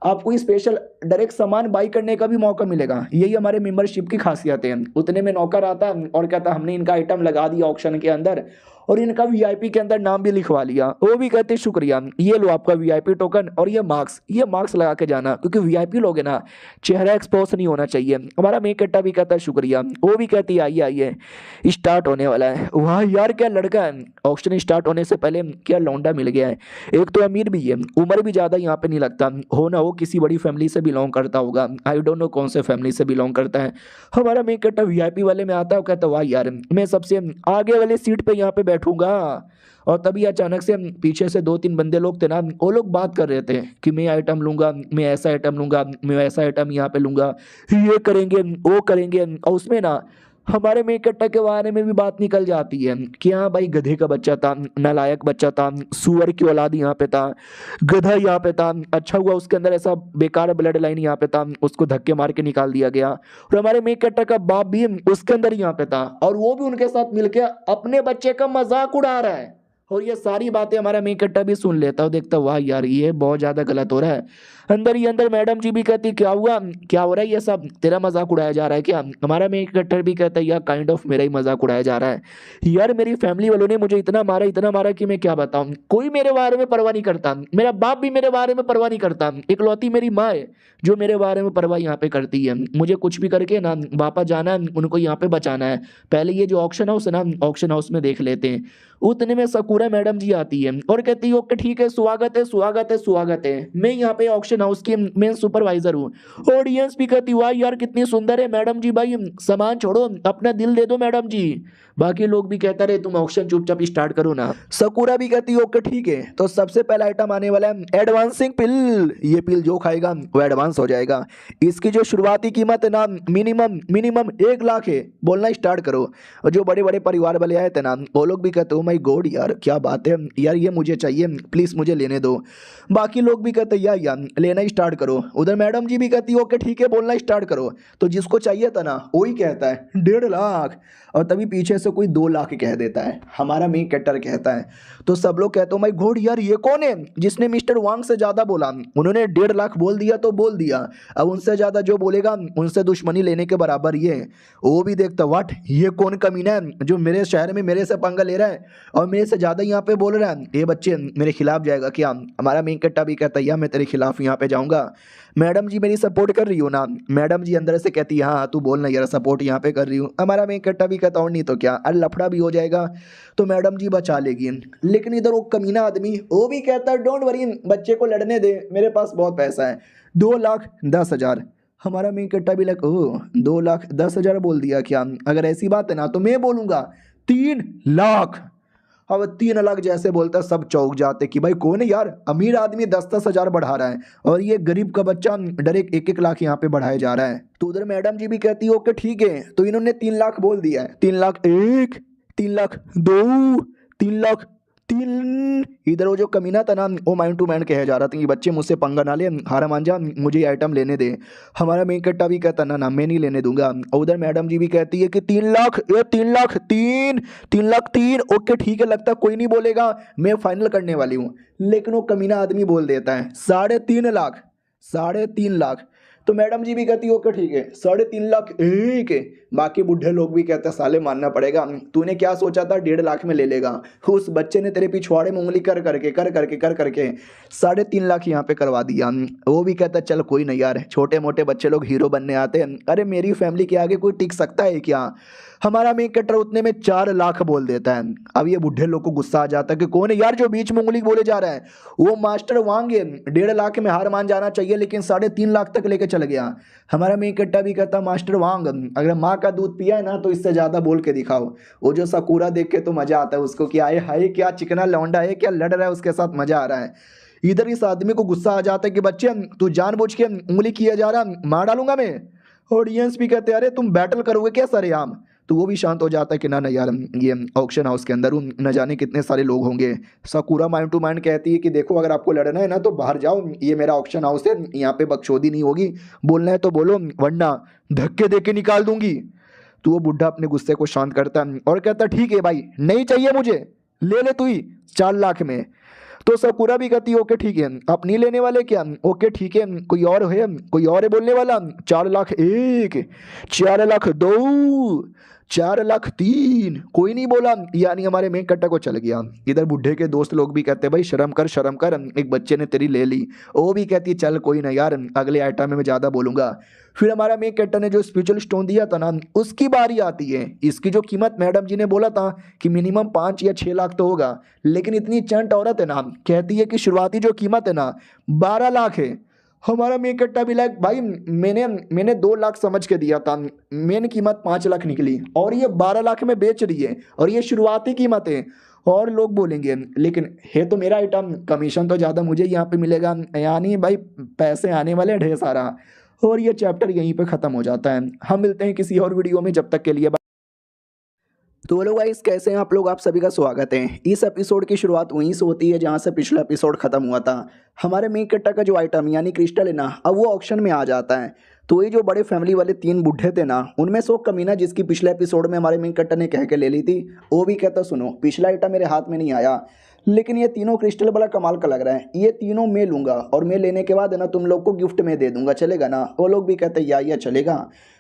Speaker 1: आपको स्पेशल डायरेक्ट सामान बाई करने का भी मौका मिलेगा। यही हमारे मेंबरशिप की खासियत है। उतने में नौकर आता है और कहता हमने इनका आइटम लगा दिया ऑक्शन के अंदर और इनका वीआईपी के अंदर नाम भी लिखवा लिया। वो भी कहते शुक्रिया, ये लो आपका वीआईपी टोकन और ये मार्क्स लगा के जाना, क्योंकि वीआईपी लोग है ना, चेहरा एक्सपोज नहीं होना चाहिए। हमारा मेन कट्टा भी कहता है शुक्रिया। वो भी कहती आइए आइए स्टार्ट होने वाला है। वाह यार क्या लड़का है, ऑक्शन स्टार्ट होने से पहले क्या लौंडा मिल गया है। एक तो अमीर भी है, उम्र भी ज़्यादा यहाँ पे नहीं लगता, हो ना हो किसी बड़ी फैमिली से बिलोंग करता होगा। आई डोंट नो कौन से फैमिली से बिलोंग करता है। हमारा मेन कट्टा वीआईपी वाले में आता है, कहता वाह यार मैं सबसे आगे वाली सीट पे यहाँ पे बैठूंगा। और तभी अचानक से पीछे से 2-3 बंदे लोग थे ना, वो लोग बात कर रहे थे कि मैं आइटम लूंगा, मैं ऐसा आइटम लूंगा, मैं ऐसा आइटम यहाँ पे लूंगा, ये करेंगे वो करेंगे। और उसमें ना हमारे मेन कट्टा के बारे में भी बात निकल जाती है कि हाँ भाई गधे का बच्चा था, नालायक बच्चा था, सुअर की औलाद यहाँ पे था, गधा यहाँ पे था, अच्छा हुआ उसके अंदर ऐसा बेकार ब्लड लाइन यहाँ पे था, उसको धक्के मार के निकाल दिया गया। और हमारे मेन कट्टा का बाप भी उसके अंदर यहाँ पे था और वो भी उनके साथ मिलके अपने बच्चे का मजाक उड़ा रहा है। और ये सारी बातें हमारा मेन कट्टा भी सुन लेता और देखता वाह यार ये बहुत ज्यादा गलत हो रहा है। अंदर ही अंदर मैडम जी भी कहती क्या हुआ, क्या हो रहा है, ये सब तेरा मजाक उड़ाया जा रहा है क्या। हमारा मेन कट्टर भी कहता है यार काइंड ऑफ मेरा ही मजाक उड़ाया जा रहा है। यार मेरी फैमिली वालों ने मुझे इतना मारा कि मैं क्या बताऊं, कोई मेरे बारे में परवाह नहीं करता, मेरा बाप भी मेरे बारे में परवाह नहीं करता, इकलौती मेरी माँ है जो मेरे बारे में परवाह यहाँ पे करती है। मुझे कुछ भी करके ना वापस जाना है, उनको यहाँ पे बचाना है। पहले ये जो ऑक्शन हाउस है ना, ऑक्शन हाउस में देख लेते हैं। उतने में सकूरा मैडम जी आती है और कहती है ओके ठीक है, स्वागत है स्वागत है स्वागत है, मैं यहाँ पे ऑक्शन हाउस की मैं सुपरवाइजर हूँ। ऑडियंस भी कहती वाह यार कितनी सुंदर है मैडम जी, भाई सामान छोड़ो अपना दिल दे दो मैडम जी। बाकी लोग भी कहता रहे तुम ऑक्शन चुपचाप स्टार्ट करो ना। सकूरा भी कहती ओके ठीक है, तो सबसे पहला आइटम आने वाला है एडवांसिंग पिल। ये पिल जो खाएगा वो एडवांस हो जाएगा। इसकी जो शुरुआती कीमत है ना मिनिमम 1 लाख है। बोलना स्टार्ट करो। और जो बड़े बड़े परिवार वाले आए थे ना, वो लोग भी कहते हो माय गॉड यार क्या बात है यार, ये मुझे चाहिए प्लीज मुझे लेने दो। बाकी लोग भी कहते यार लेना स्टार्ट करो। उधर मैडम जी भी कहती ओके ठीक है बोलना स्टार्ट करो। तो जिसको चाहिए था ना वही कहता है 1.5 लाख, और तभी पीछे से कोई 2 लाख कह देता है। हमारा मेन कैटर कहता है। तो सब लोग कहते हो माय गॉड यार ये कौन है जिसने मिस्टर वांग से ज्यादा बोला। उन्होंने 1.5 लाख बोल दिया तो बोल दिया, अब उनसे ज्यादा जो बोलेगा उनसे दुश्मनी लेने के बराबर ये। वो भी देखता व्हाट ये कौन कमीना है जो मेरे शहर में मेरे से पंगा ले रहा है और मेरे से ज्यादा यहाँ पे बोल रहा है, ये बच्चे मेरे खिलाफ जाएगा क्या। हमारा मेन कट्टा भी कहता है यार मैं तेरे खिलाफ यहाँ पे जाऊंगा। मैडम जी मेरी सपोर्ट कर रही हो ना। मैडम जी अंदर से कहती है हाँ तू बोल ना यार सपोर्ट यहाँ पे कर रही हूँ। हमारा मेन कट्टा भी कहता और नहीं तो क्या, अरे लफड़ा भी हो जाएगा तो मैडम जी बचा लेगी। लेकिन इधर वो कमीना आदमी वो भी कहता है डोंट वरी बच्चे को लड़ने दे, मेरे पास बहुत पैसा है, 2,10,000। हमारा मेन कट्टा भी लग ओह 2,10,000 बोल दिया क्या, अगर ऐसी बात है ना तो मैं बोलूँगा 3 लाख। अब 3 लाख जैसे बोलता सब चौंक जाते कि भाई कौन है यार, अमीर आदमी 10-10 हजार बढ़ा रहा है और ये गरीब का बच्चा डायरेक्ट 1-1 लाख यहाँ पे बढ़ाया जा रहा है। तो उधर मैडम जी भी कहती है ओके ठीक है, तो इन्होंने 3 लाख बोल दिया है। 3 लाख 1, 3 लाख 2, 3 लाख 3। इधर वो जो कमीना था ना वो माइंड टू माइंड कह जा रहा था कि बच्चे मुझसे पंगा ना ले, हारा मान जा, मुझे ये आइटम लेने दे। हमारा मेन कट्टा भी कहता ना मैं नहीं लेने दूंगा। और उधर मैडम जी भी कहती है कि 3 लाख, ये 3 लाख 3 लाख 3। ओके ठीक है, लगता कोई नहीं बोलेगा, मैं फाइनल करने वाली हूँ। लेकिन वो कमीना आदमी बोल देता है 3.5 लाख, 3.5 लाख। तो मैडम जी भी कहती है ओके ठीक है 3.5 लाख 1 है। बाकी बुढ़े लोग भी कहते हैं साले मानना पड़ेगा, तूने क्या सोचा था 1.5 लाख में ले लेगा। उस बच्चे ने तेरे पिछवाड़े में उंगली कर करके 3.5 लाख यहाँ पे करवा दिया। वो भी कहता चल कोई नहीं यार, छोटे मोटे बच्चे लोग हीरो बनने आते हैं, अरे मेरी फैमिली के आगे कोई टिक सकता है क्या। हमारा मेन कटर उतने में 4 लाख बोल देता है। अब ये बुढ़े लोग को गुस्सा आ जाता है कि कौन है यार जो बीच में उंगली बोले जा रहा है। वो मास्टर वांग है, 1.5 लाख में हार मान जाना चाहिए लेकिन 3.5 लाख तक लेके चल गया। हमारा मेन कट्टा भी कहता मास्टर वांग अगर माँ का दूध पिया है ना तो इससे ज्यादा बोल के दिखाओ। वो जो सकूरा देख के तो मजा आता है उसको कि आए हाय क्या चिकना लौंडा है, क्या लड़ रहा है, उसके साथ मजा आ रहा है। इधर इस आदमी को गुस्सा आ जाता है कि बच्चे तू जानबूझ के उंगली किया जा रहा, मार डालूंगा मैं। ऑडियंस भी कहते अरे तुम बैटल करोगे क्या सरेआम। तो वो भी शांत हो जाता है कि ना यार ये ऑक्शन हाउस के अंदर न जाने कितने सारे लोग होंगे। सकूरा माइंड टू माइंड कहती है कि देखो अगर आपको लड़ना है ना तो बाहर जाओ, ये मेरा ऑक्शन हाउस है, यहाँ पे बकचोदी नहीं होगी, बोलना है तो बोलो वरना धक्के दे के निकाल दूंगी। तो वो बुढ़ा अपने गुस्से को शांत करता है और कहता ठीक है भाई नहीं चाहिए मुझे, ले ले तू ही 4 लाख में। तो सकुरा भी कहती है ओके ठीक है, आप नहीं लेने वाले क्या? ओके ठीक है, कोई और है, कोई और है बोलने वाला? 4 लाख एक, 4 लाख दो, 4 लाख तीन, कोई नहीं बोला। यानी हमारे मेन कट्टा को चल गया। इधर बुढ़े के दोस्त लोग भी कहते हैं भाई शर्म कर शर्म कर, एक बच्चे ने तेरी ले ली। वो भी कहती है चल कोई ना यार, अगले आइटम में मैं ज़्यादा बोलूंगा। फिर हमारा मेन कट्टा ने जो स्पिरिचुअल स्टोन दिया था ना, उसकी बारी आती है। इसकी जो कीमत मैडम जी ने बोला था कि मिनिमम 5 या 6 लाख तो होगा, लेकिन इतनी चंट औरत है ना, कहती है कि शुरुआती जो कीमत है ना 12 लाख है। हमारा मेन कट्टा भी लाइक भाई मैंने 2 लाख समझ के दिया था, मेन कीमत 5 लाख निकली और ये 12 लाख में बेच रही है, और ये शुरुआती कीमत है। और लोग बोलेंगे लेकिन है तो मेरा आइटम, कमीशन तो ज़्यादा मुझे यहाँ पे मिलेगा। यानी भाई पैसे आने वाले हैं ढेर सारा। और ये चैप्टर यहीं पे ख़त्म हो जाता है। हम मिलते हैं किसी और वीडियो में, जब तक के लिए तो हेलो गाइस, कैसे हैं आप लोग? आप सभी का स्वागत है। इस एपिसोड की शुरुआत वहीं से होती है जहां से पिछला एपिसोड खत्म हुआ था। हमारे मेन कट्टा का जो आइटम यानी क्रिस्टल है ना, अब वो ऑक्शन में आ जाता है। तो ये जो बड़े फैमिली वाले 3 बुढ़े थे ना, उनमें से वो कमीना जिसकी पिछले एपिसोड में हमारे मेन कट्टा ने कह के ले ली थी, वो भी कहता सुनो पिछला आइटम मेरे हाथ में नहीं आया, लेकिन ये तीनों क्रिस्टल बड़ा कमाल का लग रहा है, ये तीनों मैं लूँगा और मैं लेने के बाद है ना तुम लोग को गिफ्ट में दे दूंगा, चलेगा ना? वो लोग भी कहते या चलेगा।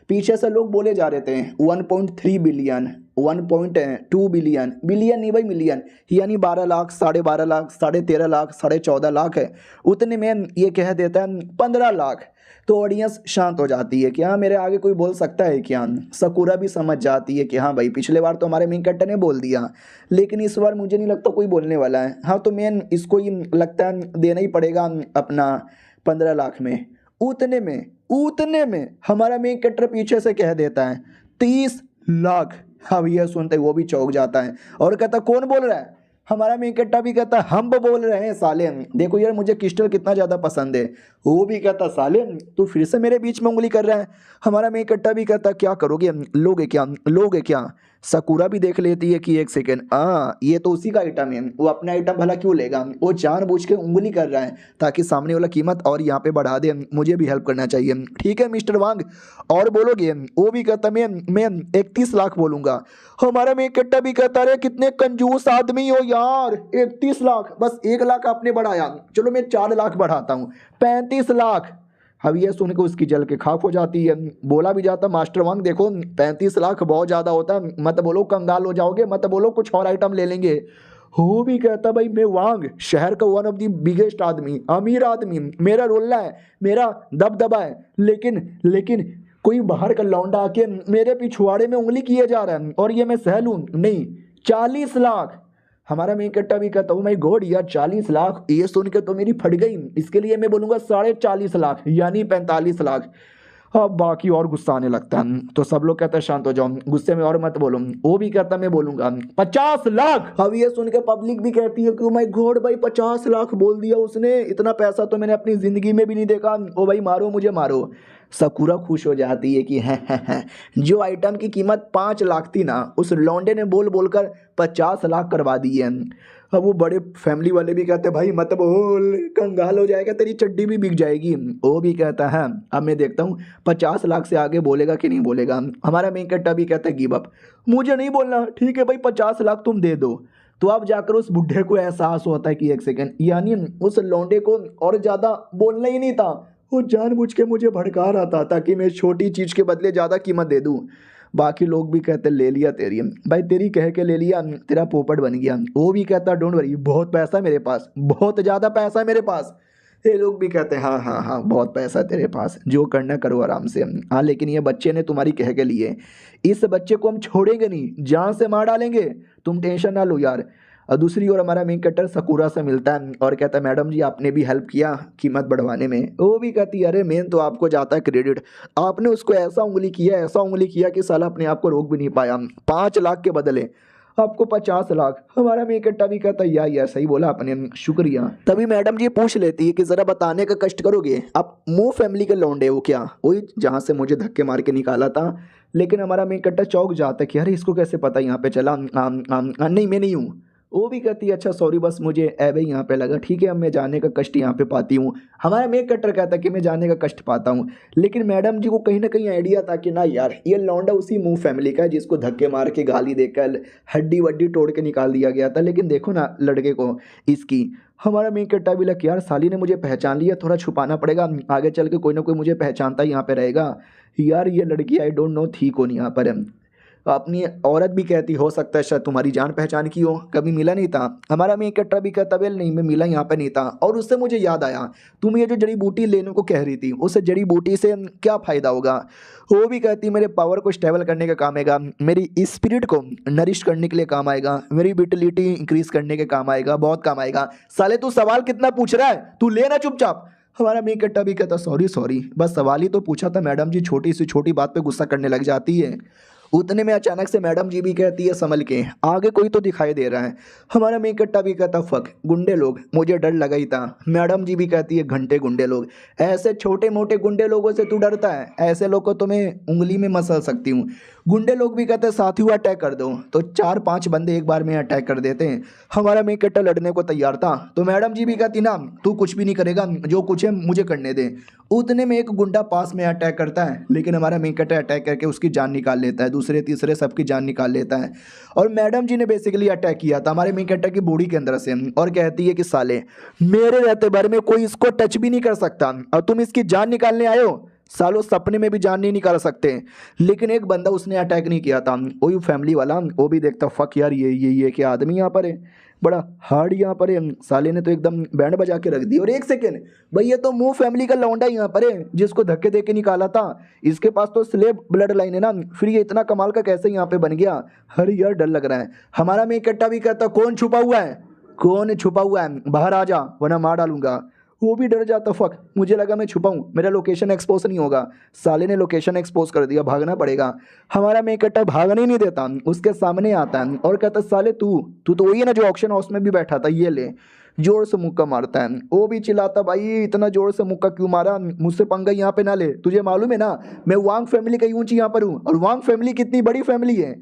Speaker 1: पीछे से लोग बोले जा रहे थे 1.3 बिलियन, 1.2 बिलियन, बिलियन नहीं भाई मिलियन, यानी 12 लाख, 12.5 लाख, 13.5 लाख, 14.5 लाख है। उतने में ये कह देता है 15 लाख। तो ऑडियंस शांत हो जाती है कि हाँ मेरे आगे कोई बोल सकता है क्या? सकुरा भी समझ जाती है कि हाँ भाई पिछले बार तो हमारे मेन कट्टा ने बोल दिया, लेकिन इस बार मुझे नहीं लगता कोई बोलने वाला है। हाँ तो मेन इसको ही लगता है देना ही पड़ेगा अपना 15 लाख में। उतने में हमारा मेन कट्टर पीछे से कह देता है 30 लाख। अब ये सुनते वो भी चौंक जाता है और कहता कौन बोल रहा है? हमारा मेन कट्टा भी कहता हम बोल रहे हैं साले, देखो यार मुझे क्रिस्टल कितना ज़्यादा पसंद है। वो भी कहता साले तू फिर से मेरे बीच में उंगली कर रहा है। हमारा मेन कट्टा भी कहता क्या करोगे, लोगे क्या? सकुरा भी देख लेती है कि एक सेकेंड, ये तो उसी का आइटम है, वो अपना आइटम भला क्यों लेगा? वो जानबूझ के उंगली कर रहा है ताकि सामने वाला कीमत और यहाँ पे बढ़ा दे, मुझे भी हेल्प करना चाहिए। ठीक है मिस्टर वांग, और बोलोगे? वो भी कहता मैं 31 लाख बोलूंगा। हमारा मेन कट्टा भी कहता रहे कितने कंजूस आदमी हो यार, 31 लाख, बस 1 लाख आपने बढ़ाया, चलो मैं 4 लाख बढ़ाता हूँ, 35 लाख। अब ये सुन के उसकी जल के खाक हो जाती है। बोला भी जाता मास्टर वांग देखो 35 लाख बहुत ज़्यादा होता है, मत बोलो कंगाल हो जाओगे, मत बोलो कुछ और आइटम ले लेंगे। वो भी कहता भाई मैं वांग शहर का वन ऑफ द बिगेस्ट आदमी, अमीर आदमी, मेरा रोल्ला है, मेरा दबदबा है, लेकिन कोई बाहर का लौंडा आके मेरे पिछवाड़े में उंगली किए जा रहा है और ये मैं सह लूँ नहीं। 40 लाख। हमारा मेन कट्टा भी कहता हूँ माय गॉड यार 40 लाख, ये सुन के तो मेरी फट गई। इसके लिए मैं बोलूँगा 45.5 लाख यानी 45 लाख। अब बाकी और गुस्सा आने लगता है तो सब लोग कहते हैं शांत हो जाओ, गुस्से में और मत बोलो। वो भी कहता मैं बोलूंगा 50 लाख। अब ये सुन के पब्लिक भी कहती है कि माय गॉड भाई 50 लाख बोल दिया उसने, इतना पैसा तो मैंने अपनी जिंदगी में भी नहीं देखा। ओ भाई मारो मुझे मारो। सकुरा खुश हो जाती है कि है जो आइटम की कीमत 5 लाख थी ना, उस लौंडे ने बोल बोलकर 50 लाख करवा दी है। अब वो बड़े फैमिली वाले भी कहते हैं भाई मत बोल, कंगाल हो जाएगा, तेरी चड्डी भी बिक जाएगी। वो भी कहता है अब मैं देखता हूँ 50 लाख से आगे बोलेगा कि नहीं बोलेगा। हमारा मेन कट्टा भी कहता है गिव अप, मुझे नहीं बोलना। ठीक है भाई 50 लाख तुम दे दो। तो अब जाकर उस बुढ़े को एहसास होता है कि एक सेकंड, यानी उस लौंडे को और ज़्यादा बोलना ही नहीं था, वो जानबूझ के मुझे भड़का रहा था ताकि मैं छोटी चीज़ के बदले ज़्यादा कीमत दे दूँ। बाकी लोग भी कहते ले लिया तेरी, भाई तेरी कह के ले लिया, तेरा पोपट बन गया। वो भी कहता डोंट वरी, बहुत पैसा मेरे पास, बहुत ज़्यादा पैसा मेरे पास। ये लोग भी कहते हैं हाँ बहुत पैसा तेरे पास, जो करना करो आराम से। हाँ लेकिन ये बच्चे ने तुम्हारी कह के लिए, इस बच्चे को हम छोड़ेंगे नहीं, जान से मार डालेंगे, तुम टेंशन ना लो यार। और दूसरी ओर हमारा मेन कट्टर सकुरा से मिलता है और कहता है मैडम जी आपने भी हेल्प किया कीमत बढ़वाने में। वो भी कहती है अरे मेन तो आपको जाता है क्रेडिट, आपने उसको ऐसा उंगली किया कि साला अपने आप को रोक भी नहीं पाया। 5 लाख के बदले आपको 50 लाख। हमारा मेन कट्टा भी कहता है यार सही बोला आपने, शुक्रिया। तभी मैडम जी पूछ लेती है कि जरा बताने का कष्ट करोगे, आप मुँह फैमिली के लौंडे हो क्या? वही जहाँ से मुझे धक्के मार के निकाला था। लेकिन हमारा मेन कट्टा चौंक जाता है कि अरे इसको कैसे पता यहाँ पे चला। नहीं मैं नहीं हूँ। वो भी कहती है अच्छा सॉरी बस मुझे ऐवे ही यहाँ पे लगा, ठीक है अब मैं जाने का कष्ट यहाँ पे पाती हूँ। हमारा मेक कटर कहता है कि मैं जाने का कष्ट पाता हूँ, लेकिन मैडम जी को कहीं ना कहीं आइडिया था कि ना यार ये लौंडा उसी मुंह फैमिली का है जिसको धक्के मार के गाली देकर हड्डी वड्डी तोड़ के निकाल दिया गया था। लेकिन देखो ना लड़के को इसकी, हमारा मेक कट्टा भी लग यार साली ने मुझे पहचान लिया, थोड़ा छुपाना पड़ेगा, आगे चल के कोई ना कोई मुझे पहचानता ही यहाँ पे रहेगा। यार ये लड़की आई डोंट नो थी कौन यहाँ पर। अपनी औरत भी कहती हो सकता है शायद तुम्हारी जान पहचान की हो, कभी मिला नहीं था। हमारा मेक कट्टा भी कहता वेल नहीं मैं मिला यहाँ पे नहीं था। और उससे मुझे याद आया तुम ये जो जड़ी बूटी लेने को कह रही थी, उस जड़ी बूटी से क्या फ़ायदा होगा। वो भी कहती मेरे पावर को स्टेबल करने का काम आएगा, मेरी स्पिरिट को नरिश करने के लिए काम आएगा, मेरी विटलिटी इंक्रीज करने के काम आएगा, बहुत काम आएगा। साले तू सवाल कितना पूछ रहा है, तू लेना चुपचाप। हमारा मेक कट्टा भी कहता सॉरी सॉरी बस सवाल ही तो पूछा था मैडम जी, छोटी सी छोटी बात पे गुस्सा करने लग जाती है। उतने में अचानक से मैडम जी भी कहती है संभल के, आगे कोई तो दिखाई दे रहा है। हमारा मेक कट्टा भी कहता फक गुंडे लोग, मुझे डर लगा ही था। मैडम जी भी कहती है घंटे गुंडे लोग, ऐसे छोटे मोटे गुंडे लोगों से तू डरता है, ऐसे लोग को तो मैं उंगली में मसल सकती हूँ। गुंडे लोग भी कहते हैं साथियों अटैक कर दो, तो 4-5 बंदे एक बार में अटैक कर देते हैं। हमारा मेक कट्टा लड़ने को तैयार था, तो मैडम जी भी कहती ना तू कुछ भी नहीं करेगा, जो कुछ है मुझे करने दे। उतने में एक गुंडा पास में अटैक करता है, लेकिन हमारा मेक कट्टा अटैक करके उसकी जान निकाल लेता है, दूसरे तीसरे सबकी जान निकाल लेता है। और मैडम जी ने बेसिकली अटैक किया था हमारे मेक कट्टा की बॉडी के अंदर से, और कहती है कि साले मेरे रहते भर में कोई इसको टच भी नहीं कर सकता और तुम इसकी जान निकालने आए हो, सालों सपने में भी जान नहीं निकाल सकते। लेकिन एक बंदा उसने अटैक नहीं किया था, वही फैमिली वाला, वो भी देखता फक यार ये क्या आदमी यहाँ पर है, बड़ा हार्ड यहाँ पर है, साले ने तो एकदम बैंड बजा के रख दी। और एक सेकेंड भाई ये तो मुंह फैमिली का लौंडा यहाँ पर है जिसको धक्के दे के निकाला था, इसके पास तो स्लेब ब्लड लाइन है ना, फिर ये इतना कमाल का कैसे यहाँ पे बन गया। हर यार डर लग रहा है। हमारा मेक कट्टा भी कहता कौन छुपा हुआ है, कौन छुपा हुआ है, बाहर आ जा वरना मार डालूंगा। वो भी डर जाता फक मुझे लगा मैं छुपाऊं मेरा लोकेशन एक्सपोज नहीं होगा, साले ने लोकेशन एक्सपोज कर दिया, भागना पड़ेगा। हमारा मेक कट्टा भागने ही नहीं देता, उसके सामने आता है और कहता साले तू तो वही है ना जो ऑक्शन हाउस में भी बैठा था, ये ले। जोर से मुक्का मारता है, वो भी चिल्लाता भाई इतना जोर से मुक्का क्यों मारा, मुझसे पंगा यहाँ पे ना ले, तुझे मालूम है ना मैं वांग फैमिली का यूंची यहाँ पर हूँ, और वांग फैमिली कितनी बड़ी फैमिली है।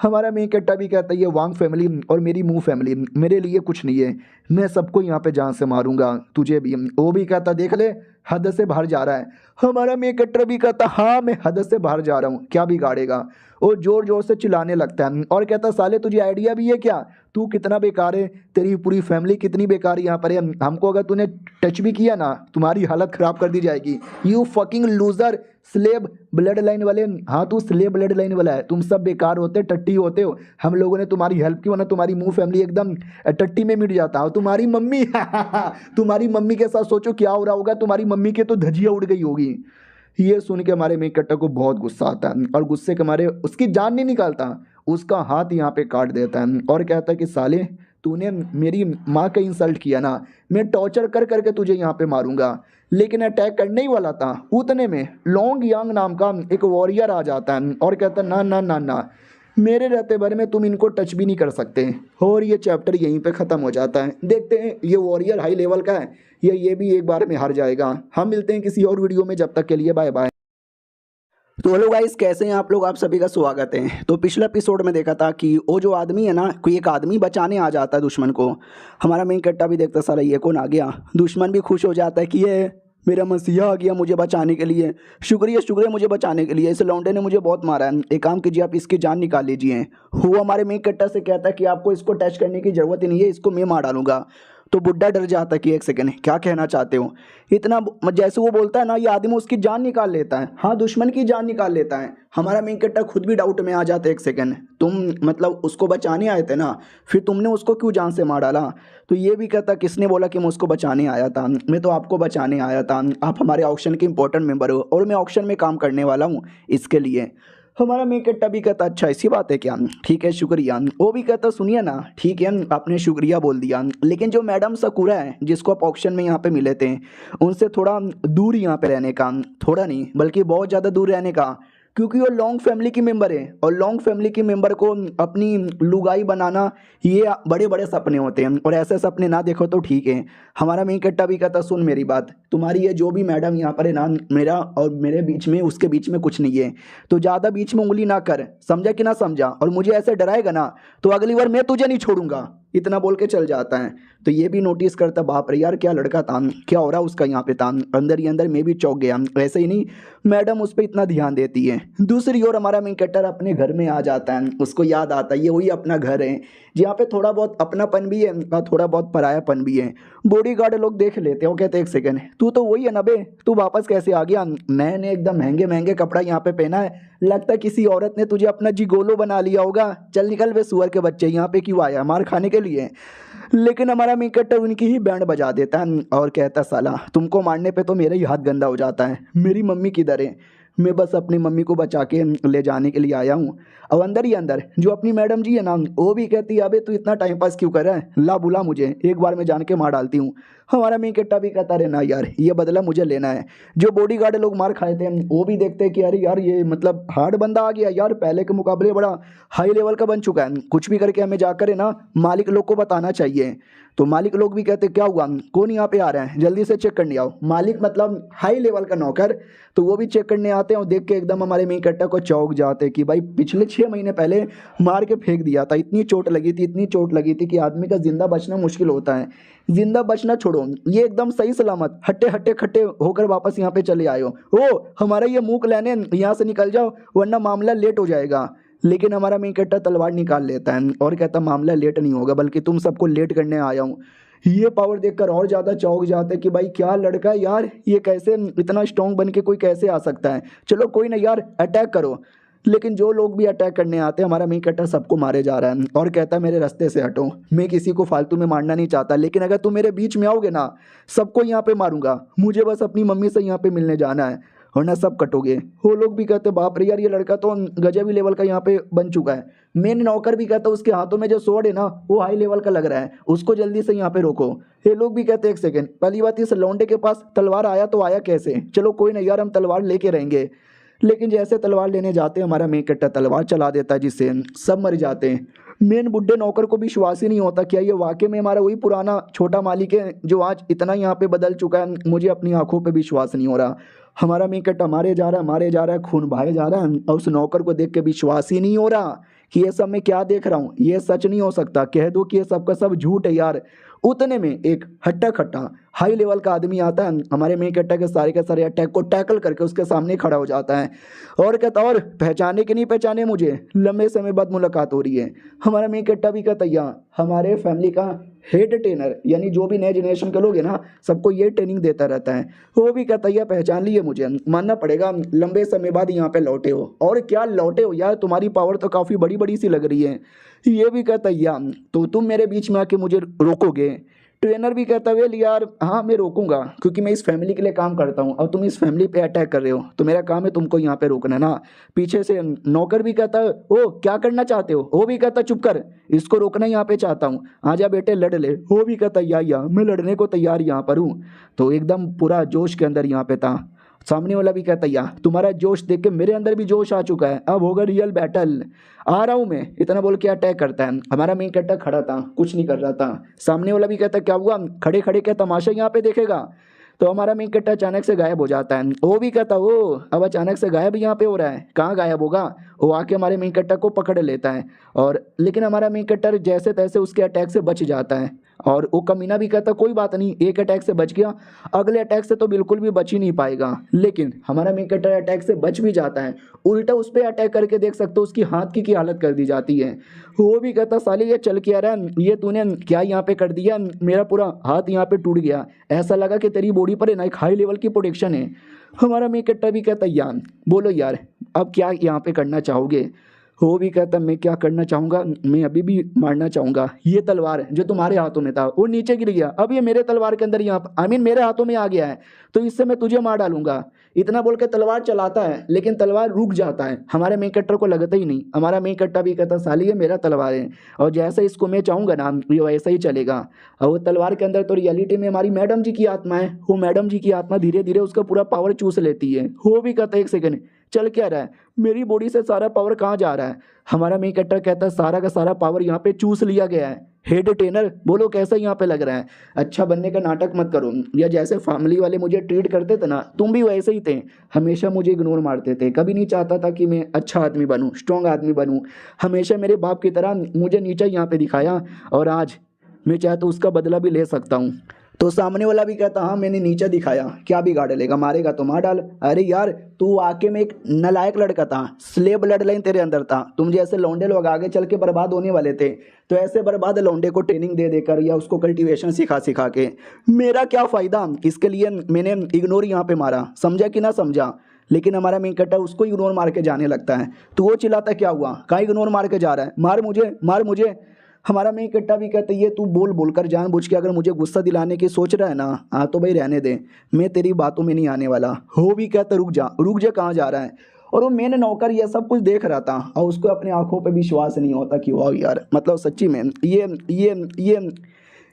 Speaker 1: हमारा मेक कट्टा भी कहता है ये वांग फैमिली और मेरी मुंह फैमिली मेरे लिए कुछ नहीं है, मैं सबको यहाँ पे जान से मारूंगा, तुझे भी। वो भी कहता देख ले हद से बाहर जा रहा है। हमारा मेक कट्टा भी कहता हाँ मैं हद से बाहर जा रहा हूँ, क्या बिगाड़ेगा। वो जोर जोर से चिल्लाने लगता है और कहता साले तुझे आइडिया भी है क्या, तू कितना बेकार है, तेरी पूरी फैमिली कितनी बेकार यहाँ पर है, हमको अगर तूने टच भी किया ना तुम्हारी हालत ख़राब कर दी जाएगी, you fucking loser slab blood line वाले। हाँ तू स्लेब ब्लड लाइन वाला है, तुम सब बेकार होते टट्टी होते हो, हम लोगों ने तुम्हारी हेल्प की वरना तुम्हारी मुंह फैमिली एकदम टट्टी में मिट जाता। और तुम्हारी मम्मी तुम्हारी मम्मी के साथ सोचो क्या हो रहा होगा, तुम्हारी मम्मी के तो धजिया उड़ गई होगी। ये सुन के हमारे मेक कट्टा को बहुत गुस्सा आता है और गुस्से के मारे उसकी जान नहीं निकालता, उसका हाथ यहाँ पे काट देता है और कहता है कि साले तूने मेरी माँ का इंसल्ट किया ना, मैं टॉर्चर कर करके तुझे यहाँ पे मारूंगा। लेकिन अटैक करने ही वाला था, उतने में लॉन्ग यांग नाम का एक वॉरियर आ जाता है और कहता है ना ना ना ना मेरे रहते भर में तुम इनको टच भी नहीं कर सकते। और ये चैप्टर यहीं पे ख़त्म हो जाता है। देखते हैं ये वॉरियर हाई लेवल का है या ये भी एक बार में हार जाएगा। हम मिलते हैं किसी और वीडियो में, जब तक के लिए बाय बाय। तो हेलो गाइस कैसे हैं आप लोग, आप सभी का स्वागत है। तो पिछले एपिसोड में देखा था कि वो जो आदमी है ना, कोई एक आदमी बचाने आ जाता है दुश्मन को। हमारा मेन कट्टा भी देखता साला ये कौन आ गया, दुश्मन भी खुश हो जाता है कि ये मेरा मसीहा आ गया मुझे बचाने के लिए, शुक्रिया शुक्रिया मुझे बचाने के लिए, इस लौंडे ने मुझे बहुत मारा है, एक काम कीजिए आप इसकी जान निकाल लीजिए। वो हमारे मेन कट्टा से कहता है कि आपको इसको टच करने की ज़रूरत ही नहीं है, इसको मैं मार डालूंगा। तो बुड्ढा डर जाता है कि एक सेकंड क्या कहना चाहते हो। इतना जैसे वो बोलता है ना, ये आदमी उसकी जान निकाल लेता है, हाँ दुश्मन की जान निकाल लेता है। हमारा मेन कट्टा खुद भी डाउट में आ जाता है, एक सेकंड तुम मतलब उसको बचाने आए थे ना, फिर तुमने उसको क्यों जान से मार डाला। तो ये भी कहता किसने बोला कि मैं उसको बचाने आया था, मैं तो आपको बचाने आया था, आप हमारे ऑक्शन के इंपॉर्टेंट मेंबर हो और मैं ऑक्शन में काम करने वाला हूँ इसके लिए। हमारा मेक कट्टा भी कहता अच्छा ऐसी बात है क्या, ठीक है शुक्रिया। वो भी कहता सुनिए ना, ठीक है आपने शुक्रिया बोल दिया, लेकिन जो मैडम सकूरा है जिसको आप ऑक्शन में यहाँ पे मिले थे, उनसे थोड़ा दूर यहाँ पे रहने का, थोड़ा नहीं बल्कि बहुत ज़्यादा दूर रहने का, क्योंकि वो लॉन्ग फैमिली की मेंबर है और लॉन्ग फैमिली की मेंबर को अपनी लुगाई बनाना ये बड़े बड़े सपने होते हैं, और ऐसे सपने ना देखो तो ठीक है। हमारा मेन कट्टा भी कहता सुन मेरी बात, तुम्हारी ये जो भी मैडम यहाँ पर है ना, मेरा और मेरे बीच में उसके बीच में कुछ नहीं है, तो ज़्यादा बीच में उंगली ना कर, समझा कि ना समझा, और मुझे ऐसे डराएगा ना तो अगली बार मैं तुझे नहीं छोड़ूंगा। इतना बोल के चल जाता है। तो ये भी नोटिस करता, बाप रे यार क्या लड़का था, क्या हो रहा उसका यहाँ पे था। अंदर ही अंदर मैं भी चौंक गया। ऐसे ही नहीं मैडम उस पर इतना ध्यान देती है। दूसरी ओर हमारा मेन कैरेक्टर अपने घर में आ जाता है, उसको याद आता है ये वही अपना घर है जहाँ पे थोड़ा बहुत अपनापन भी है और थोड़ा बहुत परायापन भी है। बॉडीगार्ड लोग देख लेते हैं, वो कहते हैं एक सेकंड तू तो वही है ना बे, तू वापस कैसे आ गया, नए नए एकदम महंगे महंगे कपड़ा यहाँ पे पहना है, लगता है किसी औरत ने तुझे अपना जिगोलो बना लिया होगा, चल निकल वे सुअर के बच्चे, यहाँ पे क्यों आया, मार खाने के लिए। लेकिन हमारा मेन कैरेक्टर उनकी ही बैंड बजा देता है और कहता साला तुमको मारने पे तो मेरा ही हाथ गंदा हो जाता है, मेरी मम्मी किधर है, मैं बस अपनी मम्मी को बचा के ले जाने के लिए आया हूँ। और अंदर ही अंदर जो अपनी मैडम जी है ना, वो भी कहती है अबे तू इतना टाइम पास क्यों कर रहा है, ला बुला मुझे, एक बार मैं जान के मार डालती हूँ। हमारा मेन कैरेक्टर भी कहता रहे ना यार ये बदला मुझे लेना है। जो बॉडीगार्ड लोग मार खाए थे वो भी देखते हैं कि अरे यार ये मतलब हार्ड बंदा आ गया यार, पहले के मुकाबले बड़ा हाई लेवल का बन चुका है, कुछ भी करके हमें जाकर है ना मालिक लोग को बताना चाहिए। तो मालिक लोग भी कहते क्या हुआ, कौन यहाँ पे आ रहा है, जल्दी से चेक करने आओ। मालिक मतलब हाई लेवल का नौकर, तो वो भी चेक करने आते हैं और देख के एकदम हमारे मेन कैरेक्टर को चौंक जाते हैं कि भाई पिछले 6 महीने पहले मार के फेंक दिया था, इतनी चोट लगी थी, इतनी चोट लगी थी कि आदमी का जिंदा बचना मुश्किल होता है। जिंदा बचना छोड़ो, ये एकदम सही सलामत हट्टे हट्टे खट्टे होकर वापस यहाँ पे चले आए हो। ओ हमारा ये मुंह लेने यहाँ से निकल जाओ वरना मामला लेट हो जाएगा। लेकिन हमारा मेन कैरेक्टर तलवार निकाल लेता है और कहता मामला लेट नहीं होगा बल्कि तुम सबको लेट करने आया हूँ। ये पावर देखकर और ज़्यादा चौंक जाते हैं कि भाई क्या लड़का है यार, ये कैसे इतना स्ट्रॉन्ग बन के कोई कैसे आ सकता है, चलो कोई ना यार अटैक करो। लेकिन जो लोग भी अटैक करने आते हैं हमारा मेन कैरेक्टर सबको मारे जा रहा है और कहता है मेरे रास्ते से हटो, मैं किसी को फालतू में मारना नहीं चाहता, लेकिन अगर तुम मेरे बीच में आओगे ना सबको यहाँ पे मारूंगा, मुझे बस अपनी मम्मी से यहाँ पे मिलने जाना है वरना सब कटोगे। वो लोग भी कहते बाप रे यार ये लड़का तो गजब ही लेवल का यहाँ पे बन चुका है। मेन नौकर भी कहता उसके हाथों में जो स्वॉर्ड है ना वो हाई लेवल का लग रहा है, उसको जल्दी से यहाँ पे रोको। ये लोग भी कहते एक सेकंड, पहली बात इस लौंडे के पास तलवार आया तो आया कैसे, चलो कोई नहीं यार हम तलवार लेके रहेंगे। लेकिन जैसे तलवार लेने जाते हैं हमारा मेन कैरेक्टर तलवार चला देता है जिससे सब मर जाते हैं। मेन बुड्ढे नौकर को विश्वास ही नहीं होता क्या ये वाकई में हमारा वही पुराना छोटा मालिक है जो आज इतना यहाँ पे बदल चुका है, मुझे अपनी आंखों पे विश्वास नहीं हो रहा। हमारा मेन कैरेक्टर मारे जा रहा है खून बहाए जा रहा है और उस नौकर को देख के विश्वास ही नहीं हो रहा कि ये सब मैं क्या देख रहा हूँ, ये सच नहीं हो सकता, कह दो कि ये सब का सब झूठ है यार। उतने में एक हट्टा खट्टा हाई लेवल का आदमी आता है, हमारे मेन कैरेक्टर के सारे अटैक को टैकल करके उसके सामने खड़ा हो जाता है और कहता और पहचाने कि नहीं पहचाने मुझे, लंबे समय बाद मुलाकात हो रही है। हमारा मेन कैरेक्टर भी कहता हमारे फैमिली का हेड ट्रेनर यानी जो भी नए जनरेशन के लोग हैं ना सबको ये ट्रेनिंग देता रहता है। वो भी कहता है पहचान लिए मुझे, मानना पड़ेगा लंबे समय बाद यहाँ पे लौटे हो, और क्या लौटे हो यार, तुम्हारी पावर तो काफ़ी बड़ी बड़ी सी लग रही है। ये भी कहता है तो तुम मेरे बीच में आके मुझे रोकोगे। ट्रेनर भी कहता है यार हाँ मैं रोकूंगा क्योंकि मैं इस फैमिली के लिए काम करता हूँ और तुम इस फैमिली पे अटैक कर रहे हो तो मेरा काम है तुमको यहाँ पे रोकना ना। पीछे से नौकर भी कहता है ओ क्या करना चाहते हो, वो भी कहता चुप कर, इसको रोकना यहाँ पे चाहता हूँ, आजा बेटे लड़ ले। वो भी कहता या मैं लड़ने को तैयार यहाँ पर हूँ। तो एकदम पूरा जोश के अंदर यहाँ पे था। सामने वाला भी कहता तुम्हारा जोश देख के मेरे अंदर भी जोश आ चुका है, अब होगा रियल बैटल, आ रहा हूँ मैं, इतना बोल के अटैक करता है। हमारा मेन कैरेक्टर खड़ा था कुछ नहीं कर रहा था। सामने वाला भी कहता क्या हुआ, खड़े खड़े क्या तमाशा यहाँ पे देखेगा। तो हमारा मेन कैरेक्टर अचानक से गायब हो जाता है। वो भी कहता वो अब अचानक से गायब यहाँ पे हो रहा है, कहाँ गायब होगा। वो आके हमारे मेन कैरेक्टर को पकड़ लेता है और लेकिन हमारा मेन कैरेक्टर जैसे तैसे उसके अटैक से बच जाता है। और वो कमीना भी कहता कोई बात नहीं, एक अटैक से बच गया, अगले अटैक से तो बिल्कुल भी बच ही नहीं पाएगा। लेकिन हमारा मेन कैरेक्टर अटैक से बच भी जाता है, उल्टा उस पर अटैक करके देख सकते हो उसकी हाथ की हालत कर दी जाती है। वो भी कहता साले ये चल के आ रहा है, ये तूने क्या यहाँ पे कर दिया, मेरा पूरा हाथ यहाँ पे टूट गया, ऐसा लगा कि तेरी बॉडी पर है ना एक हाई लेवल की प्रोटेक्शन है। हमारा मेन कैरेक्टर भी कहता यार बोलो यार अब क्या यहाँ पे करना चाहोगे। वो भी कहता मैं क्या करना चाहूँगा, मैं अभी भी मारना चाहूँगा, ये तलवार जो तुम्हारे हाथों में था वो नीचे गिर गया, अब ये मेरे तलवार के अंदर यहाँ मेरे हाथों में आ गया है तो इससे मैं तुझे मार डालूंगा। इतना बोल के तलवार चलाता है लेकिन तलवार रुक जाता है, हमारे मेन कैरेक्टर को लगता ही नहीं। हमारा मेन कैरेक्टर भी कहता साली ये मेरा तलवार है और जैसे इसको मैं चाहूँगा ना ये वैसा ही चलेगा। और वो तलवार के अंदर तो रियलिटी में हमारी मैडम जी की आत्मा है, वो मैडम जी की आत्मा धीरे धीरे उसका पूरा पावर चूस लेती है। वो भी कहता है एक सेकंड चल क्या रहा है, मेरी बॉडी से सारा पावर कहाँ जा रहा है। हमारा मेन कैरेक्टर कहता है सारा का सारा पावर यहाँ पे चूस लिया गया है, हेड ट्रेनर बोलो कैसा यहाँ पे लग रहा है। अच्छा बनने का नाटक मत करो, या जैसे फैमिली वाले मुझे ट्रीट करते थे ना तुम भी वैसे ही थे, हमेशा मुझे इग्नोर मारते थे। कभी नहीं चाहता था कि मैं अच्छा आदमी बनूँ, स्ट्रॉन्ग आदमी बनूँ, हमेशा मेरे बाप की तरह मुझे नीचा यहाँ पे दिखाया। और आज मैं चाहे तो उसका बदला भी ले सकता हूँ। तो सामने वाला भी कहता हाँ मैंने नीचा दिखाया, क्या बिगाड़ लेगा, मारेगा तो मार डाल। अरे यार तू वाकई में एक नालायक लड़का था, स्लेव ब्लड लाइन तेरे अंदर था। तुम जैसे लौंडे लोग आगे चल के बर्बाद होने वाले थे, तो ऐसे बर्बाद लौंडे को ट्रेनिंग दे देकर या उसको कल्टीवेशन सिखा सिखा के मेरा क्या फ़ायदा। इसके लिए मैंने इग्नोर यहाँ पे मारा, समझा कि ना समझा। लेकिन हमारा मेन कट्टा उसको इग्नोर मार के जाने लगता है, तो वो चिल्लाता क्या हुआ, कहाँ इग्नोर मार के जा रहा है, मार मुझे मार मुझे। हमारा मेन कट्टा भी कहता है ये तू बोल बोल कर जानबूझ के अगर मुझे गुस्सा दिलाने की सोच रहा है ना, हाँ तो भाई रहने दे, मैं तेरी बातों में नहीं आने वाला। हो भी कहता रुक जा कहाँ जा रहा है। और वो मेन नौकर ये सब कुछ देख रहा था और उसको अपनी आंखों पे विश्वास नहीं होता कि वाह यार, मतलब सच्ची में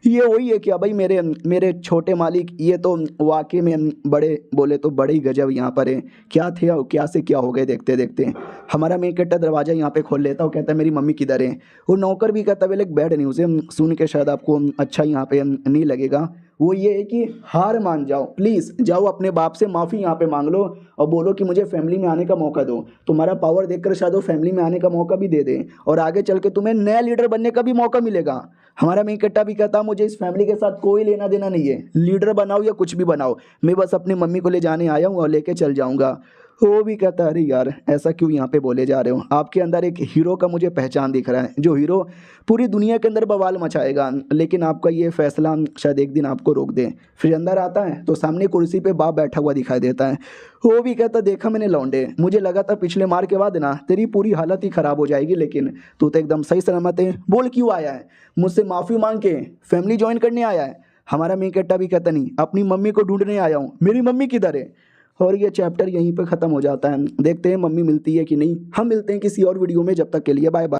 Speaker 1: ये वही है क्या भाई, मेरे मेरे छोटे मालिक ये तो वाकई में बड़े बोले तो बड़े ही गजब यहाँ पर है। क्या थे और क्या से क्या हो गए देखते देखते। हमारा मेन कट्टा दरवाज़ा यहाँ पे खोल लेता और कहता है मेरी मम्मी किधर है। वो नौकर भी कहता है एक बैड न्यूज़ है, सुन के शायद आपको अच्छा यहाँ पे नहीं लगेगा। वो ये है कि हार मान जाओ, प्लीज़ जाओ अपने बाप से माफ़ी यहाँ पे मांग लो और बोलो कि मुझे फैमिली में आने का मौका दो। तुम्हारा पावर देखकर शायद वो फैमिली में आने का मौका भी दे दे और आगे चल के तुम्हें नया लीडर बनने का भी मौका मिलेगा। हमारा मेन कट्टा भी कहता मुझे इस फैमिली के साथ कोई लेना देना नहीं है, लीडर बनाओ या कुछ भी बनाओ, मैं बस अपनी मम्मी को ले जाने आया हूँ और लेके चल जाऊँगा। वो भी कहता अरे यार ऐसा क्यों यहाँ पे बोले जा रहे हो, आपके अंदर एक हीरो का मुझे पहचान दिख रहा है, जो हीरो पूरी दुनिया के अंदर बवाल मचाएगा, लेकिन आपका ये फैसला शायद एक दिन आपको रोक दे। फिर अंदर आता है तो सामने कुर्सी पे बाप बैठा हुआ दिखाई देता है। वो भी कहता देखा मैंने लौंडे, मुझे लगा था पिछले मार के बाद ना तेरी पूरी हालत ही ख़राब हो जाएगी, लेकिन तू तो एकदम सही सलामत है। बोल क्यों आया है, मुझसे माफ़ी मांग के फैमिली ज्वाइन करने आया है। हमारा मेन कट्टा भी कहता नहीं, अपनी मम्मी को ढूंढने आया हूँ, मेरी मम्मी किधर है। और ये चैप्टर यहीं पे ख़त्म हो जाता है। देखते हैं मम्मी मिलती है कि नहीं। हम मिलते हैं किसी और वीडियो में, जब तक के लिए बाय बाय।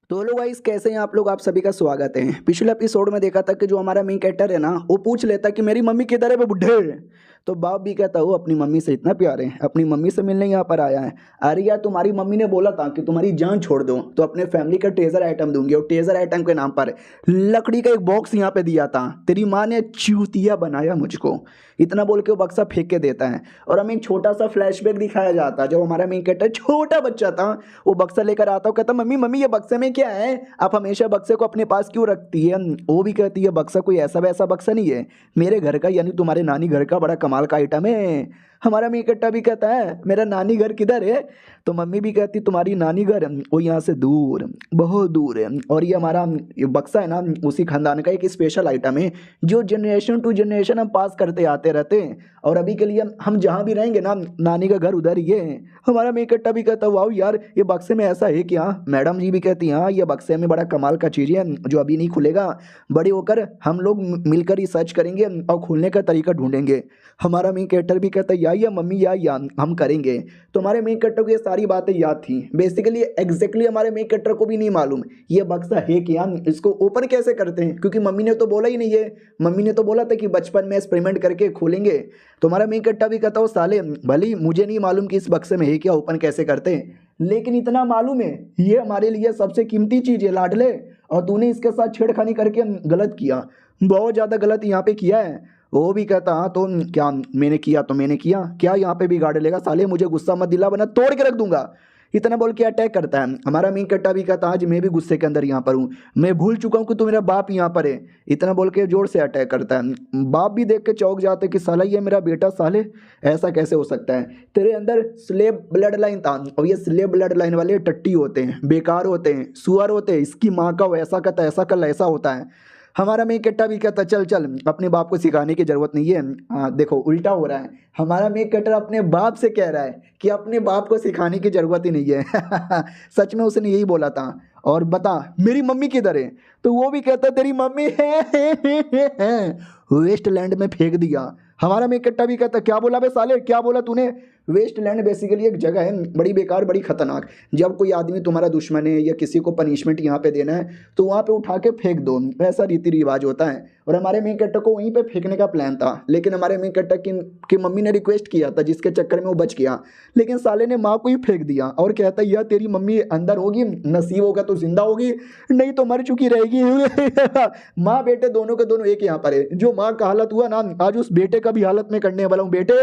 Speaker 1: तो हेलो गाइस कैसे हैं आप लोग, आप सभी का स्वागत है। पिछले एपिसोड में देखा था कि जो हमारा मेन कैरेक्टर है ना वो पूछ लेता कि मेरी मम्मी किधर है बे बुढ़े। तो बाप भी कहता वो अपनी मम्मी से इतना प्यार है, अपनी मम्मी से मिलने यहाँ पर आया है। अरे यार तुम्हारी मम्मी ने बोला था कि तुम्हारी जान छोड़ दो तो अपने फैमिली का ट्रेजर आइटम दूंगी, और ट्रेजर आइटम के नाम पर लकड़ी का एक बॉक्स यहाँ पे दिया था। तेरी माँ ने चूतिया बनाया मुझको, इतना बोल के वो बक्सा फेंक के देता है। और हमें एक छोटा सा फ्लैशबैक दिखाया जाता है, जब हमारा मेन कैरेक्टर छोटा बच्चा था वो बक्सा लेकर आता है, कहता मम्मी मम्मी ये बक्से में क्या है, आप हमेशा बक्से को अपने पास क्यों रखती है। वो भी कहती है बक्सा कोई ऐसा वैसा बक्सा नहीं है, मेरे घर का यानी तुम्हारे नानी घर का बड़ा कमाल का आइटम है। हमारा मेन कट्टा भी कहता है मेरा नानी घर किधर है। तो मम्मी भी कहती तुम्हारी नानी घर वो यहाँ से दूर, बहुत दूर है। और ये हमारा ये बक्सा है ना उसी खानदान का एक स्पेशल आइटम है जो जनरेशन टू जनरेशन हम पास करते आते रहते हैं, और अभी के लिए हम जहाँ भी रहेंगे ना नानी का घर उधर ही है। हमारा मेन कट्टा भी कहता वाओ यार ये बक्से में ऐसा है क्या। मैडम जी भी कहती हाँ ये बक्से में बड़ा कमाल का चीज़ है जो अभी नहीं खुलेगा, बड़े होकर हम लोग मिलकर ही सर्च करेंगे और खोलने का तरीका ढूंढेंगे। हमारा मेन कैरेक्टर भी कहता है या मम्मी या हम करेंगे। तो हमारे मेन कैरेक्टर को ये सारी बातें याद थी। बेसिकली एग्जैक्टली हमारे मेन कैरेक्टर को भी नहीं मालूम ये बक्सा है क्या, इसको ओपन कैसे करते हैं, क्योंकि मम्मी ने तो बोला ही नहीं है। मम्मी ने तो बोला था कि बचपन में एक्सपेरिमेंट करके खोलेंगे। तो हमारा मेन कैरेक्टर भी कहता हो साले भले मुझे नहीं मालूम कि इस बक्से में है क्या, ओपन कैसे करते हैं, लेकिन इतना मालूम है ये हमारे लिए सबसे कीमती चीज़ है लाडले, और तूने इसके साथ छेड़खानी करके गलत किया, बहुत ज़्यादा गलत यहाँ पे किया है। वो भी कहता हाँ तो क्या मैंने किया तो मैंने किया, क्या यहाँ पे बिगाड़ लेगा, साले मुझे गुस्सा मत दिला वरना तोड़ के रख दूंगा, इतना बोल के अटैक करता है। हमारा मेन कट्टा भी कहता आज मैं भी गुस्से के अंदर यहाँ पर हूँ, मैं भूल चुका हूँ कि तू मेरा बाप यहाँ पर है, इतना बोल के जोर से अटैक करता है। बाप भी देख के चौंक जाते कि साला ये मेरा बेटा, साले ऐसा कैसे हो सकता है, तेरे अंदर स्लेब ब्लड लाइन था, और ये स्लेब ब्लड लाइन वाले टट्टी होते हैं, बेकार होते हैं, सुअर होते हैं, इसकी माँ का वैसा का ऐसा कल ऐसा होता है। हमारा मेन कट्टा भी कहता चल चल अपने बाप को सिखाने की ज़रूरत नहीं है। देखो उल्टा हो रहा है, हमारा मेन कट्टा अपने बाप से कह रहा है कि अपने बाप को सिखाने की ज़रूरत ही नहीं है। सच में उसने यही बोला था। और बता मेरी मम्मी किधर है, तो वो भी कहता तेरी मम्मी है वेस्टलैंड में फेंक दिया। हमारा मेन कट्टा भी कहता क्या बोला बे साले, क्या बोला तूने, वेस्टलैंड बेसिकली एक जगह है बड़ी बेकार बड़ी खतरनाक। जब कोई आदमी तुम्हारा दुश्मन है या किसी को पनिशमेंट यहाँ पे देना है तो वहाँ पे उठा के फेंक दो, ऐसा रीति रिवाज होता है। और हमारे मेन कैरेक्टर को वहीं पे फेंकने का प्लान था, लेकिन हमारे मेन कैरेक्टर की मम्मी ने रिक्वेस्ट किया था जिसके चक्कर में वो बच गया, लेकिन साले ने माँ को ही फेंक दिया और कहता है यार तेरी मम्मी अंदर होगी, नसीब होगा तो जिंदा होगी, नहीं तो मर चुकी रहेगी। माँ बेटे दोनों के दोनों एक यहाँ पर है। जो माँ का हालत हुआ ना, आज उस बेटे का भी हालत में करने वाला हूँ। बेटे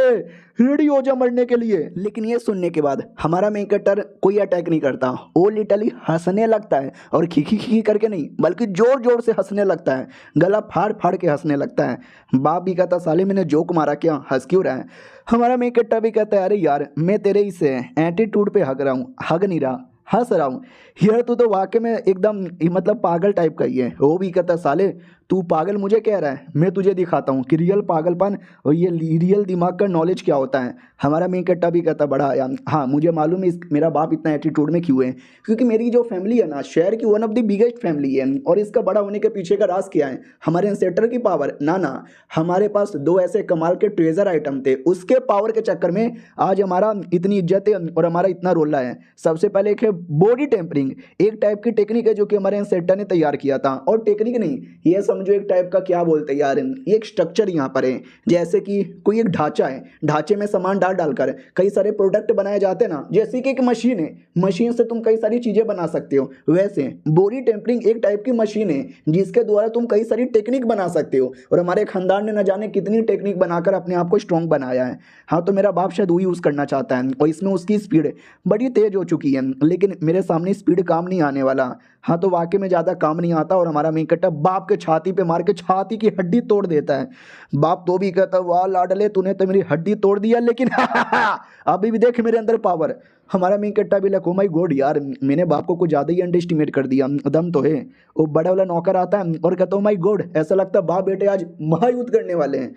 Speaker 1: रेडी हो जा मरने के लिए। लेकिन ये सुनने के बाद हमारा मेन कैरेक्टर कोई अटैक नहीं करता, वो लिटरली हंसने लगता है, और खिखी खिखी करके नहीं बल्कि जोर जोर से हंसने लगता है, गला फाड़ फाड़ के हंसने लगता है। बाप भी कहता साले मैंने जोक मारा क्या, हंस क्यों रहा है। हमारा मेन कैरेक्टर भी कहता है अरे यार मैं तेरे ही से एटीट्यूड पे हग रहा हूँ, हग नहीं रहा, हंस रहा हूँ। यार तू तो वाकई में एकदम मतलब पागल टाइप का ही है। वो भी कहता साले तू पागल मुझे कह रहा है, मैं तुझे दिखाता हूँ कि रियल पागलपन और ये रियल दिमाग का नॉलेज क्या होता है। हमारा मेन कैरेक्टर भी कहता बड़ा यार हाँ मुझे मालूम है मेरा बाप इतना एटीट्यूड में क्यों है, क्योंकि मेरी जो फैमिली है ना शहर की one of the biggest family है। और इसका बड़ा होने के पीछे का राज क्या है, हमारे एंसेस्टर की पावर ना हमारे पास दो ऐसे कमाल के ट्रेजर आइटम थे, उसके पावर के चक्कर में आज हमारा इतनी इज्जत है और हमारा इतना रोला है। सबसे पहले एक है बॉडी टेम्परिंग, एक टाइप की टेक्निक है जो कि हमारे एंसेस्टर ने तैयार किया था। और टेक्निक नहीं, ये समझो एक टाइप का क्या बोलते हैं यार, ये एक स्ट्रक्चर यहाँ पर है, जैसे कि कोई एक ढांचा है, ढांचे में सामान डाल डालकर कई सारे प्रोडक्ट बनाए जाते हैं ना, जैसे कि एक मशीन है, मशीन से तुम कई सारी चीजें बना सकते हो। वैसे बॉडी टेम्परिंग एक टाइप की मशीन है जिसके द्वारा तुम कई सारी टेक्निक बना सकते हो। और हमारे खानदान ने न जाने कितनी टेक्निक बनाकर अपने आप को स्ट्रॉन्ग बनाया है। हाँ तो मेरा बाप शायद वो यूज़ करना चाहता है, और इसमें उसकी स्पीड बड़ी तेज हो चुकी है, लेकिन मेरे सामने स्पीड काम नहीं आने वाला। हाँ तो वाकई में ज़्यादा काम नहीं आता। और हमारा मेन कैरेक्टर बाप के छाती पे मार के छाती की हड्डी तोड़ देता है। बाप तो भी कहता वाह लाडले तूने तो मेरी हड्डी तोड़ दिया, लेकिन अभी भी देख मेरे अंदर पावर। हमारा मेन कैरेक्टर भी लगा ओ माय गॉड यार मैंने बाप को कुछ ज़्यादा ही अंडर एस्टिमेट कर दिया, दम तो है। वो बड़ा वाला नौकर आता है और कहता ओ माय गॉड ऐसा लगता है बाप बेटे आज महायुद्ध करने वाले हैं।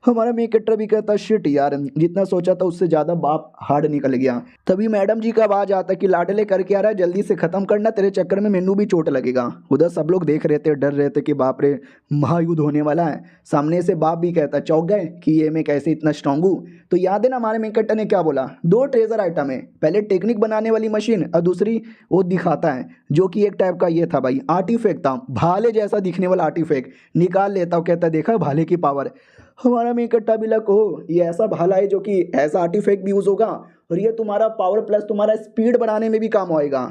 Speaker 1: हमारा मेन कैरेक्टर भी कहता शिट यार जितना सोचा था उससे ज़्यादा बाप हार्ड निकल गया। तभी मैडम जी का आवाज़ आता कि लाडले करके आ रहा है जल्दी से ख़त्म करना, तेरे चक्कर में मेनू भी चोट लगेगा। उधर सब लोग देख रहे थे, डर रहे थे कि बाप रे महायुद्ध होने वाला है। सामने से बाप भी कहता चौंक गए कि ये मैं कैसे इतना स्ट्रांग हूँ। तो याद है ना हमारे मेन कैरेक्टर ने क्या बोला, दो ट्रेजर आइटम है, पहले टेक्निक बनाने वाली मशीन और दूसरी वो दिखाता है जो कि एक टाइप का ये था भाई आर्टिफैक्ट था, भाले जैसा दिखने वाला आर्टिफैक्ट निकाल लेता हूँ। कहता देखा भाले की पावर। हमारा मेन कैरेक्टर भी लग हो ये ऐसा भाला है जो कि ऐसा आर्टिफैक्ट भी यूज़ होगा और ये तुम्हारा पावर प्लस तुम्हारा स्पीड बढ़ाने में भी काम आएगा।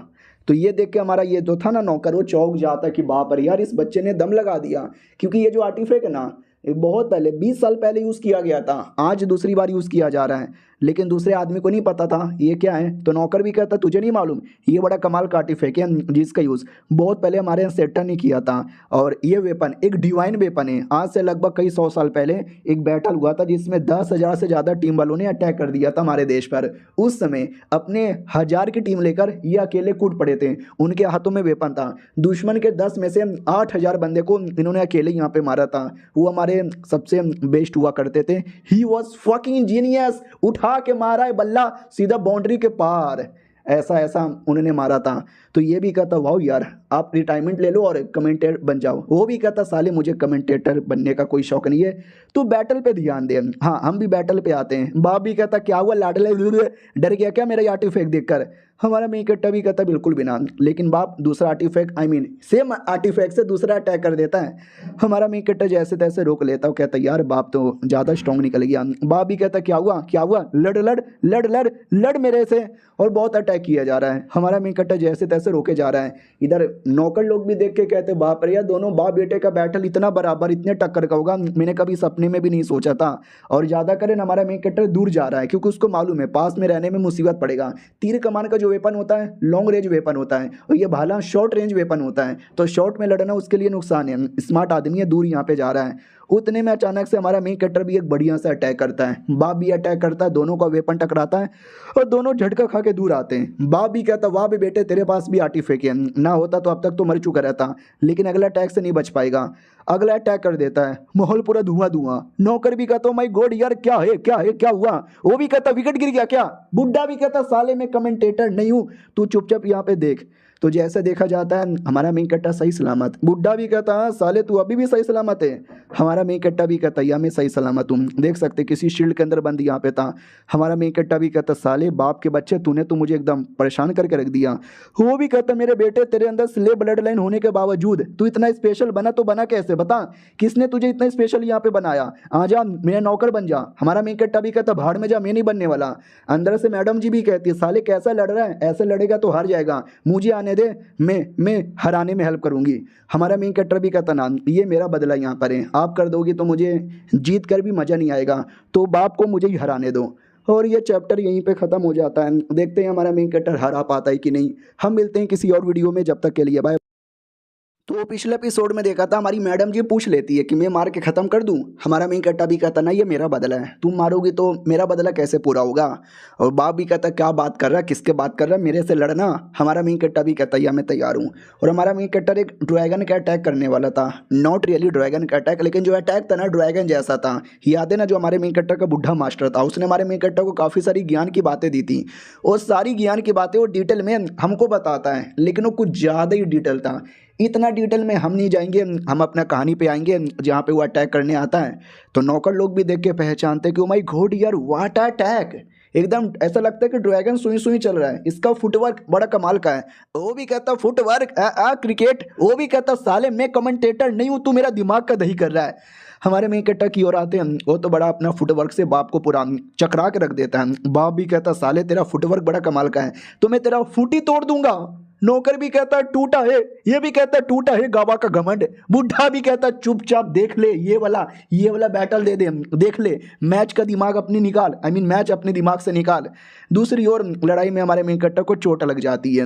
Speaker 1: तो ये देख के हमारा ये जो था ना नौकर वो चौंक जाता कि बाप रे यार इस बच्चे ने दम लगा दिया, क्योंकि ये जो आर्टिफैक्ट है ना ये बहुत पहले 20 साल पहले यूज़ किया गया था, आज दूसरी बार यूज़ किया जा रहा है, लेकिन दूसरे आदमी को नहीं पता था ये क्या है। तो नौकर भी कहता तुझे नहीं मालूम ये बड़ा कमाल का आर्टिफैक्ट है जिसका यूज़ बहुत पहले हमारे एंसेस्टर ने किया था। और ये वेपन एक डिवाइन वेपन है, आज से लगभग कई 100 साल पहले एक बैटल हुआ था जिसमें 10,000 से ज़्यादा टीम वालों ने अटैक कर दिया था हमारे देश पर। उस समय अपने 1000 की टीम लेकर ये अकेले कूद पड़े थे, उनके हाथों में वेपन था। दुश्मन के 10 में से 8,000 बंदे को इन्होंने अकेले यहाँ पे मारा था। वो हमारे सबसे बेस्ट हुआ करते थे। ही वॉज फकिंग जीनियस, उठा के मारा है बल्ला सीधा बाउंड्री के पार, ऐसा ऐसा उन्होंने मारा था। तो ये भी कहता वाओ यार आप रिटायरमेंट ले लो और कमेंटेटर बन जाओ। वो भी कहता साले मुझे कमेंटेटर बनने का कोई शौक नहीं है, तू बैटल पे ध्यान दे। हाँ हम भी बैटल पे आते हैं। बाप भी कहता क्या हुआ लाडले डर गया क्या मेरा आर्टिफैक्ट देखकर। हमारा मेन कैरेक्टर भी कहता बिल्कुल भी ना, लेकिन बाप दूसरा आर्टिफैक्ट सेम आर्टिफैक्ट से दूसरा अटैक कर देता है। हमारा मेन कैरेक्टर जैसे तैसे रोक लेता है, कहता यार बाप तो ज़्यादा स्ट्रॉन्ग निकल गया। बाप भी कहता क्या हुआ लड़ लड़ लड़ लड़ लड़ मेरे से, और बहुत अटैक किया जा रहा है। हमारा मेन कैरेक्टर जैसे तैसे रोके जा रहा है। इधर नौकर लोग भी देख के कहते बाप रे यार दोनों बाप बेटे का बैटल इतना बराबर इतने टक्कर का होगा मैंने कभी सपने में भी नहीं सोचा था। और ज़्यादा करें हमारा मेन कैरेक्टर दूर जा रहा है क्योंकि उसको मालूम है पास में रहने में मुसीबत पड़ेगा। तीर कमान का जो वेपन होता है लॉन्ग रेंज वेपन होता है और ये भाला शॉर्ट रेंज वेपन होता है, तो शॉर्ट में लड़ना उसके लिए नुकसान है। स्मार्ट आदमी है, दूर यहाँ पे जा रहा है। उतने में अचानक से हमारा मेन कैरेक्टर भी एक बढ़िया सा अटैक करता है। बाप भी अटैक करता है, दोनों का वेपन टकराता है और दोनों झटका खा के दूर आते हैं। बाप भी कहता वाह भी बेटे तेरे पास भी आर्टिफैक्ट है, ना होता तो अब तक तो मर चुका रहता, लेकिन अगला अटैक से नहीं बच पाएगा। अगला अटैक कर देता है, माहौल पूरा धुआं धुआं। नौकर भी कहता माय गॉड यार क्या है क्या हुआ। वो भी कहता विकेट गिर गया क्या। बुड्ढा भी कहता साले मैं कमेंटेटर नहीं हूँ, तू चुपचाप यहाँ पे देख। तो जैसे देखा जाता है हमारा मेन कट्टा सही सलामत। बुड्ढा भी कहता है साले तू अभी भी सही सलामत है। हमारा मेन कट्टा भी कहता या मैं सही सलामत हूँ। देख सकते किसी शील्ड के अंदर बंद यहाँ पे था। हमारा मेन कट्टा भी कहता साले बाप के बच्चे तूने तो मुझे एकदम परेशान करके रख दिया। वो भी कहता मेरे बेटे तेरे अंदर स्ले ब्लड लाइन होने के बावजूद तू इतना स्पेशल बना तो बना कैसे बता, किसने तुझे इतना स्पेशल यहाँ पे बनाया, आ जा मेरा नौकर बन जा। हमारा मेन कट्टा भी कहता भाड़ में जा मैं नहीं बनने वाला। अंदर से मैडम जी भी कहती है साले कैसा लड़ रहा है, ऐसे लड़ेगा तो हार जाएगा, मुझे आने दे, मैं हराने में हेल्प करूंगी। हमारा मेन कट्टर भी कहता ना ये मेरा बदला यहाँ पर है, आप कर दोगी तो मुझे जीत कर भी मज़ा नहीं आएगा, तो बाप को मुझे ही हराने दो। और ये चैप्टर यहीं पे ख़त्म हो जाता है। देखते हैं हमारा मेन कट्टर हरा पाता है कि नहीं। हम मिलते हैं किसी और वीडियो में, जब तक के लिए बाय। तो पिछले एपिसोड में देखा था हमारी मैडम जी पूछ लेती है कि मैं मार के ख़त्म कर दूं। हमारा मेन कट्टा भी कहता ना ये मेरा बदला है, तुम मारोगी तो मेरा बदला कैसे पूरा होगा। और बाप भी कहता क्या बात कर रहा है, किसके बात कर रहा है, मेरे से लड़ना। हमारा मेन कट्टा भी कहता या मैं तैयार हूँ। और हमारा मेन कट्टर एक ड्रैगन का अटैक करने वाला था, नॉट रियली ड्रैगन का अटैक, लेकिन जो अटैक था ना ड्रैगन जैसा था। याद है ना जो हमारे मेन कट्टर का बुढ़ा मास्टर था, उसने हमारे मेन कट्टर को काफ़ी सारी ज्ञान की बातें दी थी। और सारी ज्ञान की बातें वो डिटेल में हमको बताता है, लेकिन वो कुछ ज़्यादा ही डिटेल था। इतना डिटेल में हम नहीं जाएंगे, हम अपना कहानी पे आएंगे जहाँ पे वो अटैक करने आता है। तो नौकर लोग भी देख के पहचानते कि ओ माय गॉड यार व्हाट अटैक, एकदम ऐसा लगता है कि ड्रैगन सुई सुई चल रहा है। इसका फुटवर्क बड़ा कमाल का है। वो भी कहता फुटवर्क क्रिकेट, वो भी कहता साले मैं कमेंटेटर नहीं हूँ, तू मेरा दिमाग का दही कर रहा है। हमारे मेन कट्टा की ओर आते हैं, वो तो बड़ा अपना फुटवर्क से बाप को पूरा चकरा के रख देता है। बाप भी कहता साले तेरा फुटवर्क बड़ा कमाल का है, तो मैं तेरा फुट ही तोड़ दूंगा। नौकर भी कहता टूटा है, ये भी कहता टूटा है गावा का घमंड। बुढ़ा भी कहता चुपचाप देख ले, ये वाला बैटल दे दे, देख ले, मैच का दिमाग अपनी निकाल, मैच अपने दिमाग से निकाल। दूसरी ओर लड़ाई में हमारे मेन कट्टा को चोट लग जाती है,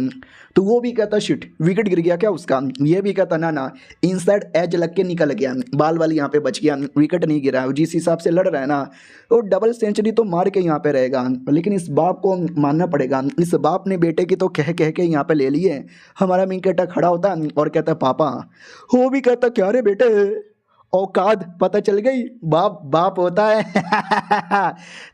Speaker 1: तो वो भी कहता शिट विकेट गिर गया क्या उसका। ये भी कहता ना इनसाइड एज लग के निकल गया, बाल वाली यहाँ पे बच गया, विकेट नहीं गिरा। जिस हिसाब से लड़ रहा है ना, वो डबल सेंचुरी तो मार के यहाँ पे रहेगा। लेकिन इस बाप को मानना पड़ेगा, इस बाप ने बेटे की तो कह कह के यहाँ पे ले ली है। हमारा मेन कट्टा खड़ा होता और कहता पापा। वो भी कहता क्या रे बेटे औकात पता चल गई, बाप बाप होता है।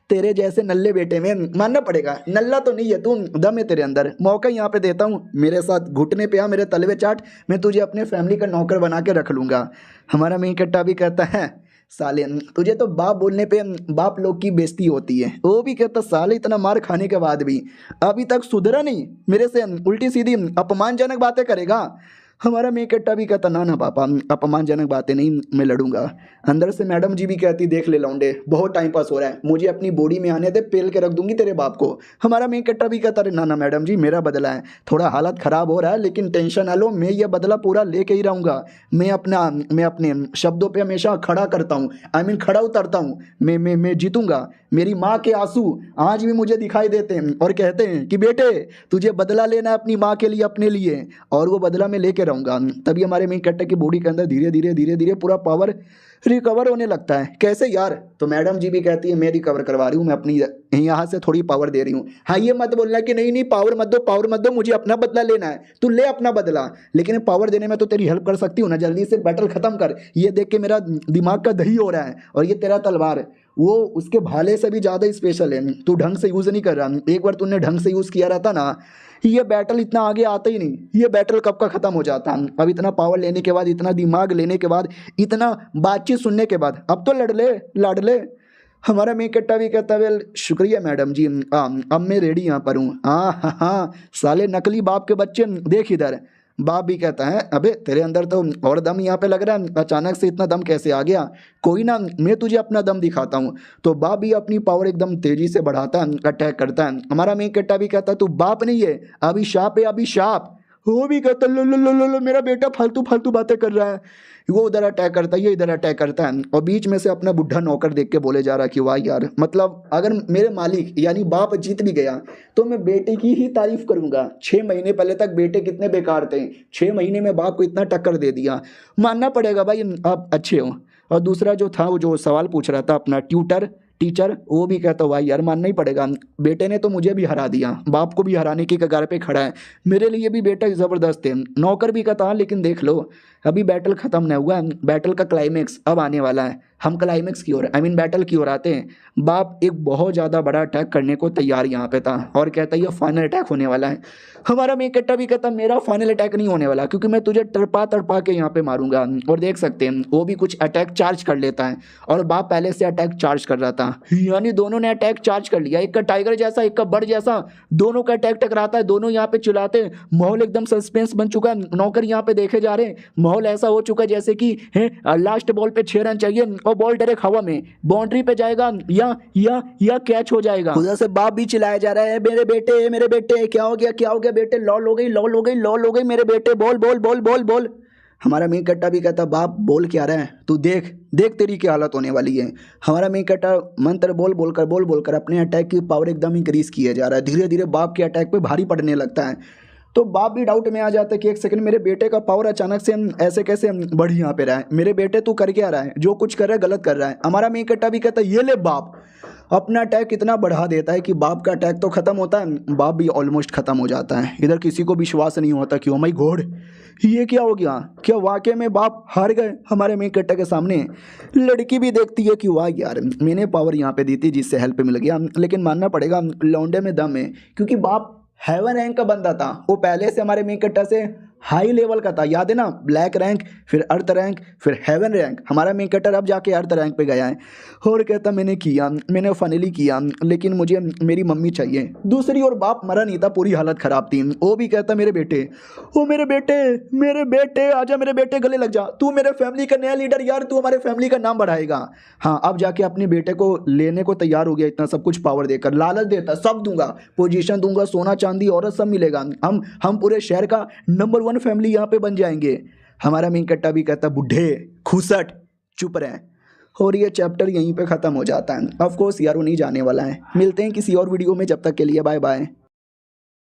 Speaker 1: तेरे जैसे नल्ले बेटे में मानना पड़ेगा, नल्ला तो नहीं है तू, दम है तेरे अंदर। मौका यहाँ पे देता हूँ, मेरे साथ घुटने पे आ, मेरे तलवे चाट, मैं तुझे अपने फैमिली का नौकर बना के रख लूँगा। हमारा मेन कट्टा भी कहता है साले तुझे तो बाप बोलने पे बाप लोग की बेइज्जती होती है। वो भी कहता साले इतना मार खाने के बाद भी अभी तक सुधरा नहीं, मेरे से उल्टी सीधी अपमानजनक बातें करेगा। हमारा मेन कट्टा भी कहता ना पापा अपमानजनक बातें नहीं, मैं लड़ूंगा। अंदर से मैडम जी भी कहती देख ले लौंडे बहुत टाइम पास हो रहा है, मुझे अपनी बॉडी में आने दे, पेल के रख दूंगी तेरे बाप को। हमारा मेन कट्टा भी कहता ना मैडम जी मेरा बदला है, थोड़ा हालत ख़राब हो रहा है लेकिन टेंशन ना लो, मैं ये बदला पूरा लेके ही रहूँगा। मैं अपने शब्दों पर हमेशा खड़ा करता हूँ, खड़ा उतरता हूँ। मैं जीतूंगा। मेरी माँ के आंसू आज भी मुझे दिखाई देते हैं और कहते हैं कि बेटे तुझे बदला लेना है अपनी माँ के लिए, अपने लिए, और वो बदला मैं लेके रहूँगा। तभी हमारे मेन कट्टे की बॉडी के अंदर धीरे धीरे पूरा पावर रिकवर होने लगता है। कैसे यार, तो मैडम जी भी कहती है मैं रिकवर करवा रही हूँ, मैं अपनी यहाँ से थोड़ी पावर दे रही हूँ। हाँ ये मत बोलना कि नहीं पावर मत दो, मुझे अपना बदला लेना है। तू ले अपना बदला, लेकिन पावर देने में तो तेरी हेल्प कर सकती हूँ ना, जल्दी से बैटल खत्म कर। ये देख के मेरा दिमाग का दही हो रहा है, और ये तेरा तलवार वो उसके भाले से भी ज़्यादा स्पेशल है, तू ढंग से यूज़ नहीं कर रहा। एक बार तूने ढंग से यूज़ किया रहता ना, ये बैटल इतना आगे आता ही नहीं, ये बैटल कब का ख़त्म हो जाता। अब इतना पावर लेने के बाद, इतना दिमाग लेने के बाद, इतना बातचीत सुनने के बाद अब तो लड़ ले। हमारा मेन कट्टा भी कहता वेल शुक्रिया मैडम जी, अब मैं रेडी यहाँ पर हूँ। हाँ साले नकली बाप के बच्चे देख इधर। बाप भी कहता है अबे तेरे अंदर तो और दम यहाँ पे लग रहा है, अचानक से इतना दम कैसे आ गया, कोई ना मैं तुझे अपना दम दिखाता हूँ। तो बाप भी अपनी पावर एकदम तेजी से बढ़ाता है, अटैक करता है। हमारा मेन कट्टा भी कहता है तू बाप नहीं है, अभिशाप है अभिशाप। वो भी कहता लो मेरा बेटा फालतू बातें कर रहा है। वो उधर अटैक करता है, ये इधर अटैक करता है, और बीच में से अपना बुढ़ा नौकर देख के बोले जा रहा है कि वाह यार, मतलब अगर मेरे मालिक यानी बाप जीत भी गया तो मैं बेटे की ही तारीफ करूंगा। 6 महीने पहले तक बेटे कितने बेकार थे, 6 महीने में बाप को इतना टक्कर दे दिया, मानना पड़ेगा भाई आप अच्छे हो। और दूसरा जो था वो जो सवाल पूछ रहा था अपना टीचर वो भी कहता भाई यार मानना ही पड़ेगा, बेटे ने तो मुझे भी हरा दिया, बाप को भी हराने की कगार पे खड़ा है, मेरे लिए भी बेटा ज़बरदस्त है। नौकर भी कहता हाँ लेकिन देख लो अभी बैटल ख़त्म नहीं हुआ है, बैटल का क्लाइमेक्स अब आने वाला है, हम क्लाइमेक्स की ओर बैटल की ओर आते हैं। बाप एक बहुत ज़्यादा बड़ा अटैक करने को तैयार यहाँ पे था और कहता है ये फाइनल अटैक होने वाला है। हमारा मेन कट्टा भी कहता मेरा फाइनल अटैक नहीं होने वाला क्योंकि मैं तुझे तड़पा तड़पा के यहाँ पे मारूंगा। और देख सकते हैं वो भी कुछ अटैक चार्ज कर लेता है और बाप पहले से अटैक चार्ज कर रहा था, यानी दोनों ने अटैक चार्ज कर लिया, एक का टाइगर जैसा एक का बर्ड जैसा, दोनों का अटैक टकराता है, दोनों यहाँ पे चिल्लाते हैं, माहौल एकदम सस्पेंस बन चुका है, नौकर यहाँ पे देखे जा रहे हैं, माहौल ऐसा हो चुका है जैसे कि लास्ट बॉल पे 6 रन चाहिए और बॉल डायरेक्ट हवा में बाउंड्री पे जाएगा या कैच हो जाएगा। उधर से बाप भी चिल्लाया जा रहा है मेरे बेटे क्या हो गया बेटे, लॉल हो गई मेरे बेटे, ball ball ball ball ball. हमारा मेन कट्टा भी कहता बाप बोल क्या रहा है तू, देख तेरी क्या हालत होने वाली है। हमारा मेन कट्टा मंत्र बोल बोलकर अपने अटैक की पावर एकदम इंक्रीज किया जा रहा है, धीरे धीरे बाप के अटैक पे भारी पड़ने लगता है। तो बाप भी डाउट में आ जाता है कि एक सेकंड मेरे बेटे का पावर अचानक से ऐसे कैसे बढ़ यहाँ पे रहा है, मेरे बेटे तू कर क्या रहा है, जो कुछ कर रहा है गलत कर रहा है। हमारा मेन कट्टा भी कहता है ये ले बाप, अपना अटैक इतना बढ़ा देता है कि बाप का अटैक तो खत्म होता है, बाप भी ऑलमोस्ट खत्म हो जाता है। इधर किसी को विश्वास नहीं होता कि ओ माय गॉड ये क्या हो गया, क्या वाकई में बाप हार गए हमारे मेन कट्टा के सामने। लड़की भी देखती है कि वाह यार मैंने पावर यहाँ पे दी थी जिससे हेल्प मिल गया, लेकिन मानना पड़ेगा लौंडे में दम है क्योंकि बाप हेवन रैंक का बंदा था, वो पहले से हमारे मेन कट्टा से हाई लेवल का था, याद है ना, ब्लैक रैंक फिर अर्थ रैंक फिर हेवन रैंक। हमारा मेन कट्टर अब जाके अर्थ रैंक पे गया है और कहता मैंने फाइनली किया लेकिन मुझे मेरी मम्मी चाहिए। दूसरी ओर बाप मरा नहीं था, पूरी हालत खराब थी, वो भी कहता मेरे बेटे आजा मेरे बेटे गले लग जा, तू मेरे फैमिली का नया लीडर यार, तू हमारे फैमिली का नाम बढ़ाएगा। हाँ अब जाके अपने बेटे को लेने को तैयार हो गया, इतना सब कुछ पावर देकर, लालच देता सब दूंगा, पोजीशन दूंगा, सोना चांदी औरत सब मिलेगा, हम पूरे शहर का नंबर 1 फैमिली यहाँ पे बन जाएंगे। हमारा मेन कट्टा भी कहता बुढ़े खुसट चुप रहे। और ये चैप्टर यहीं पे ख़त्म हो जाता है। ऑफ कोर्स यार वो नहीं जाने वाला है। मिलते हैं किसी और वीडियो में, जब तक के लिए बाय बाय।